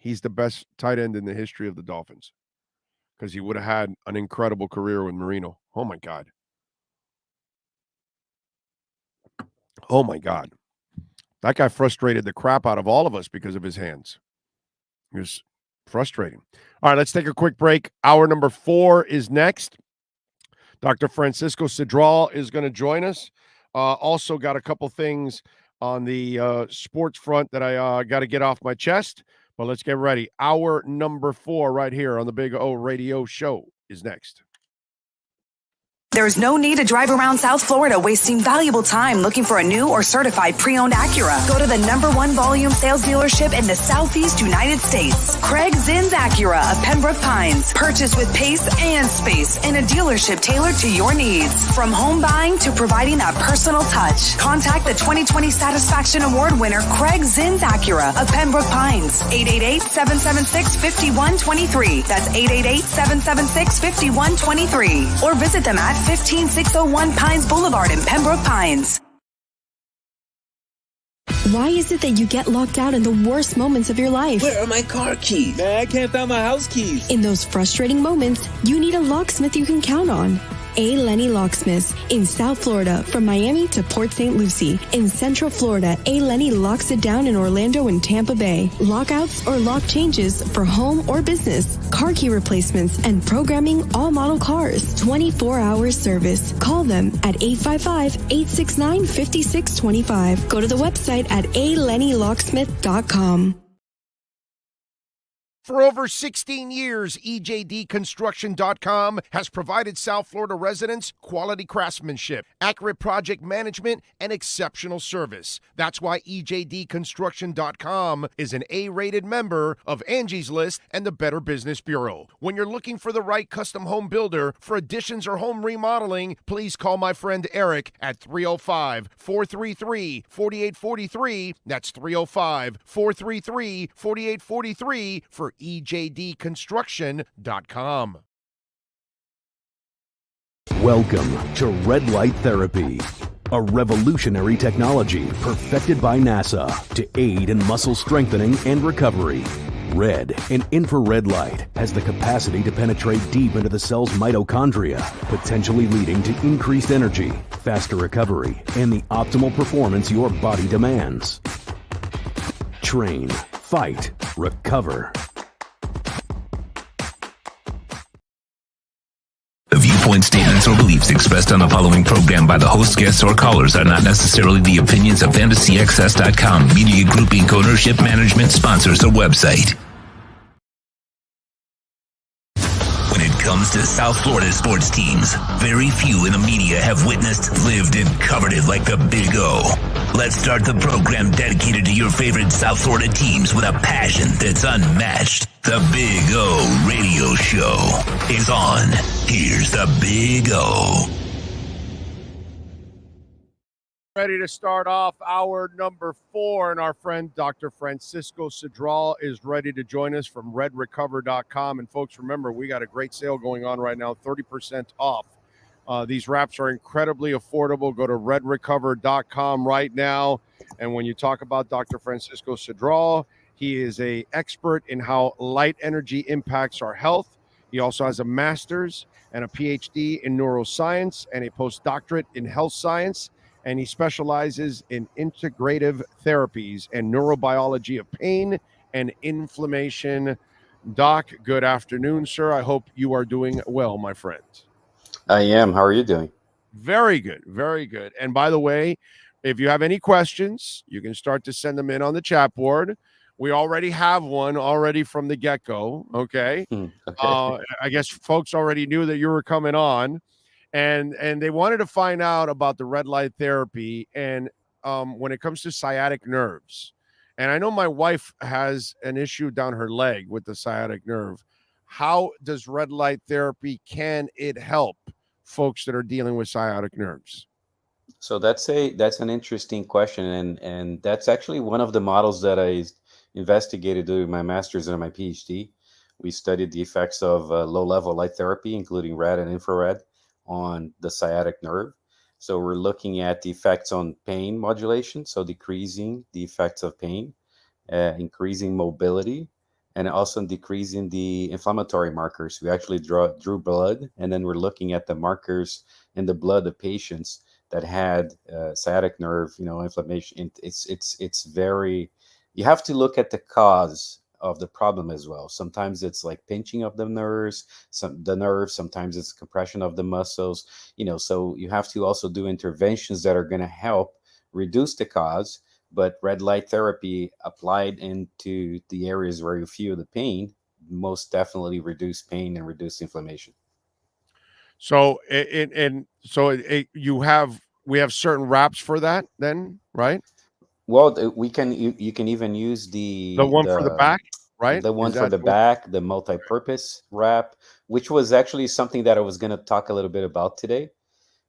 he's the best tight end in the history of the Dolphins because he would have had an incredible career with Marino. Oh, my God. Oh, my God. That guy frustrated the crap out of all of us because of his hands. It was frustrating. All right, let's take a quick break. Hour number 4 is next. Dr. Francisco Sidral is going to join us. Also got a couple things on the sports front that I got to get off my chest. But let's get ready. Hour number 4 right here on the Big O Radio Show is next. There's no need to drive around South Florida wasting valuable time looking for a new or certified pre-owned Acura. Go to the #1 volume sales dealership in the Southeast United States. Craig Zinn's Acura of Pembroke Pines. Purchase with pace and space in a dealership tailored to your needs. From home buying to providing that personal touch. Contact the 2020 Satisfaction Award winner Craig Zinn's Acura of Pembroke Pines. 888-776-5123. That's 888-776-5123. Or visit them at 15601 Pines Boulevard in Pembroke Pines. Why is it that you get locked out in the worst moments of your life? Where are my car keys? Man, I can't find my house keys. In those frustrating moments, you need a locksmith you can count on. A. Lenny Locksmiths in South Florida, from Miami to Port St. Lucie. In Central Florida, A. Lenny locks it down in Orlando and Tampa Bay. Lockouts or lock changes for home or business. Car key replacements and programming all model cars. 24-hour service. Call them at 855-869-5625. Go to the website at alennylocksmith.com. For over 16 years, EJDconstruction.com has provided South Florida residents quality craftsmanship, accurate project management, and exceptional service. That's why EJDconstruction.com is an A-rated member of Angie's List and the Better Business Bureau. When you're looking for the right custom home builder for additions or home remodeling, please call my friend Eric at 305-433-4843. That's 305-433-4843 for EJDconstruction.com. Welcome to Red Light Therapy, a revolutionary technology perfected by NASA to aid in muscle strengthening and recovery. Red and infrared light has the capacity to penetrate deep into the cell's mitochondria, potentially leading to increased energy, faster recovery, and the optimal performance your body demands. Train, fight, recover. The viewpoints, statements, or beliefs expressed on the following program by the host, guests, or callers are not necessarily the opinions of FantasyAccess.com, Media Group Inc. ownership, management, sponsors, or website. When it comes to South Florida sports teams, very few in the media have witnessed, lived, and covered it like the Big O. Let's start the program dedicated to your favorite South Florida teams with a passion that's unmatched. The Big O Radio Show is on. Here's the Big O. Ready to start off hour number 4, and our friend Dr. Francisco Sidral is ready to join us from redrecover.com. And folks, remember, we got a great sale going on right now, 30% off. These wraps are incredibly affordable. Go to redrecover.com right now. And when you talk about Dr. Francisco Sidral, he is an expert in how light energy impacts our health. He also has a master's and a PhD in neuroscience and a postdoctorate in health science. And he specializes in integrative therapies and neurobiology of pain and inflammation. Doc, good afternoon, sir. I hope you are doing well, my friend. I am. How are you doing? Very good. Very good. And by the way, if you have any questions, you can start to send them in on the chat board. We already have one already from the get-go, okay? Okay. I guess folks already knew that you were coming on. And they wanted to find out about the red light therapy and when it comes to sciatic nerves. And I know my wife has an issue down her leg with the sciatic nerve. How does red light therapy, can it help folks that are dealing with sciatic nerves? So that's an interesting question, and that's actually one of the models that I investigated during my master's and my PhD. We studied the effects of low-level light therapy, including red and infrared, on the sciatic nerve. So we're looking at the effects on pain modulation, so decreasing the effects of pain, increasing mobility, and also decreasing the inflammatory markers. We actually drew blood, and then we're looking at the markers in the blood of patients that had sciatic nerve, inflammation. It's very, you have to look at the cause of the problem as well. Sometimes it's like pinching of the nerves, sometimes it's compression of the muscles, so you have to also do interventions that are going to help reduce the cause. But red light therapy applied into the areas where you feel the pain most definitely reduce pain and reduce inflammation. So we have certain wraps for that then, right? Well, you can even use the one for the back, right? The one for the back, the multi-purpose wrap, which was actually something that I was going to talk a little bit about today,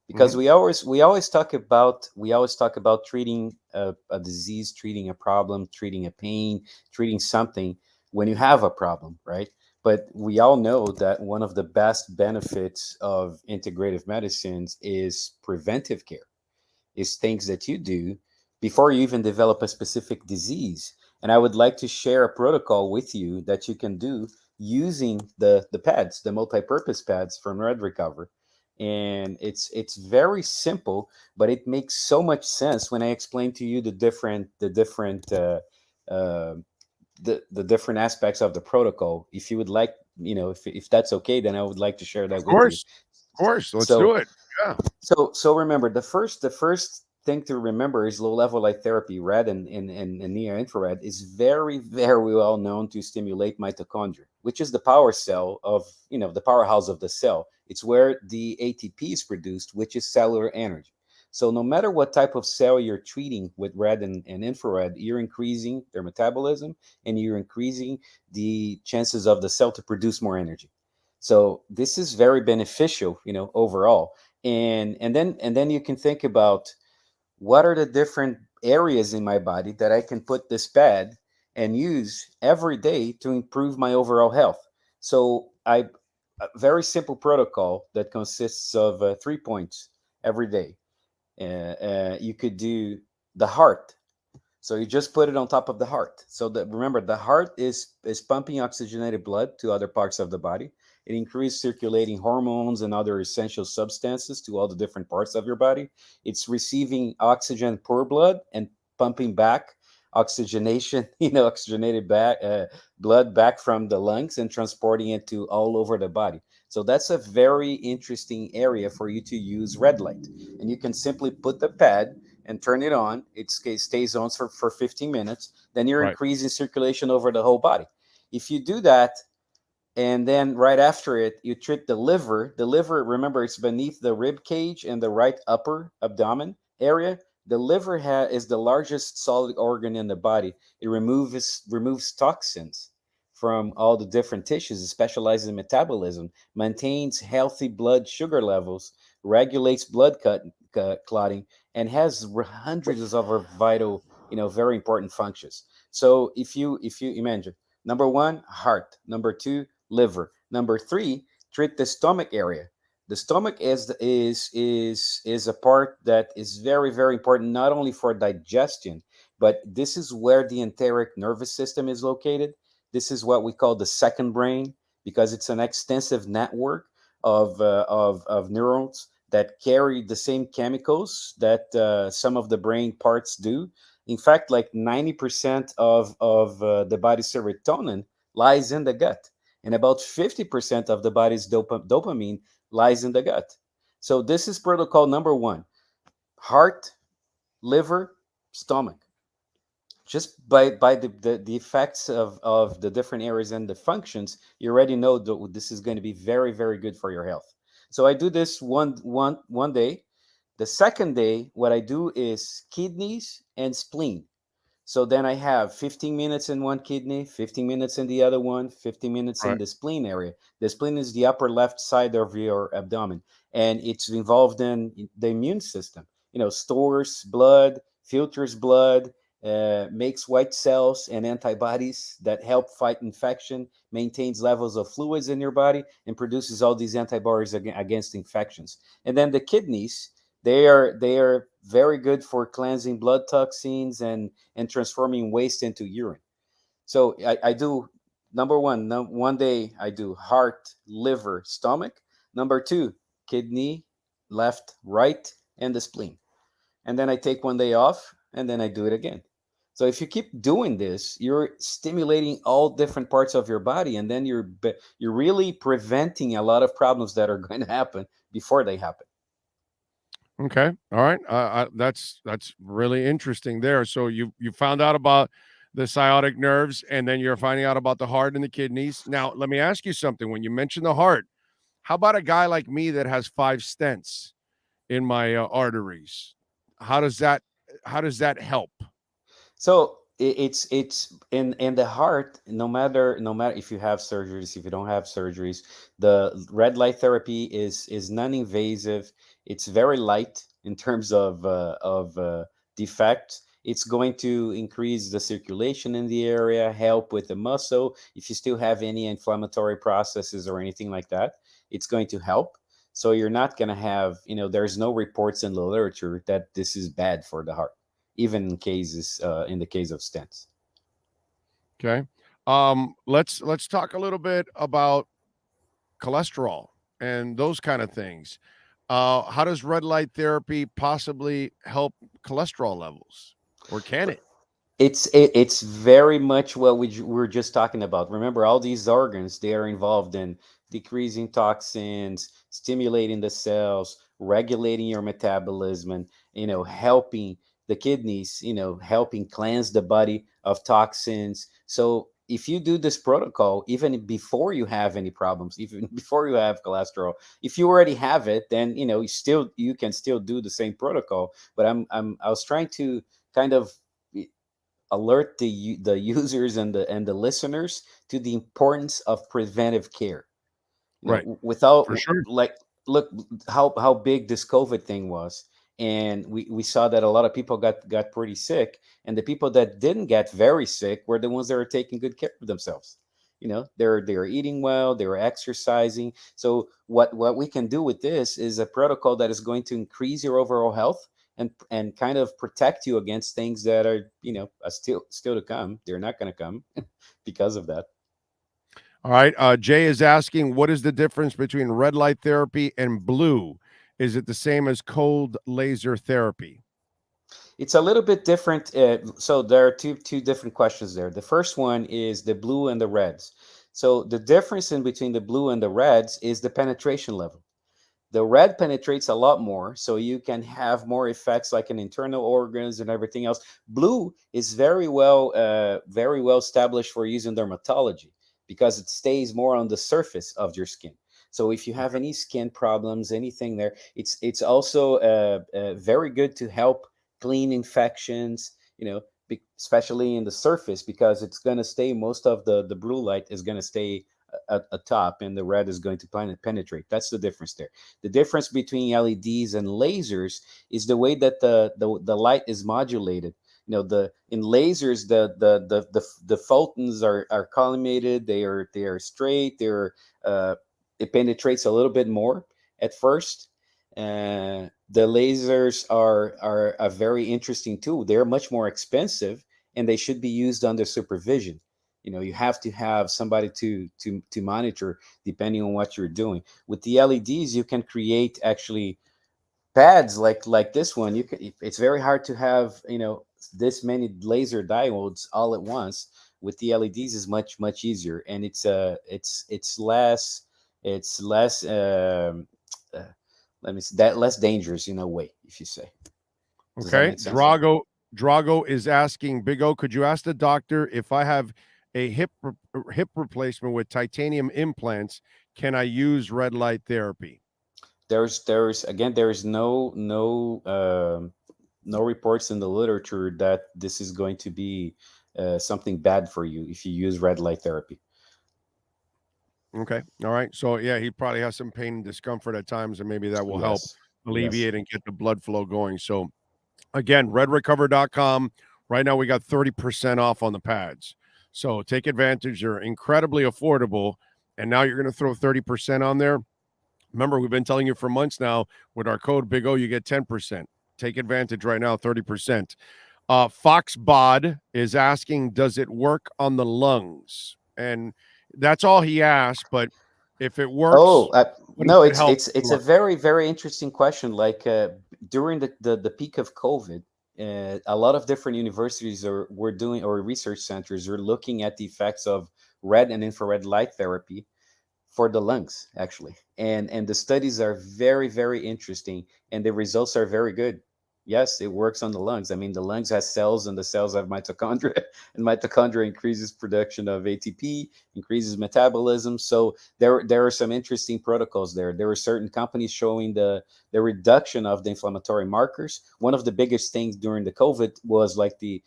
because we always talk about treating a disease, treating a problem, treating a pain, treating something when you have a problem, right? But we all know that one of the best benefits of integrative medicines is preventive care, is things that you do before you even develop a specific disease. And I would like to share a protocol with you that you can do using the pads, the multi-purpose pads from Red Recover. And it's very simple, but it makes so much sense when I explain to you the different aspects of the protocol. If you would like, if that's okay, then I would like to share that with you. Of course, let's do it. Yeah. So remember, the first thing to remember is low-level light therapy, red and near-infrared, is very, very well known to stimulate mitochondria, which is the power cell of, the powerhouse of the cell. It's where the ATP is produced, which is cellular energy. So no matter what type of cell you're treating with red and infrared, you're increasing their metabolism and you're increasing the chances of the cell to produce more energy. So this is very beneficial, overall. And then you can think about, what are the different areas in my body that I can put this pad and use every day to improve my overall health? So a very simple protocol that consists of 3 points every day. You could do the heart. So you just put it on top of the heart. So that, remember, the heart is pumping oxygenated blood to other parts of the body. It increases circulating hormones and other essential substances to all the different parts of your body. It's receiving oxygen per blood and pumping back oxygenation, oxygenated back blood back from the lungs and transporting it to all over the body. So that's a very interesting area for you to use red light. And you can simply put the pad and turn it on. It stays on for 15 minutes. Then you're Right. increasing circulation over the whole body. If you do that, and then right after it, you treat the liver. The liver, remember, it's beneath the rib cage and the right upper abdomen area. The liver is the largest solid organ in the body. It removes toxins from all the different tissues. It specializes in metabolism, maintains healthy blood sugar levels, regulates blood clotting, and has hundreds of other vital, very important functions. So if you imagine, number one, heart. Number two, liver. Number three, treat the stomach area. The stomach is a part that is very, very important, not only for digestion, but this is where the enteric nervous system is located. This is what we call the second brain, because it's an extensive network of neurons that carry the same chemicals that some of the brain parts do. In fact, like 90% of the body's serotonin lies in the gut, and about 50% of the body's dopamine lies in the gut. So this is protocol number one: heart, liver, stomach. Just by the effects of the different areas and the functions, you already know that this is going to be very, very good for your health. So I do this one day. The second day, what I do is kidneys and spleen. So then I have 15 minutes in one kidney, 15 minutes in the other one, 15 minutes in Right. the spleen area. The spleen is the upper left side of your abdomen, and it's involved in the immune system. Stores blood, filters blood, makes white cells and antibodies that help fight infection, maintains levels of fluids in your body, and produces all these antibodies against infections. And then the kidneys, they are very good for cleansing blood toxins and transforming waste into urine. So I do number one, one day I do heart, liver, stomach. Number two, kidney, left, right, and the spleen. And then I take one day off, and then I do it again. So if you keep doing this, you're stimulating all different parts of your body, and then you're really preventing a lot of problems that are going to happen before they happen. Okay. All right. That's really interesting there. So you found out about the sciatic nerves, and then you're finding out about the heart and the kidneys. Now, let me ask you something. When you mention the heart, how about a guy like me that has 5 stents in my arteries? How does that help? So it's in the heart. No matter if you have surgeries, if you don't have surgeries, the red light therapy is non-invasive. It's very light in terms of defect. It's going to increase the circulation in the area, help with the muscle. If you still have any inflammatory processes or anything like that, it's going to help. So you're not going to have, there's no reports in the literature that this is bad for the heart, even in the case of stents. Okay. Let's talk a little bit about cholesterol and those kind of things. How does red light therapy possibly help cholesterol levels, or can it? It's very much what were just talking about. Remember, all these organs, they are involved in decreasing toxins, stimulating the cells, regulating your metabolism, and helping the kidneys, helping cleanse the body of toxins. So if you do this protocol, even before you have any problems, even before you have cholesterol, if you already have it, then you can still do the same protocol. But I was trying to kind of alert the users and the listeners to the importance of preventive care. Right. Without, For sure. like, look how big this COVID thing was, and we saw that a lot of people got pretty sick, and the people that didn't get very sick were the ones that were taking good care of themselves. They're eating well, they were exercising. So what we can do with this is a protocol that is going to increase your overall health and kind of protect you against things that are, are still to come. They're not going to come because of that. All right. Jay is asking, what is the difference between red light therapy and blue? Is it the same as cold laser therapy? It's a little bit different. So there are two different questions there. The first one is the blue and the reds. So the difference in between the blue and the reds is the penetration level. The red penetrates a lot more, so you can have more effects like in internal organs and everything else. Blue is very well established for use in dermatology because it stays more on the surface of your skin. So if you have any skin problems, anything there, it's also very good to help clean infections. Especially in the surface, because it's going to stay. Most of the blue light is going to stay atop, and the red is going to penetrate. That's the difference there. The difference between LEDs and lasers is the way that the light is modulated. In lasers, the photons are collimated. They are straight. It penetrates a little bit more at first. The lasers are a very interesting tool. They're much more expensive, and they should be used under supervision. You have to have somebody to monitor depending on what you're doing. With the LEDs, you can create actually pads like this one. It's very hard to have this many laser diodes all at once. With the LEDs is much easier, and it's less let me see, that less dangerous in a way, if you say. Does that Okay. make sense? Drago is asking, Big O, could you ask the doctor if I have a hip replacement with titanium implants, can I use red light therapy? There's no reports in the literature that this is going to be something bad for you if you use red light therapy. Okay. All right. So yeah, he probably has some pain and discomfort at times, and maybe that will help alleviate and get the blood flow going. So again, redrecover.com. Right now we got 30% off on the pads. So take advantage. They're incredibly affordable. And now you're going to throw 30% on there. Remember, we've been telling you for months now, with our code Big O, you get 10%. Take advantage right now, 30%. Foxbod is asking, does it work on the lungs? And that's all he asked, but if it works, no, it's a very, very interesting question. Like during the peak of COVID, a lot of different universities were doing, or research centers are looking at the effects of red and infrared light therapy for the lungs, actually. And the studies are very, very interesting, and the results are very good. Yes, it works on the lungs. I mean, the lungs has cells, and the cells have mitochondria, and mitochondria increases production of ATP, increases metabolism. So there are some interesting protocols there. There were certain companies showing the reduction of the inflammatory markers. One of the biggest things during the COVID was like the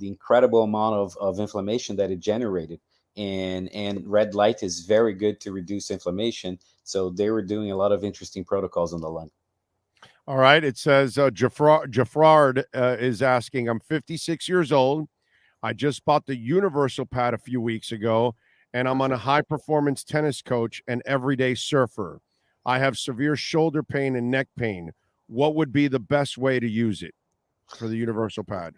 incredible amount of inflammation that it generated. And red light is very good to reduce inflammation. So they were doing a lot of interesting protocols on the lung. All right. It says Jafrard is asking, I'm 56 years old. I just bought the universal pad a few weeks ago, and I'm on a high-performance tennis coach and everyday surfer. I have severe shoulder pain and neck pain. What would be the best way to use it for the universal pad?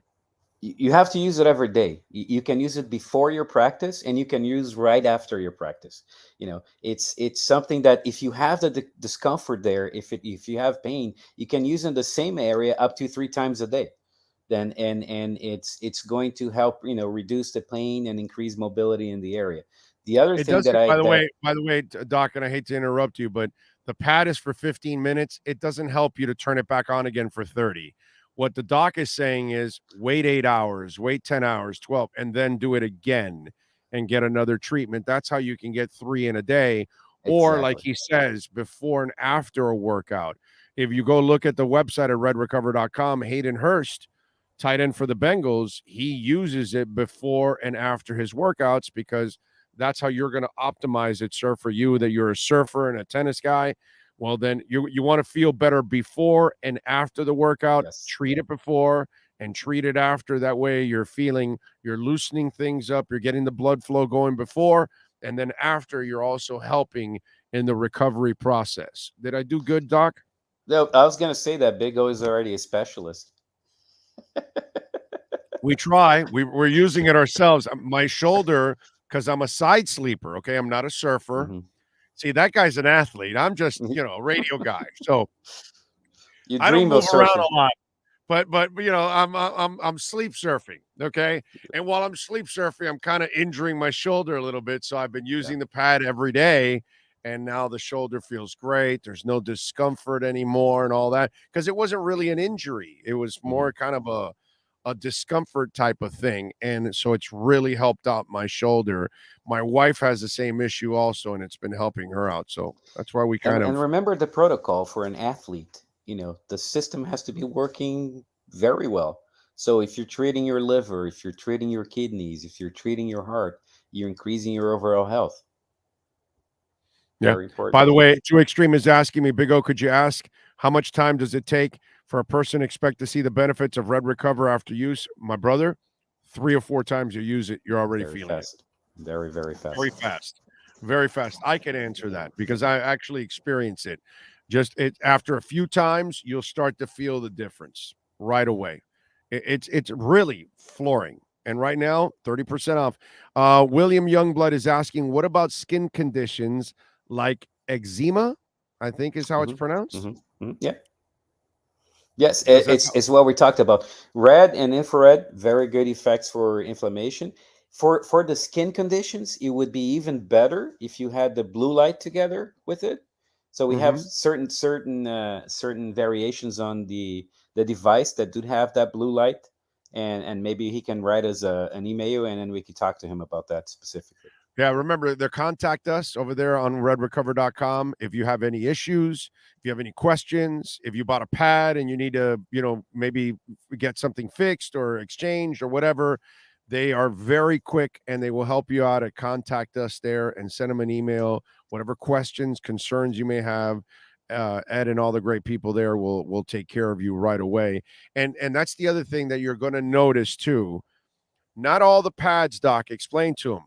You have to use it every day. You can use it before your practice, and you can use right after your practice. It's something that if you have the discomfort there, if you have pain, you can use in the same area up to 3 times a day. Then and it's going to help reduce the pain and increase mobility in the area. The other thing by the way, Doc, and I hate to interrupt you, but the pad is for 15 minutes. It doesn't help you to turn it back on again for 30. What the doc is saying is wait 8 hours, wait 10 hours, 12, and then do it again and get another treatment. That's how you can get 3 in a day. Or like he says, before and after a workout. If you go look at the website at redrecover.com, Hayden Hurst, tight end for the Bengals, he uses it before and after his workouts because that's how you're going to optimize it, sir, for you, that you're a surfer and a tennis guy. Well, then you want to feel better before and after the workout. Yes. Treat it before and treat it after. That way you're loosening things up. You're getting the blood flow going before, and then after you're also helping in the recovery process. Did I do good, Doc? No, I was going to say that Big O is already a specialist. We try. We're using it ourselves. My shoulder, because I'm a side sleeper. Okay, I'm not a surfer. Mm-hmm. See, that guy's an athlete. I'm just, a radio guy. So You I don't dream of move around surfing. a lot. But I'm sleep surfing, okay? And while I'm sleep surfing, I'm kind of injuring my shoulder a little bit. So I've been using the pad every day, and now the shoulder feels great. There's no discomfort anymore and all that because it wasn't really an injury. It was more kind of a discomfort type of thing. And so it's really helped out my shoulder. My wife has the same issue also, and it's been helping her out. So that's why we kind And of remember the protocol for an athlete. The system has to be working very well. So if you're treating your liver, if you're treating your kidneys, if you're treating your heart, you're increasing your overall health. Very important. By the way, Too Extreme is asking me, Big O, could you ask how much time does it take for a person to expect to see the benefits of Red Recover after use? My brother, 3 or 4 times you use it, you're already Very feeling fast. Very, very fast. Very fast. Very fast. I can answer that because I actually experience it. After a few times, you'll start to feel the difference right away. It's really flooring. And right now, 30% off. William Youngblood is asking, what about skin conditions like eczema? I think is how it's pronounced. Yeah. Yes, it's what we talked about. Red and infrared, very good effects for inflammation. For the skin conditions, it would be even better if you had the blue light together with it. So we have certain variations on the device that do have that blue light, and maybe he can write us an email, and then we can talk to him about that specifically. Yeah, remember, contact us over there on redrecover.com if you have any issues, if you have any questions, if you bought a pad and you need to, maybe get something fixed or exchanged or whatever. They are very quick and they will help you out. Contact us there and send them an email. Whatever questions, concerns you may have, Ed and all the great people there will take care of you right away. And that's the other thing that you're going to notice too. Not all the pads, Doc, explain to them.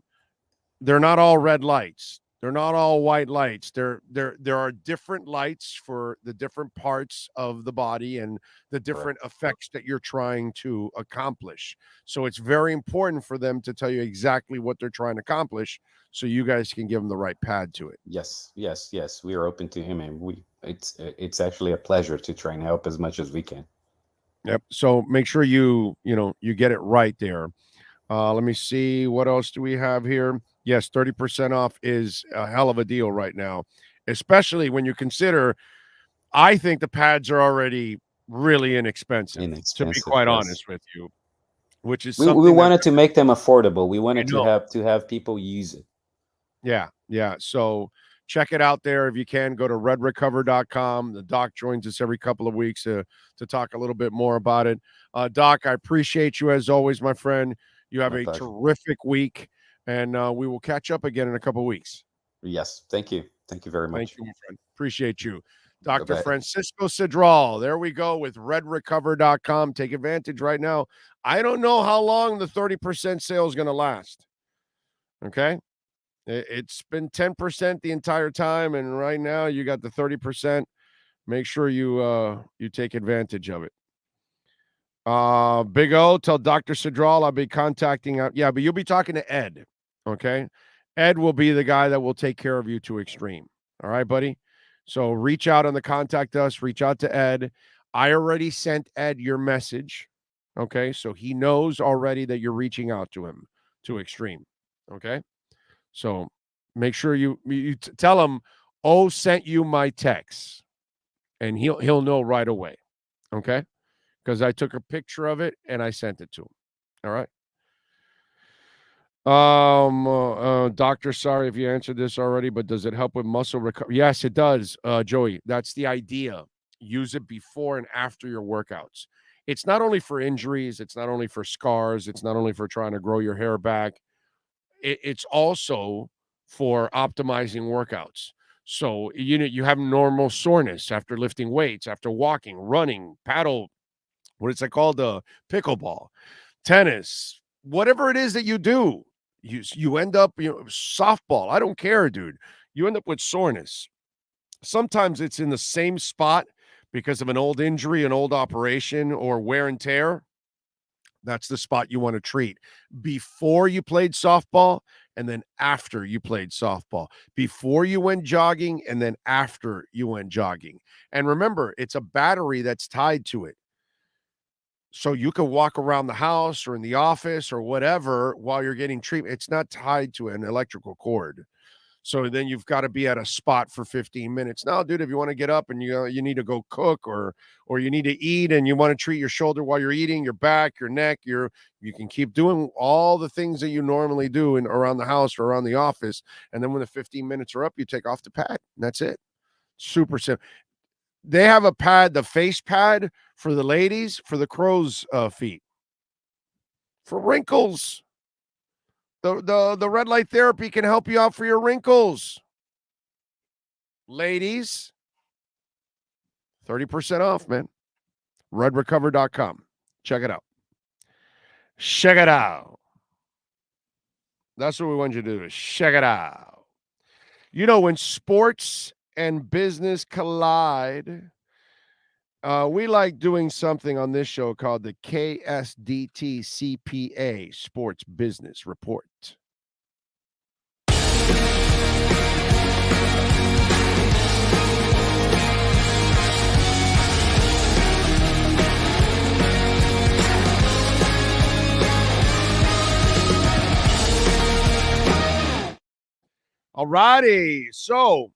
They're not all red lights. They're not all white lights. There are different lights for the different parts of the body and the different effects that you're trying to accomplish. So it's very important for them to tell you exactly what they're trying to accomplish so you guys can give them the right pad to it. Yes. We are open to him, and it's actually a pleasure to try and help as much as we can. Yep. So make sure you get it right there. Let me see. What else do we have here? Yes, 30% off is a hell of a deal right now, especially when you consider, I think the pads are already really inexpensive to be quite honest with you, which is something we wanted to make them affordable. We wanted to have people use it. Yeah. So check it out there if you can. Go to redrecover.com. The Doc joins us every couple of weeks to talk a little bit more about it. Doc, I appreciate you as always, my friend. You have a terrific week, and we will catch up again in a couple of weeks. Yes. Thank you. Thank you very much. Thank you, my friend. Appreciate you. Dr. Francisco Sidral. There we go with redrecover.com. Take advantage right now. I don't know how long the 30% sale is going to last. Okay. It's been 10% the entire time, and right now you got the 30%. Make sure you take advantage of it. Big O, tell Dr. Sidral I'll be contacting out. Yeah, but you'll be talking to Ed. Okay. Ed will be the guy that will take care of you to Extreme. All right, buddy. So reach out on the contact us, reach out to Ed. I already sent Ed your message. Okay. So he knows already that you're reaching out to him to Extreme. Okay. So make sure you tell him, sent you my text, and he'll know right away. Okay. Because I took a picture of it and I sent it to him. All right. Doctor, sorry if you answered this already, but does it help with muscle recovery? Yes, it does, Joey. That's the idea. Use it before and after your workouts. It's not only for injuries. It's not only for scars. It's not only for trying to grow your hair back. It's also for optimizing workouts. So, you have normal soreness after lifting weights, after walking, running, paddle, what is it called? Pickleball, tennis, whatever it is that you do, you end up, softball. I don't care, dude. You end up with soreness. Sometimes it's in the same spot, because of an old injury, an old operation, or wear and tear, that's the spot you want to treat before you played softball and then after you played softball, before you went jogging and then after you went jogging. And remember, it's a battery that's tied to it. So you can walk around the house or in the office or whatever while you're getting treatment. It's not tied to an electrical cord. So then you've got to be at a spot for 15 minutes. Now, dude, if you want to get up and you need to go cook or you need to eat and you want to treat your shoulder while you're eating, your back, your neck, you can keep doing all the things that you normally do around the house or around the office. And then when the 15 minutes are up, you take off the pad. And that's it. Super simple. They have a pad, the face pad for the ladies, for the crow's feet, for wrinkles. The red light therapy can help you out for your wrinkles. Ladies, 30% off, man. Redrecover.com. Check it out. Check it out. That's what we want you to do, is check it out. You know, when sports and business collide, we like doing something on this show called the KSDT CPA Sports Business Report. All righty. So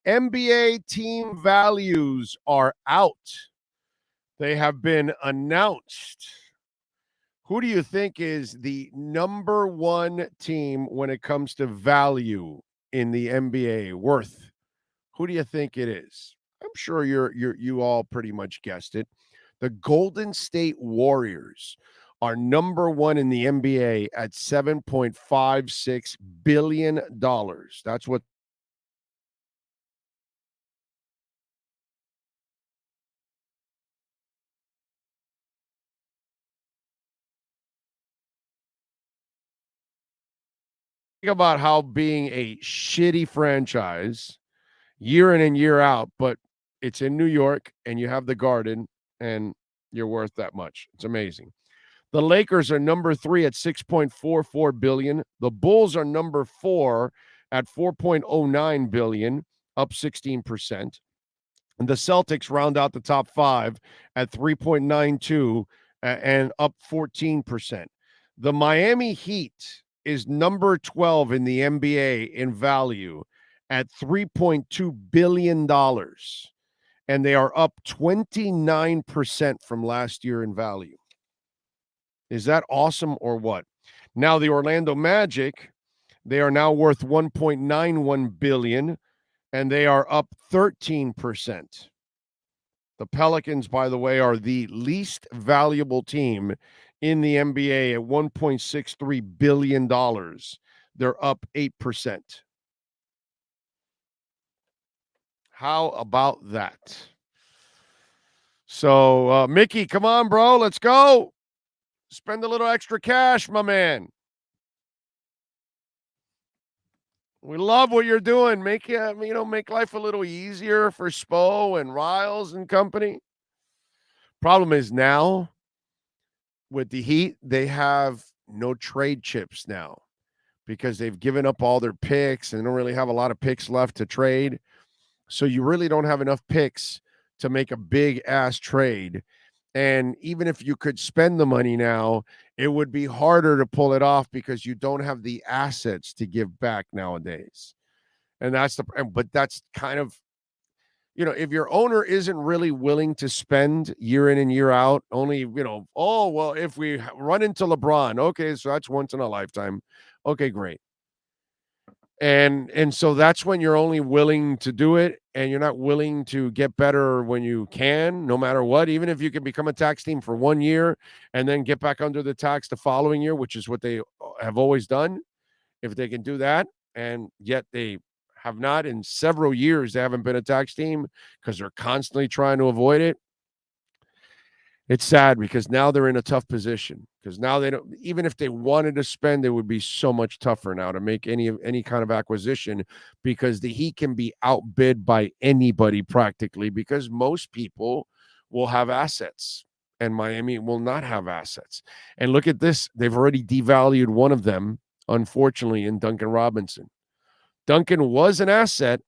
NBA team values are out. They have been announced. Who do you think is the number one team when it comes to value in the NBA? Worth. Who do you think it is? I'm sure you all pretty much guessed it. The Golden State Warriors are number one in the NBA at $7.56 billion. That's what about how being a shitty franchise year in and year out, but it's in New York and you have the Garden and you're worth that much. It's amazing. The Lakers are number 3 at $6.44 billion. The Bulls are number 4 at $4.09 billion, up 16%. And the Celtics round out the top 5 at 3.92 and up 14%. The Miami Heat is number 12 in the NBA in value at $3.2 billion. And they are up 29% from last year in value. Is that awesome or what? Now, the Orlando Magic, they are now worth $1.91 billion, and they are up 13%. The Pelicans, by the way, are the least valuable team in the NBA at $1.63 billion. They're up 8%. How about that? So, Mickey, come on, bro. Let's go. Spend a little extra cash, my man. We love what you're doing. Make life a little easier for Spo and Riles and company. Problem is now with the Heat, they have no trade chips now because they've given up all their picks and they don't really have a lot of picks left to trade. So you really don't have enough picks to make a big ass trade. And even if you could spend the money now, it would be harder to pull it off because you don't have the assets to give back nowadays. And but that's kind of, if your owner isn't really willing to spend year in and year out, only, if we run into LeBron, okay, so that's once in a lifetime. Okay, great. And so that's when you're only willing to do it, and you're not willing to get better when you can, no matter what. Even if you can become a tax team for 1 year and then get back under the tax the following year, which is what they have always done, if they can do that, and yet they have not in several years. They haven't been a tax team because they're constantly trying to avoid it. It's sad because now they're in a tough position because now they don't, even if they wanted to spend, it would be so much tougher now to make any kind of acquisition because the Heat can be outbid by anybody practically because most people will have assets and Miami will not have assets. And look at this. They've already devalued one of them, unfortunately, in Duncan Robinson. Duncan was an asset.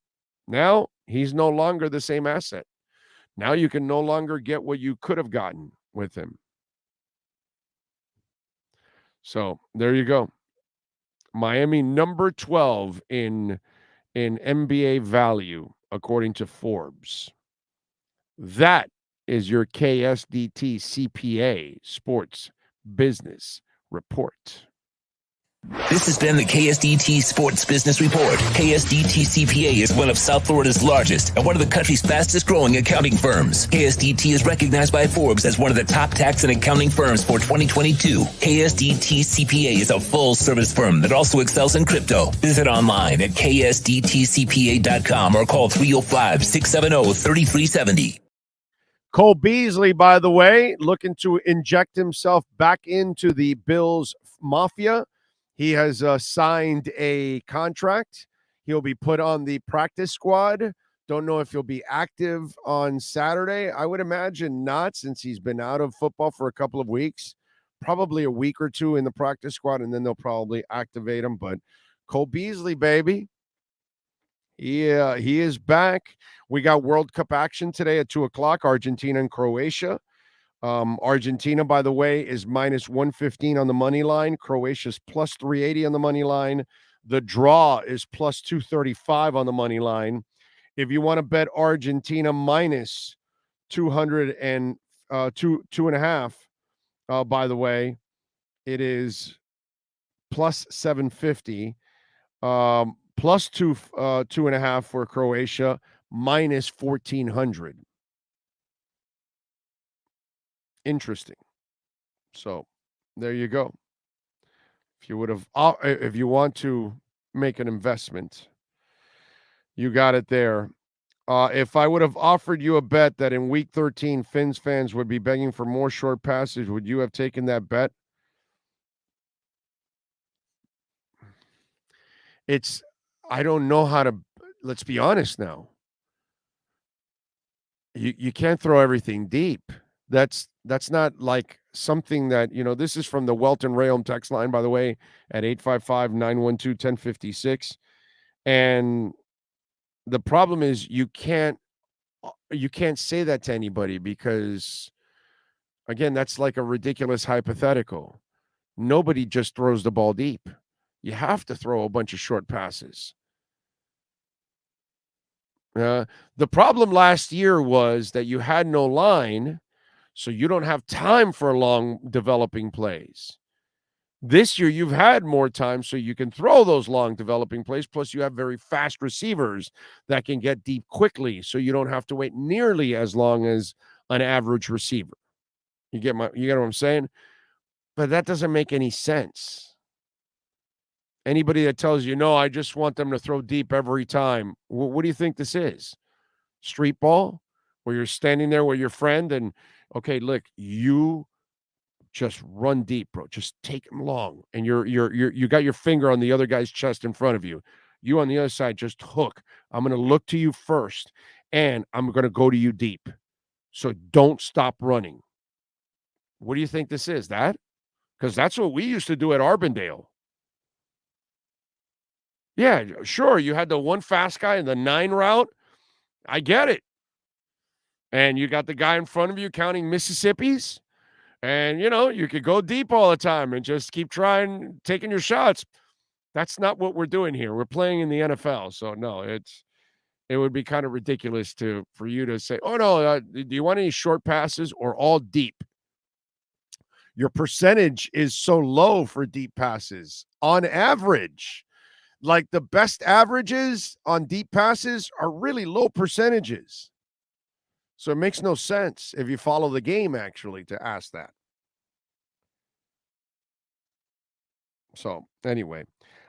Now he's no longer the same asset. Now you can no longer get what you could have gotten with him. So there you go. Miami number 12 in NBA value, according to Forbes. That is your KSDT CPA Sports Business Report. This has been the KSDT Sports Business Report. KSDT CPA is one of South Florida's largest and one of the country's fastest growing accounting firms. KSDT is recognized by Forbes as one of the top tax and accounting firms for 2022. KSDT CPA is a full service firm that also excels in crypto. Visit online at ksdtcpa.com or call 305-670-3370. Cole Beasley, by the way, looking to inject himself back into the Bills Mafia. He has signed a contract. He'll be put on the practice squad. Don't know if he'll be active on Saturday. I would imagine not, since he's been out of football for a couple of weeks. Probably a week or two in the practice squad, and then they'll probably activate him. But Cole Beasley, baby, he is back. We got World Cup action today at 2 o'clock, Argentina and Croatia. Argentina, by the way, is minus 115 on the money line. Croatia's plus 380 on the money line. The draw is plus 235 on the money line. If you want to bet Argentina minus 2.5, by the way, it is plus 750. Plus 2.5 for Croatia, minus 1,400. Interesting. So there you go. If you want to make an investment, you got it there. If I would have offered you a bet that in week 13, Finns fans would be begging for more short passes, would you have taken that bet? I don't know how to, let's be honest now. You can't throw everything deep. That's not like something that, this is from the Welton Rayom text line, by the way, at 855-912-1056. And the problem is you can't say that to anybody because, again, that's like a ridiculous hypothetical. Nobody just throws the ball deep. You have to throw a bunch of short passes. The problem last year was that you had no line, so you don't have time for long developing plays. This year, you've had more time, so you can throw those long developing plays. Plus, you have very fast receivers that can get deep quickly, so you don't have to wait nearly as long as an average receiver. You get what I'm saying? But that doesn't make any sense. Anybody that tells you, no, I just want them to throw deep every time. What do you think this is? Street ball? Where you're standing there with your friend and, okay, look, you just run deep, bro. Just take him long. And you got your finger on the other guy's chest in front of you. You on the other side, just hook. I'm going to look to you first, and I'm going to go to you deep. So don't stop running. What do you think this is? That? Because that's what we used to do at Arbondale. Yeah, sure. You had the one fast guy in the 9 route. I get it. And you got the guy in front of you counting Mississippis. And, you could go deep all the time and just keep taking your shots. That's not what we're doing here. We're playing in the NFL. So, no, it would be kind of ridiculous for you to say, oh, no, do you want any short passes or all deep? Your percentage is so low for deep passes on average. Like the best averages on deep passes are really low percentages. So it makes no sense if you follow the game, actually, to ask that. So anyway,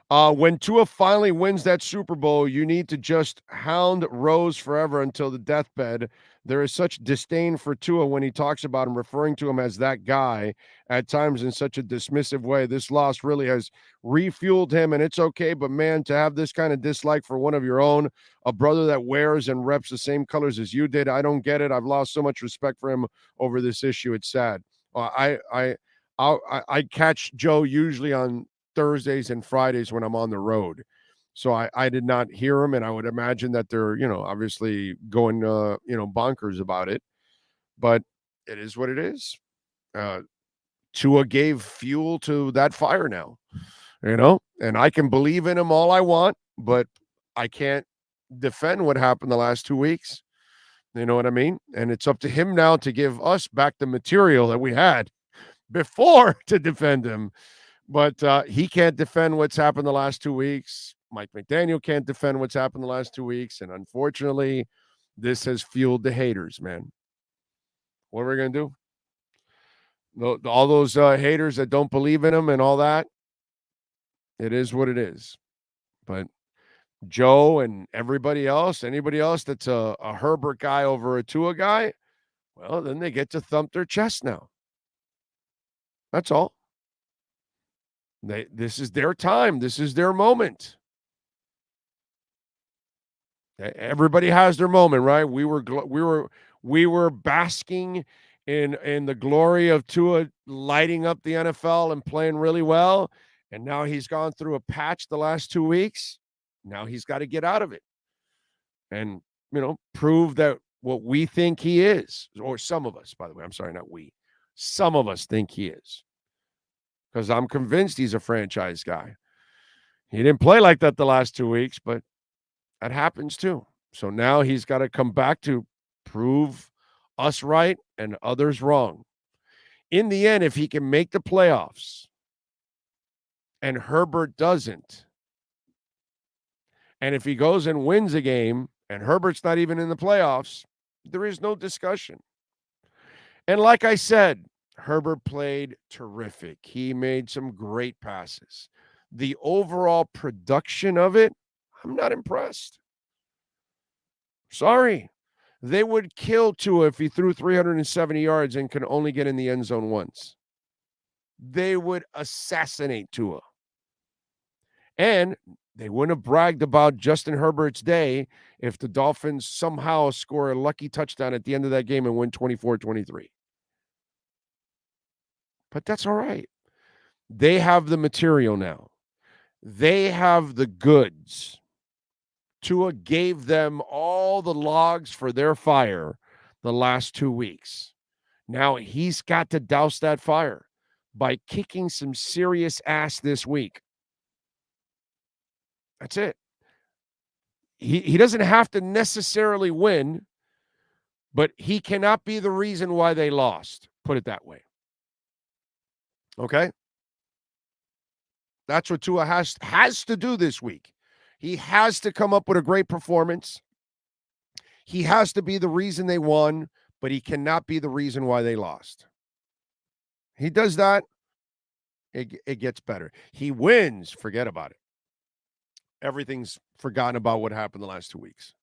when Tua finally wins that Super Bowl, you need to just hound Rose forever until the deathbed. There is such disdain for Tua when he talks about him, referring to him as that guy at times in such a dismissive way. This loss really has refueled him, and it's okay. But, man, to have this kind of dislike for one of your own, a brother that wears and reps the same colors as you did, I don't get it. I've lost so much respect for him over this issue. It's sad. I catch Joe usually on Thursdays and Fridays when I'm on the road. So I did not hear him, and I would imagine that they're, obviously going, bonkers about it. But it is what it is. Tua gave fuel to that fire now, and I can believe in him all I want, but I can't defend what happened the last 2 weeks. You know what I mean? And it's up to him now to give us back the material that we had before to defend him. But he can't defend what's happened the last 2 weeks. Mike McDaniel can't defend what's happened the last 2 weeks. And unfortunately, this has fueled the haters, man. What are we going to do? All those haters that don't believe in him and all that, it is what it is. But Joe and anybody else that's a Herbert guy over a Tua guy, well, then they get to thump their chest now. That's all. This is their time. This is their moment. Everybody has their moment, right? We were basking in the glory of Tua lighting up the NFL and playing really well, and now he's gone through a patch the last 2 weeks. Now he's got to get out of it and prove that what we think he is, or some of us, by the way. I'm sorry, not we. Some of us think he is, because I'm convinced he's a franchise guy. He didn't play like that the last 2 weeks, but that happens too. So now he's got to come back to prove us right and others wrong. In the end, if he can make the playoffs and Herbert doesn't, and if he goes and wins a game and Herbert's not even in the playoffs, there is no discussion. And like I said, Herbert played terrific. He made some great passes. The overall production of it, I'm not impressed. Sorry. They would kill Tua if he threw 370 yards and can only get in the end zone once. They would assassinate Tua. And they wouldn't have bragged about Justin Herbert's day if the Dolphins somehow score a lucky touchdown at the end of that game and win 24-23. But that's all right. They have the material now. They have the goods. Tua gave them all the logs for their fire the last 2 weeks. Now he's got to douse that fire by kicking some serious ass this week. That's it. He doesn't have to necessarily win, but he cannot be the reason why they lost. Put it that way. Okay? That's what Tua has to do this week. He has to come up with a great performance. He has to be the reason they won, but he cannot be the reason why they lost. He does that, it gets better. He wins, forget about it. Everything's forgotten about what happened the last 2 weeks.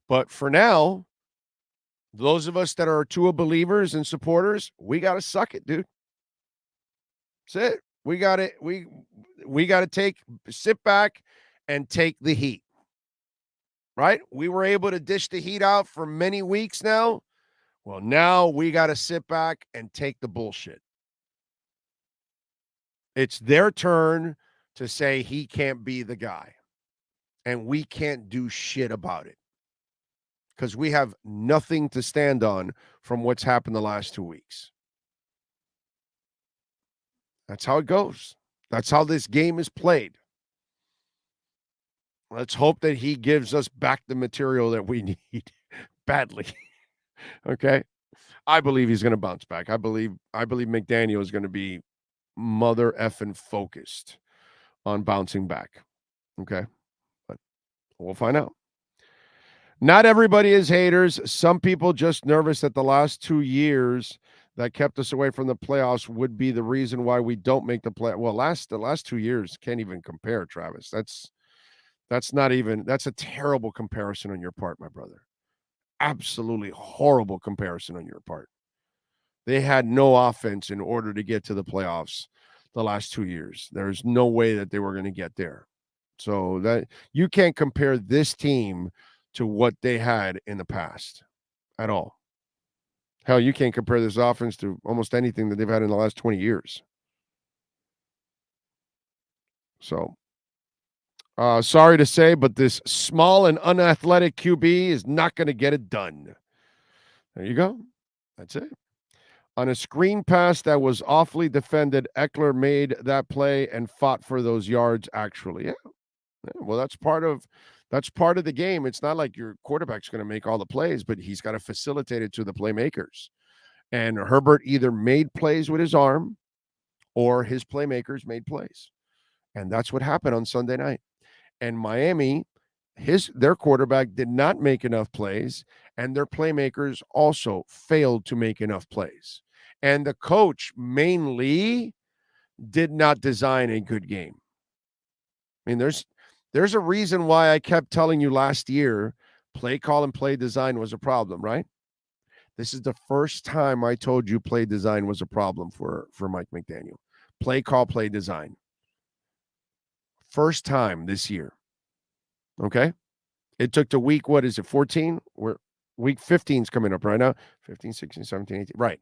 But for now, those of us that are Tua believers and supporters, we got to suck it, dude. That's it. We got to sit back and take the heat. Right? We were able to dish the heat out for many weeks now. Well, now we got to sit back and take the bullshit. It's their turn to say he can't be the guy. And we can't do shit about it. Because we have nothing to stand on from what's happened the last 2 weeks. That's how it goes. That's how this game is played. Let's hope that he gives us back the material that we need badly. Okay? I believe he's going to bounce back. I believe McDaniel is going to be mother effing focused on bouncing back. Okay? But we'll find out. Not everybody is haters. Some people just nervous that the last 2 years that kept us away from the playoffs would be the reason why we don't make the play. Well, the last 2 years can't even compare, Travis. That's a terrible comparison on your part, my brother. absolutely horrible comparison on your part. They had no offense in order to get to the playoffs the last 2 years. There's no way that they were going to get there. So that you can't compare this team to what they had in the past at all. Hell, you can't compare this offense to almost anything that they've had in the last 20 years. So, sorry to say, but this small and unathletic QB is not going to get it done. There you go. That's it. On a screen pass that was awfully defended, Eckler made that play and fought for those yards, actually. Yeah. Well, that's part of the game. It's not like your quarterback's going to make all the plays, but he's got to facilitate it to the playmakers. And Herbert either made plays with his arm or his playmakers made plays. And that's what happened on Sunday night. And Miami, their quarterback did not make enough plays, and their playmakers also failed to make enough plays. And the coach mainly did not design a good game. I mean, there's a reason why I kept telling you last year play call and play design was a problem, right? This is the first time I told you play design was a problem for Mike McDaniel. Play call, play design. First time this year. Okay? It took to week, 14? Week 15 is coming up right now. 15, 16, 17, 18. Right.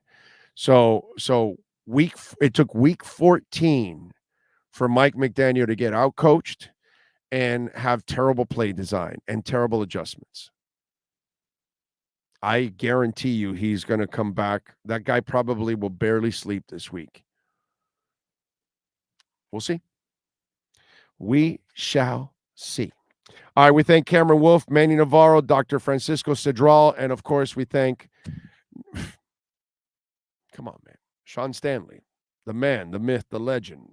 So it took week 14 for Mike McDaniel to get out-coached and have terrible play design and terrible adjustments. I guarantee you he's going to come back. That guy probably will barely sleep this week. We'll see. We shall see. All right, we thank Cameron Wolfe, Manny Navarro, Dr. Francisco Sidral, and of course we thank, come on, man, Sean Stanley, the man, the myth, the legend,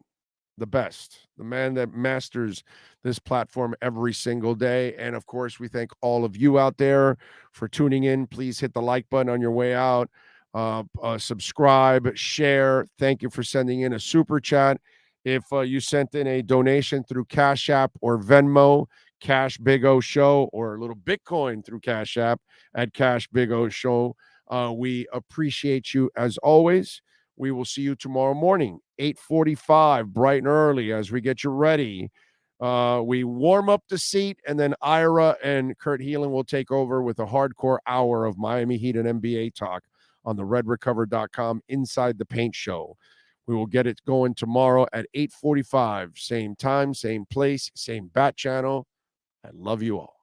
the best, the man that masters this platform every single day. And of course, we thank all of you out there for tuning in. Please hit the like button on your way out. Subscribe, share. Thank you for sending in a super chat. If you sent in a donation through Cash App or Venmo, Cash Big O Show, or a little Bitcoin through Cash App at Cash Big O Show, we appreciate you as always. We will see you tomorrow morning, 8:45, bright and early, as we get you ready. We warm up the seat, and then Ira and Kurt Heelan will take over with a hardcore hour of Miami Heat and NBA talk on the redrecover.com Inside the Paint Show. We will get it going tomorrow at 8:45, same time, same place, same bat channel. I love you all.